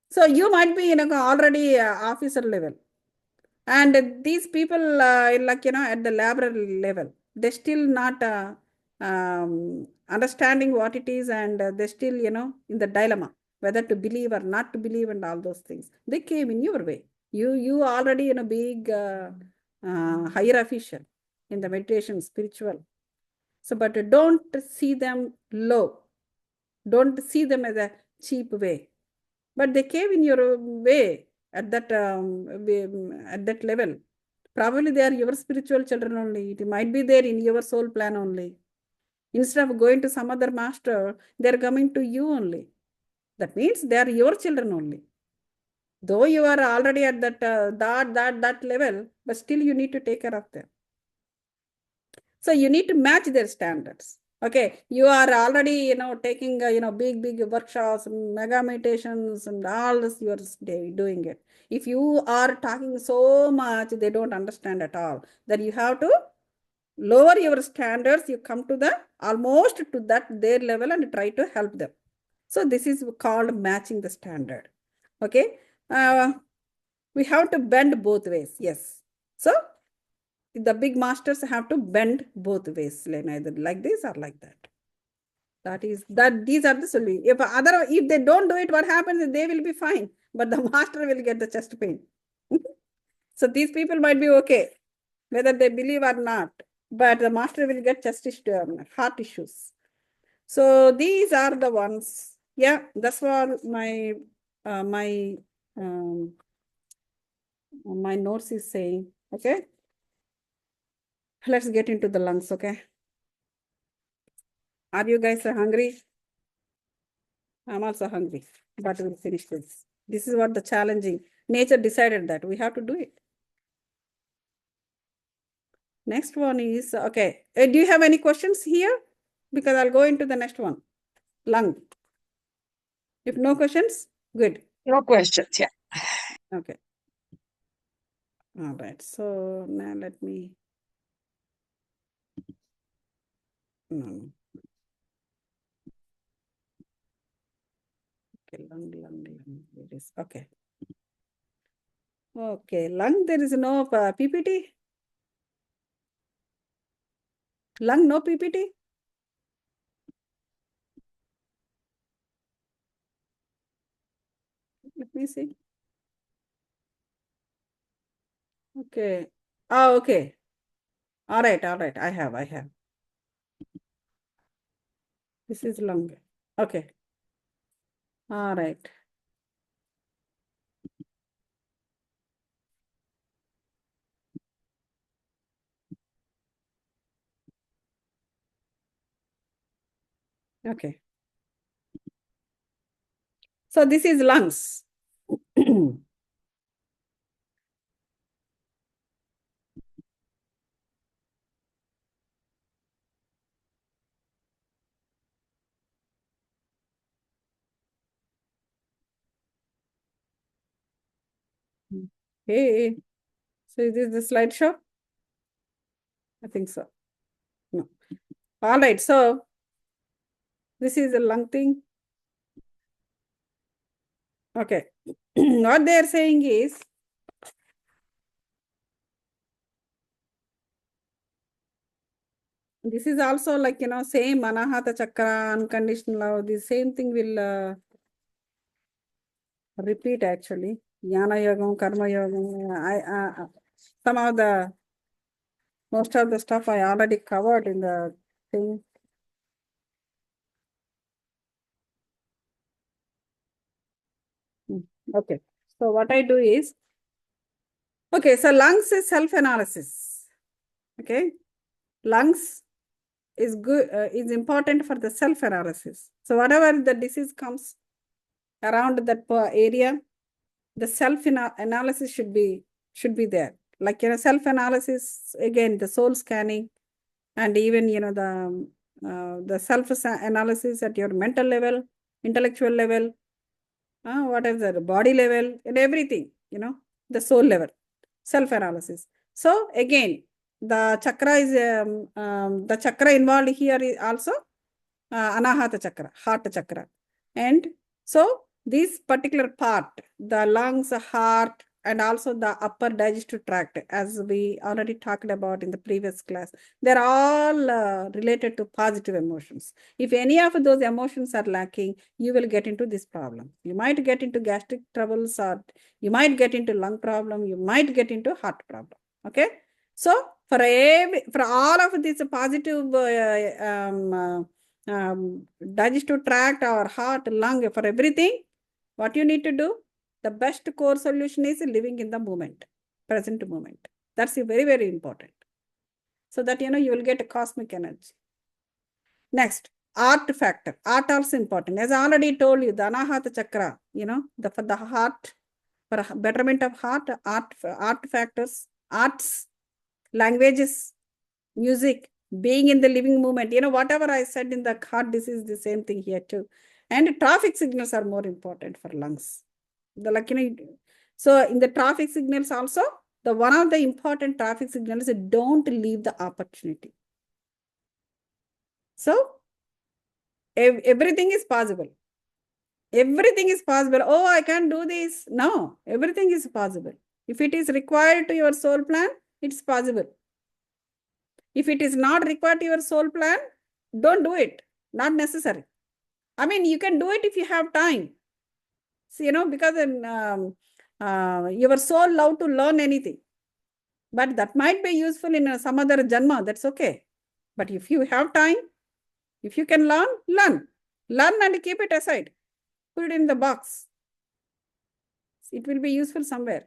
So you might be, already officer level. And these people, like, at the laborer level, they still not understanding what it is, and they still, in the dilemma, whether to believe or not to believe and all those things. They came in your way. You already, big higher official in the meditation, spiritual. So, but don't see them low. Don't see them as a cheap way. But they came in your way at that level. Probably they are your spiritual children only. It might be there in your soul plan only. Instead of going to some other master, they are coming to you only. That means they are your children only. Though you are already at that level, but still you need to take care of them. So you need to match their standards. Okay, you are already, taking, big workshops, mega meditations and all this, you are doing it. If you are talking so much, they don't understand at all. Then you have to lower your standards. You come to the almost to that their level and try to help them. So this is called matching the standard. Okay, we have to bend both ways. Yes. So The big masters have to bend both ways, either like this or like that. These are the solution. If they don't do it, what happens? They will be fine, but the master will get the chest pain. So these people might be okay, whether they believe or not, but the master will get heart issues. So these are the ones. Yeah, that's what uh, my um, my notes is saying. Okay, let's get into the lungs. Okay, are you guys hungry? I'm also hungry, but we'll finish this. This is what the challenging nature decided that we have to do it. Next one is okay. Do you have any questions here? Because I'll go into the next one. Lung. If no questions, good. No questions. Yeah. Okay. All right. So now let me. No. Okay. Lung. It is okay. Okay. Lung. There is no PPT. Lung. No PPT. Let me see. Okay. Oh, okay. All right. All right. I have. This is lung. Okay. All right. Okay. So this is lungs. Hey. So is this the slideshow? I think so. No. All right. So this is a lung thing. Okay. What they are saying is this is also like, same Anahata Chakra, unconditional love. The same thing will repeat actually. Jnana Yogam, Karma Yogam. Some of the, most of the stuff I already covered in the thing. Okay. So what I do is, okay, so lungs is self-analysis. Okay. Lungs is good, is important for the self-analysis. So whatever the disease comes around that area, the self-analysis should be there. Like, self-analysis, again, the soul scanning, and even, the self-analysis at your mental level, intellectual level, what is the body level, and everything, the soul level, self-analysis. So again, the chakra involved here is also Anahata chakra, heart chakra. And so this particular part, the lungs, heart, and also the upper digestive tract, as we already talked about in the previous class, they're all related to positive emotions. If any of those emotions are lacking, you will get into this problem. You might get into gastric troubles, or you might get into lung problem, you might get into heart problem. Okay. So for all of these positive digestive tract or heart, lung, for everything, what you need to do, the best core solution is living in the moment, present moment. That's very, very important. So that, you will get a cosmic energy. Next, art factor. Art also important. As I already told you, the Anahata Chakra, for the heart, for betterment of heart, art factors, arts, languages, music, being in the living moment, whatever I said in the heart disease, the same thing here too. And traffic signals are more important for lungs. So in the traffic signals also, the one of the important traffic signals is don't leave the opportunity. So everything is possible. Everything is possible. Oh, I can't do this. No, everything is possible. If it is required to your soul plan, it's possible. If it is not required to your soul plan, don't do it. Not necessary. I mean, you can do it if you have time. So, because your soul love to learn anything. But that might be useful in some other janma. That's okay. But if you have time, if you can learn, learn. Learn and keep it aside. Put it in the box. It will be useful somewhere.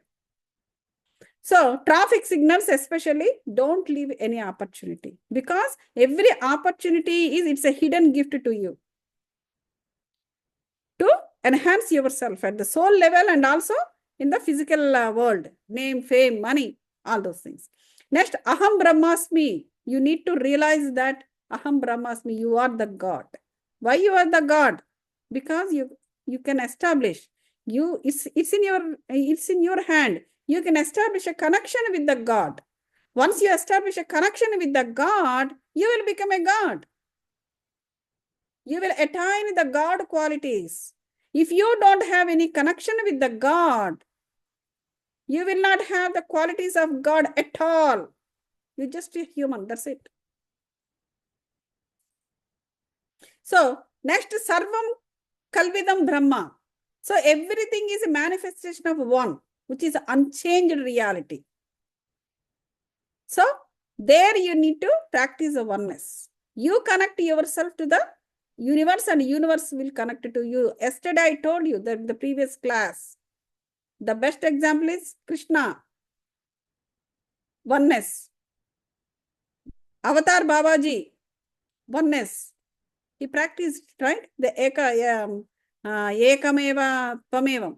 So traffic signals especially, don't leave any opportunity, because every opportunity it's a hidden gift to you to enhance yourself at the soul level and also in the physical world, name, fame, money, all those things. Next, aham brahmasmi. You need to realize that aham brahmasmi, you are the God. Why you are the God? Because you can establish, it's in your hand. You can establish a connection with the God. Once you establish a connection with the God, you will become a God. You will attain the God qualities. If you don't have any connection with the God, you will not have the qualities of God at all. You're just a human, that's it. So, next, Sarvam Kalvidam Brahma. So, everything is a manifestation of one, which is unchanged reality. So, there you need to practice the oneness. You connect yourself to the universe and universe will connect to you. Yesterday, I told you that in the previous class, the best example is Krishna, oneness. Avatar Babaji, oneness. He practiced, right? The Ekameva Tvamevam.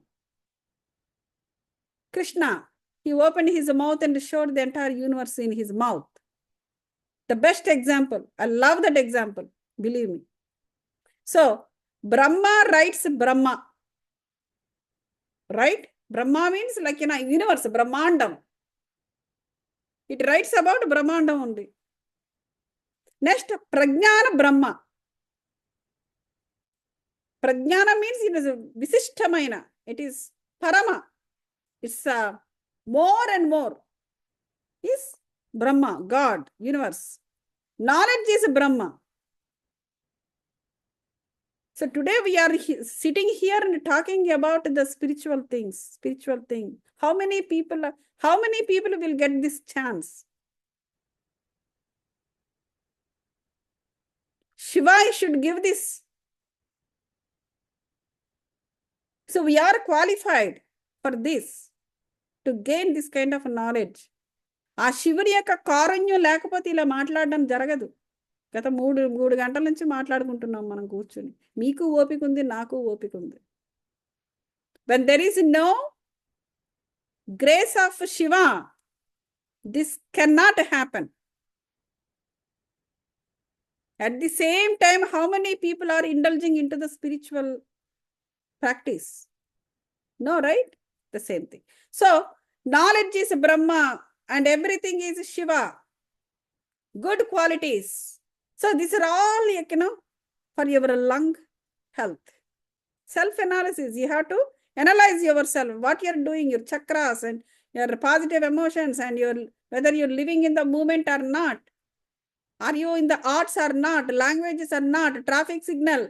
Krishna, he opened his mouth and showed the entire universe in his mouth. The best example. I love that example. Believe me. So, Brahma writes Brahma. Right? Brahma means like universe, Brahmandam. It writes about Brahmandam only. Next, Prajnana Brahma. Prajnana means it is Visishtamaina. It is Parama. It's more and more. Is Brahma, God, universe. Knowledge is Brahma. So today we are sitting here and talking about the spiritual things, spiritual thing. How many people will get this chance? Shiva should give this. So we are qualified for this, to gain this kind of knowledge. ఆ శివుడి యొక్క కారుణ్యం లేకపోతే ఇలా మాట్లాడడం జరగదు. గత మూడు గంటల నుంచి మాట్లాడుకుంటున్నాం మనం కూర్చుని. మీకు ఓపిక ఉంది, నాకు ఓపిక ఉంది. When there is no grace of Shiva, this cannot happen. At the same time, how many people are indulging into the spiritual practice? No, right? The same thing. So, knowledge is Brahma and everything is Shiva. Good qualities. So, these are all, for your lung health. Self-analysis. You have to analyze yourself, what you're doing, your chakras and your positive emotions and whether you're living in the moment or not. Are you in the arts or not? Languages or not? Traffic signal.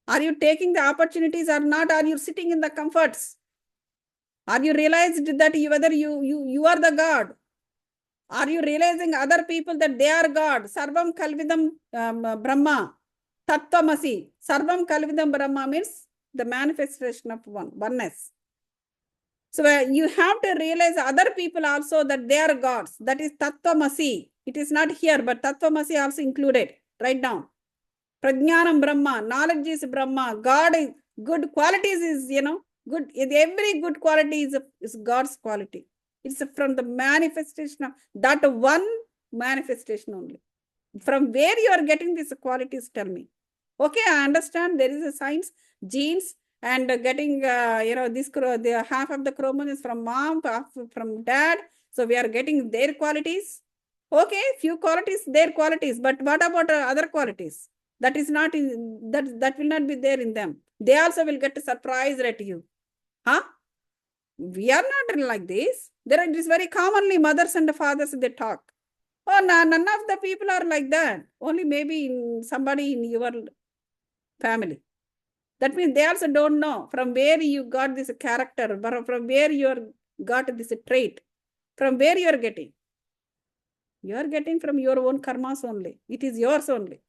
Are you taking the opportunities or not? Are you sitting in the comforts? Are you realized that whether you are the God? Are you realizing other people that they are God? Sarvam Kalvidam Brahma. Tattvamasi. Sarvam Kalvidam Brahma means the manifestation of oneness. So you have to realize other people also that they are gods. That is Tattvamasi. It is not here, but Tattvamasi also included. Write down. Prajnanam Brahma. Knowledge is Brahma. God is good qualities is, good. Every good quality is God's quality. It's from the manifestation of that one manifestation only. From where you are getting these qualities, tell me. Okay, I understand there is a science, genes, and getting, the half of the chromosomes from mom, half from dad. So we are getting their qualities. Okay, few qualities, their qualities. But what about other qualities? That is not in, that will not be there in them. They also will get surprised at you. Huh? We are not like this. There is very commonly mothers and fathers, they talk. Oh, no, none of the people are like that. Only maybe in somebody in your family. That means they also don't know from where you got this character, from where you are got this trait, from where you are getting. You are getting from your own karmas only. It is yours only.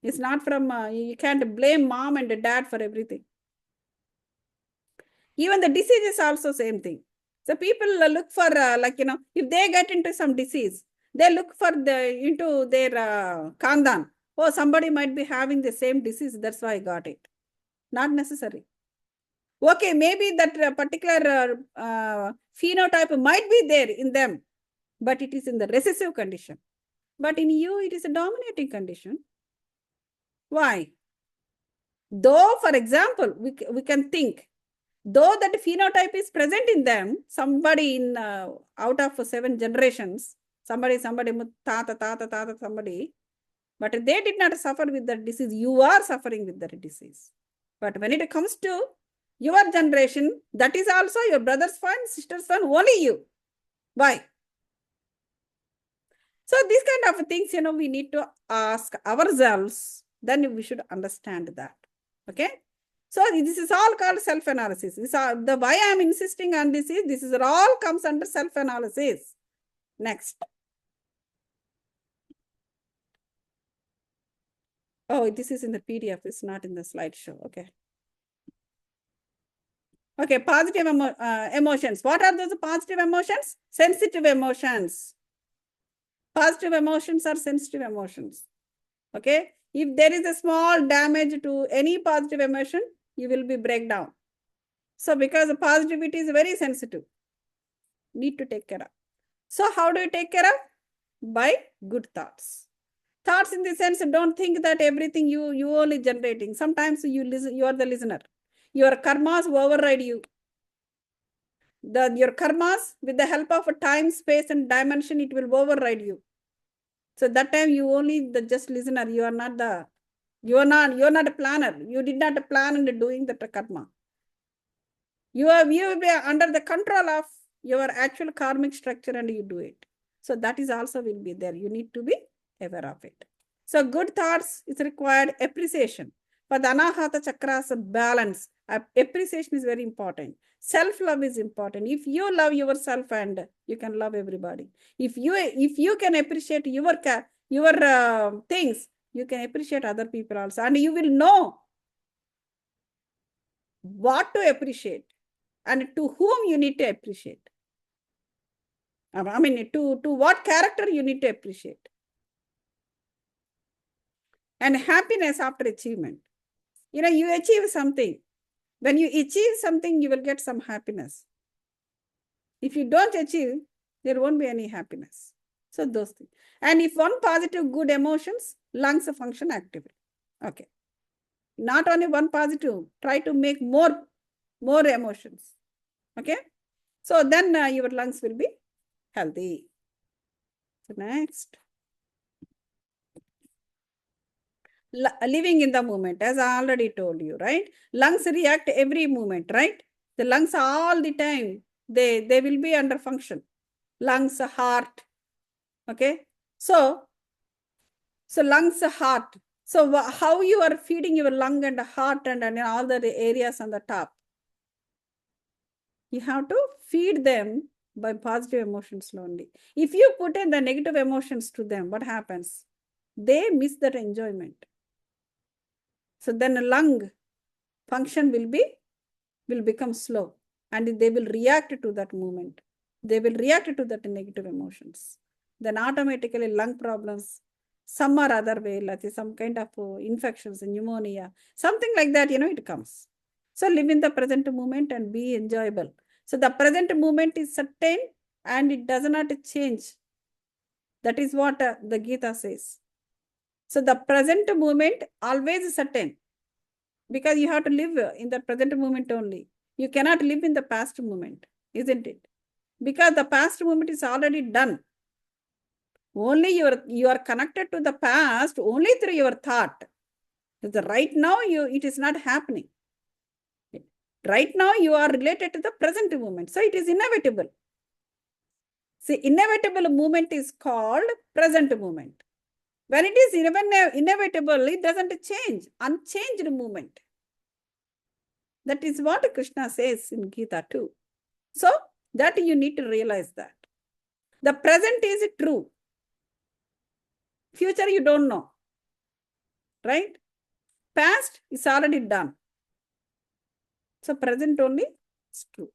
It's not from, you can't blame mom and dad for everything. Even the disease is also same thing. So people look for, if they get into some disease, they look for into their khandan. Oh, somebody might be having the same disease. That's why I got it. Not necessary. Okay, maybe that particular phenotype might be there in them, but it is in the recessive condition. But in you, it is a dominating condition. Why? Though, for example, we can think, though that phenotype is present in them, somebody in out of 7 generations, somebody, tata, somebody, but they did not suffer with that disease. You are suffering with that disease. But when it comes to your generation, that is also your brother's fun, sister's fun, only you. Why? So these kind of things, we need to ask ourselves, then we should understand that. Okay. So this is all called self-analysis. The why I am insisting on this is all comes under self-analysis. Next. Oh, this is in the PDF. It's not in the slideshow. Okay. Okay, positive emotions. What are those positive emotions? Sensitive emotions. Positive emotions are sensitive emotions. Okay. If there is a small damage to any positive emotion, you will be breakdown. So because the positivity is very sensitive, need to take care of. So how do you take care of? By good thoughts. Thoughts in the sense, don't think that everything you only generating. Sometimes you listen, you are the listener. Your karmas override you. Your karmas, with the help of time, space, and dimension, it will override you. So that time you only the just listener. You are not a planner. You did not plan in doing the karma. You will be under the control of your actual karmic structure and you do it. So that is also will be there. You need to be aware of it. So good thoughts is required appreciation. For the Anahata Chakras balance, appreciation is very important. Self-love is important. If you love yourself and you can love everybody. If you can appreciate your things, you can appreciate other people also. And you will know what to appreciate and to whom you need to appreciate. I mean, to what character you need to appreciate. And happiness after achievement. You achieve something. When you achieve something, you will get some happiness. If you don't achieve, there won't be any happiness. So those things. And if one positive good emotions, lungs function actively. Okay. Not only one positive, try to make more emotions. Okay. So then your lungs will be healthy. So next. Living in the moment, as I already told you, right? Lungs react every moment, right? The lungs all the time, they will be under function. Lungs, heart, okay? So lungs, heart. So how you are feeding your lung and heart and all the areas on the top? You have to feed them by positive emotions only. If you put in the negative emotions to them, what happens? They miss that enjoyment. So then a lung function will become slow and they will react to that movement. They will react to that negative emotions. Then automatically lung problems, some or other way, like some kind of infections, pneumonia, something like that, it comes. So live in the present moment and be enjoyable. So the present moment is certain and it does not change. That is what the Gita says. So the present moment always certain. Because you have to live in the present moment only. You cannot live in the past moment, isn't it? Because the past moment is already done. Only you are connected to the past only through your thought. Right now, it is not happening. Right now, you are related to the present moment. So it is inevitable. See, inevitable movement is called present movement. When it is inevitable, it doesn't change, unchanged movement. That is what Krishna says in Gita too. So that you need to realize that. The present is true. Future you don't know. Right? Past is already done. So present only is true.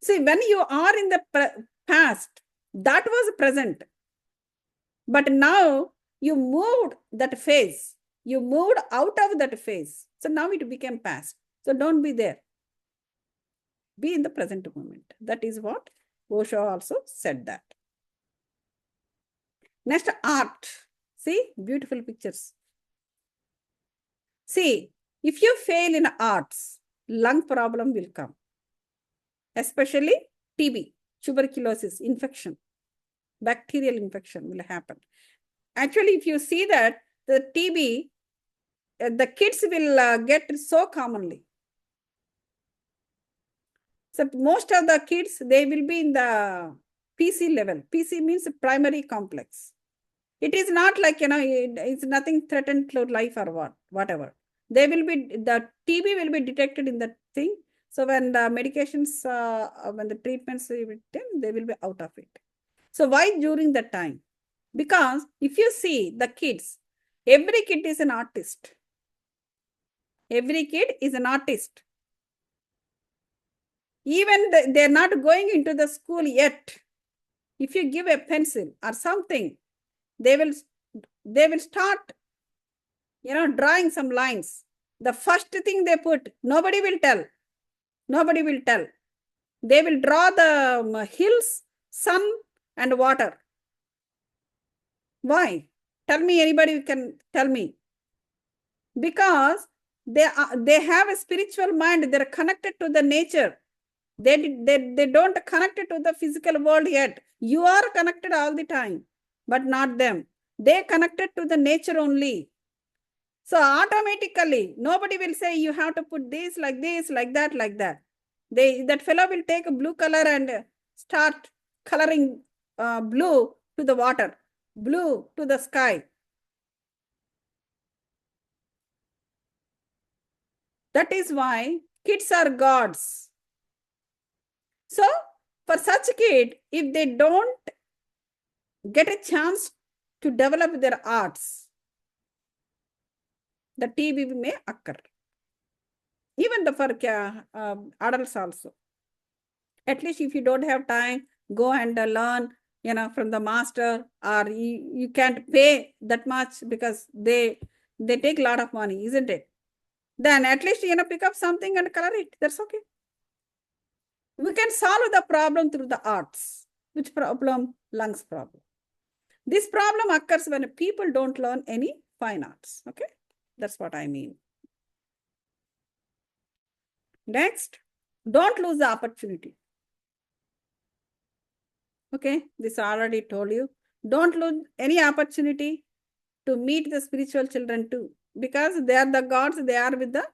See, when you are in the past, that was present. But now you moved that phase. You moved out of that phase. So now it became past. So don't be there. Be in the present moment. That is what Osho also said that. Next, art. See, beautiful pictures. See, if you fail in arts, lung problem will come. Especially TB, tuberculosis, infection, bacterial infection will happen. Actually, if you see that the TB, the kids will get so commonly. So most of the kids, they will be in the PC level. PC means primary complex. It is not like, it's nothing threatened to life or whatever. They will be, the TB will be detected in the thing. So when the medications, when the treatments, they will be out of it. So why during that time? Because if you see the kids, every kid is an artist. Every kid is an artist. Even they're not going into the school yet. If you give a pencil or something, they will start, drawing some lines. The first thing they put, nobody will tell. Nobody will tell. They will draw the hills, sun, and water. Why? Tell me, anybody can tell me. Because they have a spiritual mind. They're connected to the nature. They don't connect it to the physical world yet. You are connected all the time, but not them. They connected to the nature only. So automatically, nobody will say you have to put this, like that, like that. That fellow will take a blue color and start coloring blue to the water, blue to the sky. That is why kids are gods. So for such a kid, if they don't get a chance to develop their arts, the TB may occur. Even for adults also. At least if you don't have time, go and learn, from the master, or you can't pay that much because they take a lot of money, isn't it? Then at least, pick up something and color it. That's okay. We can solve the problem through the arts. Which problem? Lungs problem. This problem occurs when people don't learn any fine arts. Okay, that's what I mean. Next, don't lose the opportunity. Okay, this I already told you. Don't lose any opportunity to meet the spiritual children too, because they are the gods. They are with the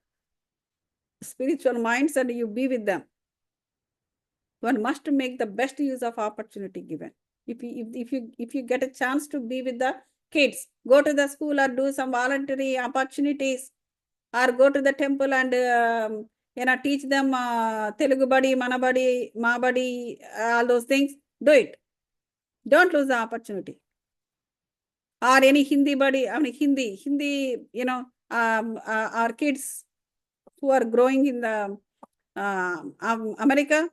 spiritual minds, and you be with them. One must make the best use of opportunity given. If you get a chance to be with the kids, go to the school or do some voluntary opportunities, or go to the temple and teach them Telugu badi, Manabadi, Mabadi, all those things. Do it. Don't lose the opportunity. Or any Hindi badi, Hindi, our kids who are growing in the America,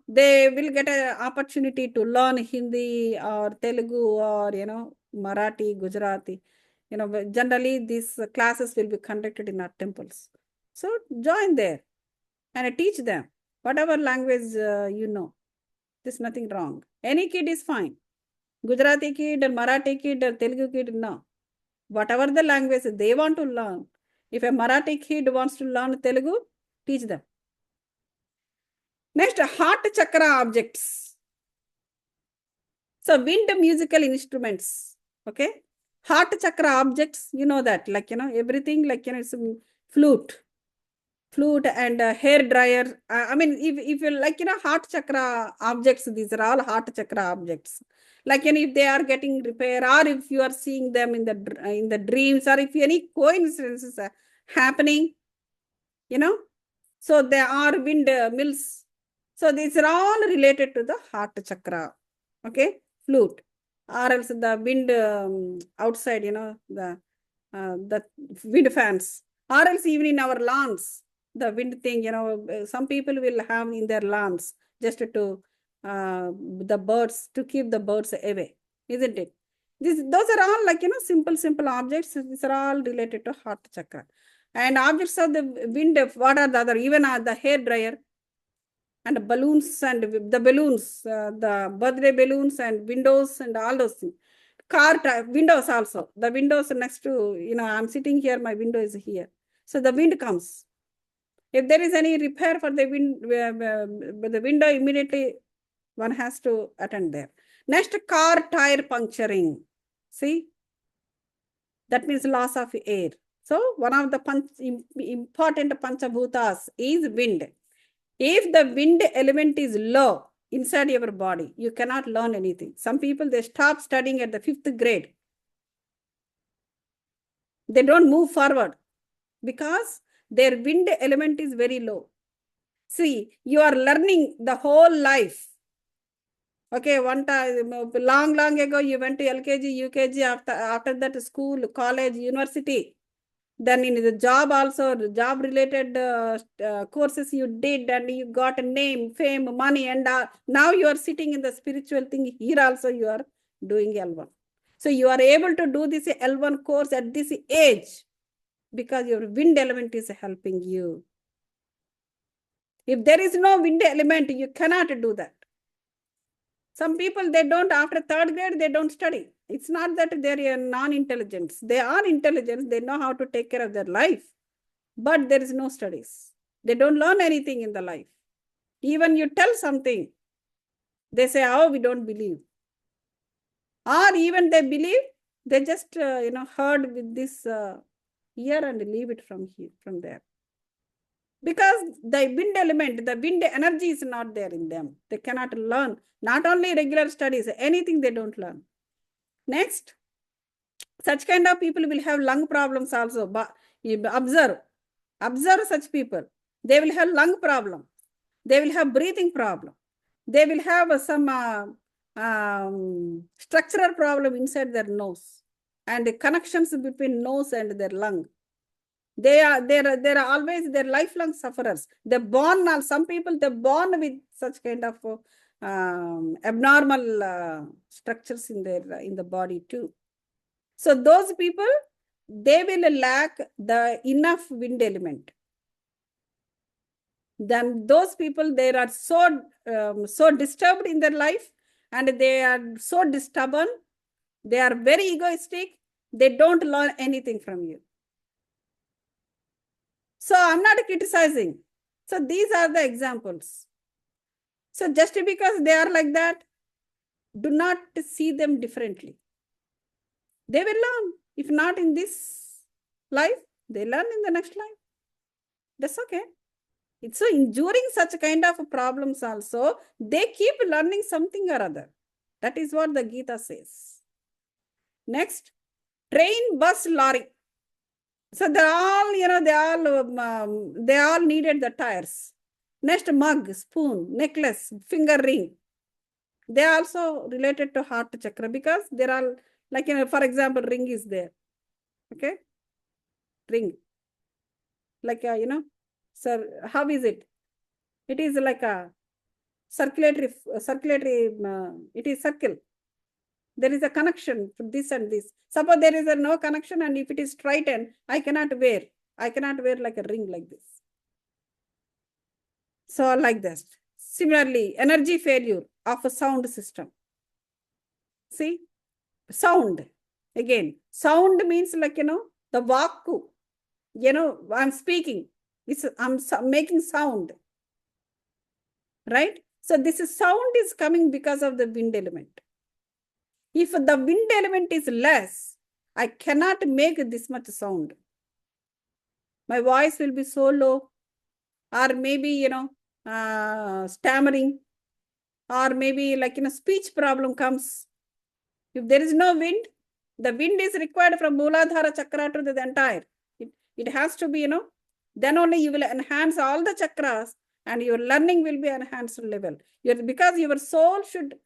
they will get an opportunity to learn Hindi or Telugu or, Marathi, Gujarati. Generally these classes will be conducted in our temples. So join there and teach them whatever language There's nothing wrong. Any kid is fine. Gujarati kid or Marathi kid or Telugu kid, no. Whatever the language they want to learn. If a Marathi kid wants to learn Telugu, teach them. Next, heart chakra objects. So wind musical instruments. Okay. Heart chakra objects, you know that, like, everything, like, it's a flute. flute and hair dryer. I mean, if you like, heart chakra objects, these are all heart chakra objects. Like, if they are getting repair, or if you are seeing them in the dreams, or if any coincidences are happening, you know, so there are wind mills. So these are all related to the heart chakra. Okay, flute, or else the wind outside, the wind fans, or else even in our lawns, the wind thing, some people will have in their lawns just to the birds, to keep the birds away, isn't it? Those are all like, simple objects. These are all related to heart chakra. And objects of the wind, what are the other? Even the hair dryer and balloons, and the balloons, the birthday balloons and windows and all those things. Car windows also. The windows next to, I'm sitting here, my window is here. So the wind comes. If there is any repair for the the window, immediately one has to attend there. Next, car tire puncturing. See, that means loss of air. So one of the important panchabhutas is wind. If the wind element is low inside your body, you cannot learn anything. Some people, they stop studying at the 5th grade. They don't move forward because their wind element is very low. See, you are learning the whole life. Okay, one time, long ago, you went to LKG, UKG, after that school, college, university. Then in the job also, job related courses you did, and you got a name, fame, money, and now you are sitting in the spiritual thing. Here also you are doing L1. So you are able to do this L1 course at this age because your wind element is helping you. If there is no wind element, you cannot do that. Some people, they don't, after 3rd grade, they don't study. It's not that they're non-intelligent. They are intelligent. They know how to take care of their life. But there is no studies. They don't learn anything in the life. Even you tell something, they say, oh, we don't believe. Or even they believe, they just, heard with this ear and leave it from there. Because the wind element, the wind energy is not there in them. They cannot learn. Not only regular studies, anything they don't learn. Next, such kind of people will have lung problems also. But observe such people. They will have lung problem. They will have breathing problem. They will have some structural problem inside their nose, and the connections between nose and their lung. They're always, they're lifelong sufferers. They're born, some people, they're born with such kind of abnormal structures in the body too. So those people, they will lack the enough wind element. Then those people, they are so disturbed in their life, and they are so stubborn. They are very egoistic. They don't learn anything from you. So I'm not criticizing. So these are the examples. So just because they are like that, do not see them differently. They will learn. If not in this life, they learn in the next life. That's okay. So during such kind of problems also, they keep learning something or other. That is what the Gita says. Next, train, bus, lorry. So they're all, they all needed the tires. Next, mug, spoon, necklace, finger ring. They are also related to heart chakra because there are, like, for example, ring is there. Okay? Ring. Like, sir, how is it? It is like a circulatory, it is circle. There is a connection for this and this. Suppose there is no connection, and if it is straightened, I cannot wear like a ring like this. So like this. Similarly, energy failure of a sound system. See, sound. Again, sound means like, the vaku. I'm speaking. I'm making sound. Right? So this sound is coming because of the wind element. If the wind element is less, I cannot make this much sound. My voice will be so low. or maybe, stammering, or maybe like, speech problem comes. If there is no wind, the wind is required from Mooladhara chakra to the entire. It has to be, then only you will enhance all the chakras and your learning will be enhanced level. Because your soul should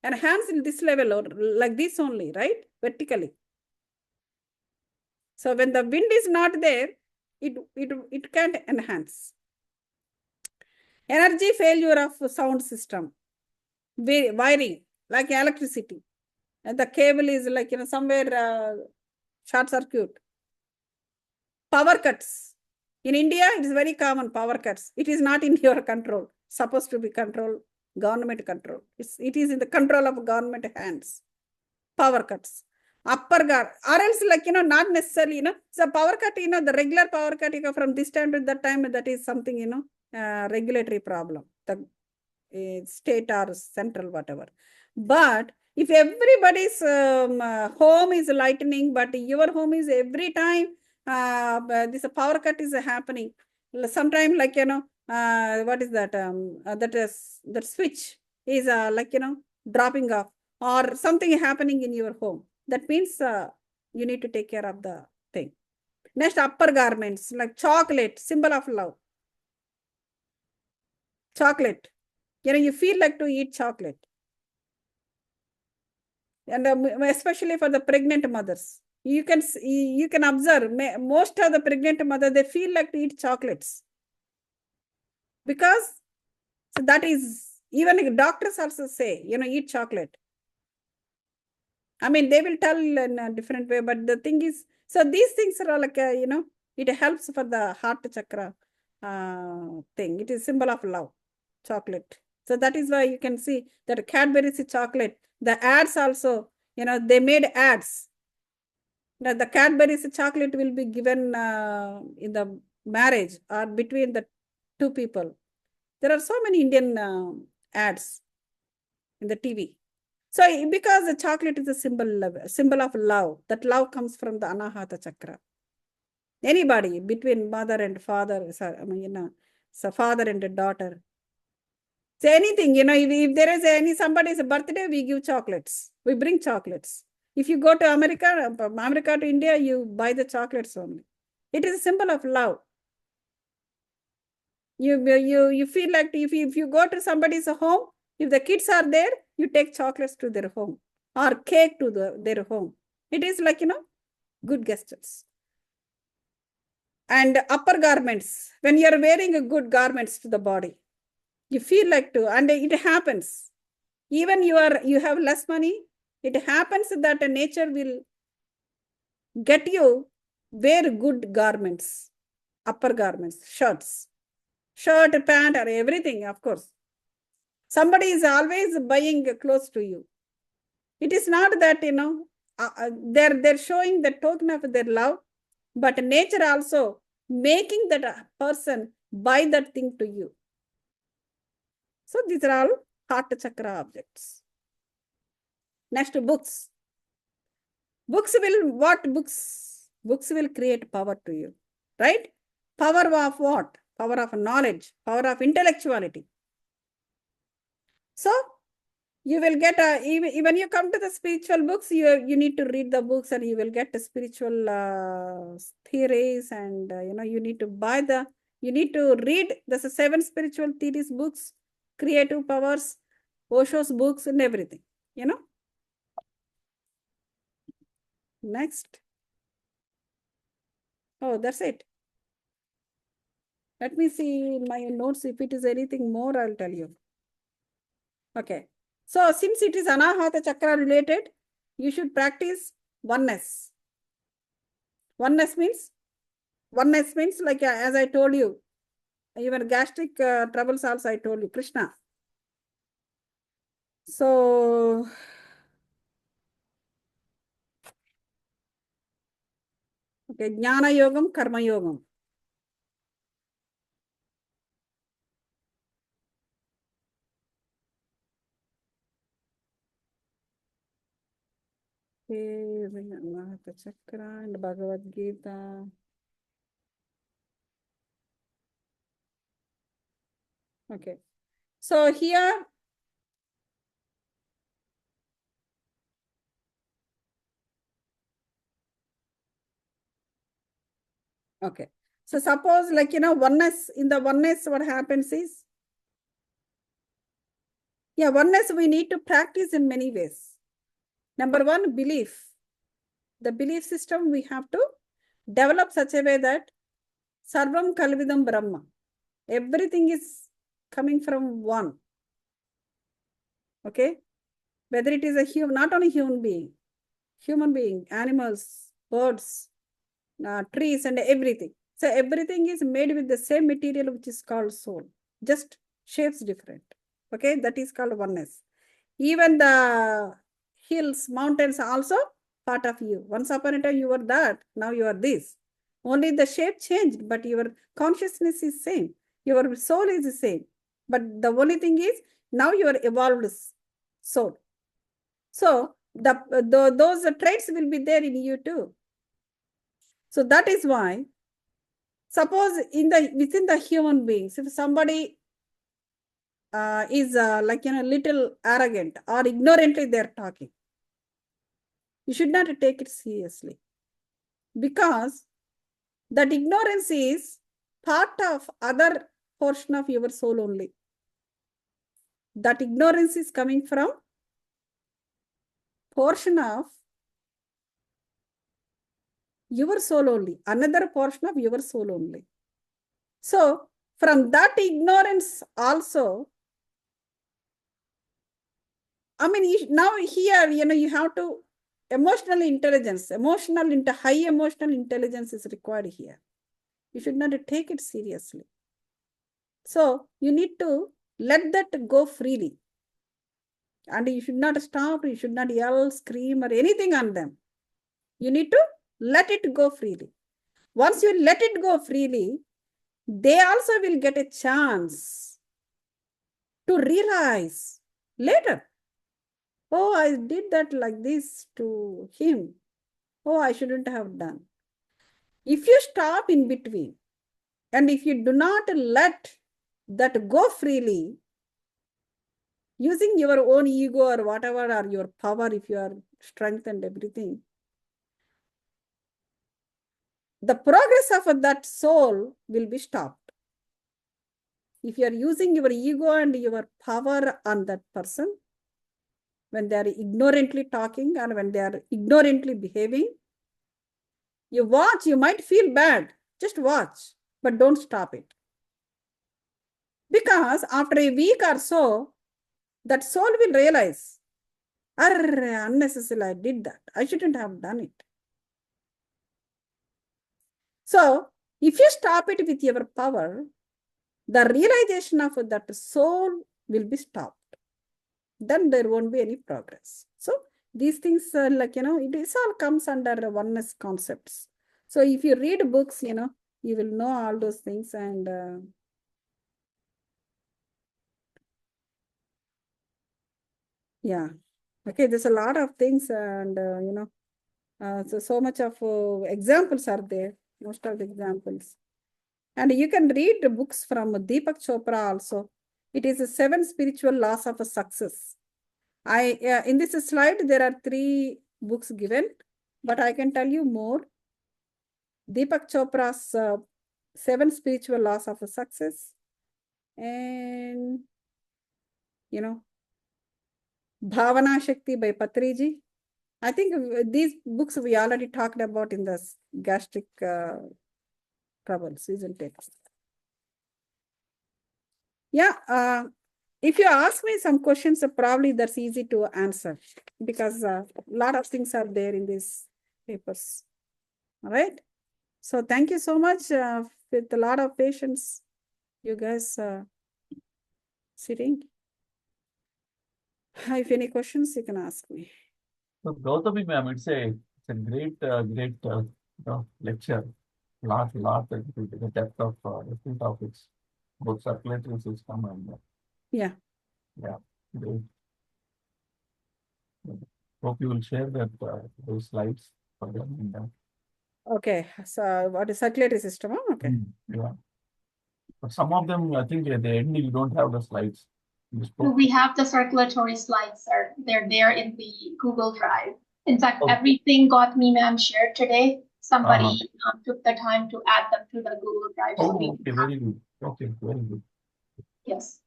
enhance in this level or like this only, right? Vertically. So when the wind is not there, it can't enhance. Energy failure of sound system, wiring, like electricity. And the cable is like, somewhere short circuit. Power cuts. In India, it is very common, power cuts. It is not in your control. Supposed to be control, government control. It is in the control of government hands. Power cuts. Upper guard. Or else like, not necessarily, So power cut, the regular power cut, from this time to that time, that is something, regulatory problem. The state or central, whatever. But if everybody's home is lightning, but your home is every time this power cut is happening. Sometimes like, what is that? That switch is like, dropping off or something happening in your home. That means you need to take care of the thing. Next, upper garments like chocolate, symbol of love. Chocolate. You feel like to eat chocolate. And especially for the pregnant mothers. You can observe most of the pregnant mothers, they feel like to eat chocolates. Because so that is, even doctors also say, eat chocolate. I mean, they will tell in a different way, but the thing is, so these things are like, it helps for the heart chakra thing. It is symbol of love, chocolate. So that is why you can see that Cadbury's chocolate, the ads also, they made ads. Now, the Cadbury's chocolate will be given in the marriage or between the two people. There are so many Indian ads in the TV. So because the chocolate is a symbol of love, that love comes from the Anahata chakra. Anybody between mother and father, so father and a daughter. So anything, if there is somebody's birthday, we give chocolates. We bring chocolates. If you go to America to India, you buy the chocolates only. It is a symbol of love. You feel like if you go to somebody's home, if the kids are there, you take chocolates to their home or cake to their home. It is like, good gestures. And upper garments, when you are wearing a good garments to the body, you feel like to, and it happens. Even you have less money, it happens that nature will get you wear good garments, upper garments, shirt, pant, or everything, of course. Somebody is always buying clothes to you. It is not that, they're showing the token of their love, but nature also making that person buy that thing to you. So these are all heart chakra objects. Next, books. Books will create power to you, right? Power of what? Power of knowledge, power of intellectuality. So you will get when you come to the spiritual books, you need to read the books and you will get the spiritual theories, and you need to you need to read the 7 spiritual theories books, creative powers, Osho's books, and everything. Next. Oh, that's it. Let me see my notes. If it is anything more, I'll tell you. Okay. So since it is Anahata chakra related, you should practice oneness. Oneness means like, as I told you, even gastric troubles also I told you, Krishna. So, okay, Jnana Yogam, Karma Yogam. Okay, Anahata chakra and Bhagavad Gita. Okay. So here, okay. So suppose like, oneness, in the oneness, what happens is, yeah, oneness we need to practice in many ways. Number one, belief. The belief system we have to develop such a way that Sarvam Kalvidam Brahma. Everything is coming from one. Okay? Whether it is a human, not only human being, animals, birds, trees, and everything. So everything is made with the same material which is called soul. Just shapes different. Okay? That is called oneness. Even the hills, mountains are also part of you. Once upon a time you were that, now you are this. Only the shape changed, but your consciousness is same. Your soul is the same. But the only thing is, now you are evolved soul. So those traits will be there in you too. So that is why, suppose within the human beings, if somebody is little arrogant or ignorantly they're talking, you should not take it seriously, because that ignorance is part of other portion of your soul only. That ignorance is coming from portion of your soul only, another portion of your soul only. So from that ignorance also, I mean, now here, you have to, emotional high emotional intelligence is required here. You should not take it seriously. So you need to let that go freely. And you should not stop, you should not yell, scream, or anything on them. You need to let it go freely. Once you let it go freely, they also will get a chance to realize later, oh, I did that like this to him. Oh, I shouldn't have done. If you stop in between, and if you do not let that go freely, using your own ego or whatever, or your power, if you are strength and everything, the progress of that soul will be stopped. If you are using your ego and your power on that person, when they are ignorantly talking and when they are ignorantly behaving, you watch, you might feel bad. Just watch, but don't stop it. Because after a week or so, that soul will realize, unnecessarily I did that. I shouldn't have done it. So if you stop it with your power, the realization of that soul will be stopped. Then there won't be any progress. So these things, it all comes under oneness concepts. So if you read books, you will know all those things. And yeah, okay, there's a lot of things, and so much of examples are there, most of the examples. And you can read the books from Deepak Chopra also. It is the 7 spiritual laws of a success. In this slide, there are 3 books given, but I can tell you more. Deepak Chopra's 7 spiritual laws of a success, and, Bhavana Shakti by Patriji. I think these books we already talked about in the gastric troubles, isn't it? Yeah. If you ask me some questions, probably that's easy to answer, because a lot of things are there in these papers. All right. So thank you so much, with a lot of patience, you guys sitting. If any questions, you can ask me. So, Gautami ma'am, it's a great lecture. The depth of different topics, both circulatory system and Yeah. yeah, great. Hope you will share those slides for them. And, Okay. So what is circulatory system? Okay. yeah. But some of them, I think at the end, you don't have the slides. You spoke. We have the circulatory slides, sir. They're there in the Google Drive. In fact, Oh. everything got me, ma'am, shared today. Somebody took the time to add them to the Google Drive. So Oh, okay, very good. Okay, very good. yes.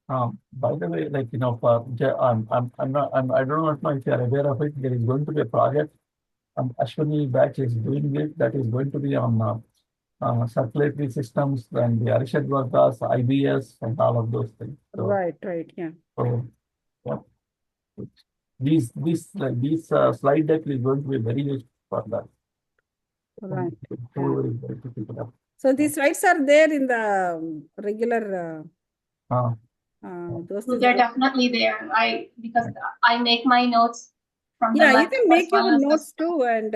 By the way, like, I'm not, I don't know if you are aware of it. There is going to be a project. Ashwini batch is doing it. That is going to be on circulatory systems and the Arishad Vargas, IBS, and all of those things. So, Right, yeah. so yeah. These slide deck is going to be very useful for that. Right. Whoever is going to pick it up. So these slides are there in the regular those things. They're definitely there. Because I make my notes from the Yeah, you lecture can make as well your as the notes too, and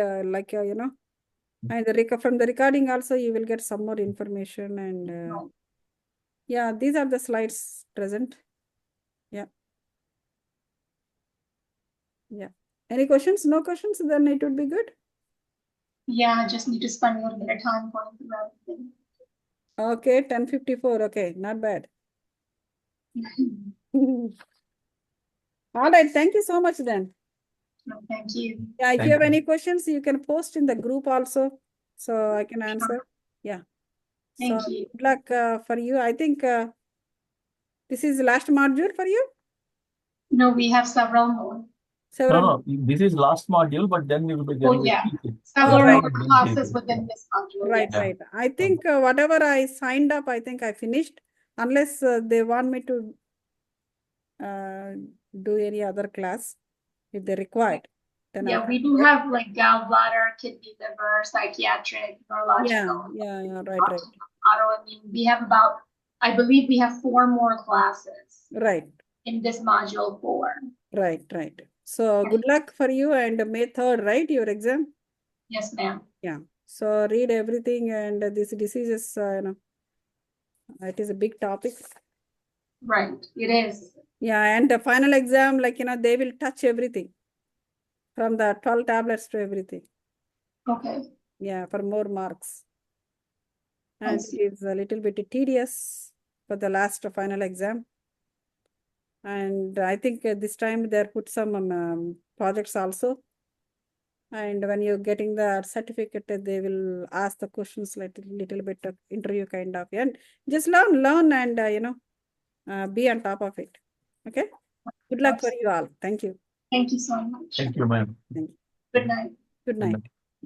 and from the recording also you will get some more information, and yeah, these are the slides present. Yeah. Any questions? No questions? Then it would be good. Yeah, I just need to spend a little bit of time going through everything. Okay, 10:54. Okay, not bad. All right, thank you so much then. No, thank you. Yeah, if Thank you have you. any questions, you can post in the group also, so I can answer. Yeah. Thank So you. good luck for you. I think this is the last module for you. No, we have several more. No, this is last module, but then we will be getting Several right. more classes within this module. Right, Yes. right. I think whatever I signed up, I think I finished, unless they want me to do any other class if they required. Then Yeah, we do have like gallbladder, kidney, liver, psychiatric, neurological, right. autoimmune. We have about, I believe we have 4 more classes. Right. In this module 4. Right. So good luck for you, and May 3rd, right? Your exam? Yes, ma'am. Yeah. So read everything, and these diseases, it is a big topic. Right, it is. Yeah, and the final exam, they will touch everything from the 12 tablets to everything. Okay. Yeah, for more marks. And it's a little bit tedious for the last final exam. And I think this time they put some projects also. And when you're getting the certificate, they will ask the questions like a little bit of interview kind of. And just learn and, be on top of it. Okay? Good luck for you all. Thank you. Thank you so much. Thank you, ma'am. Good night. Good night.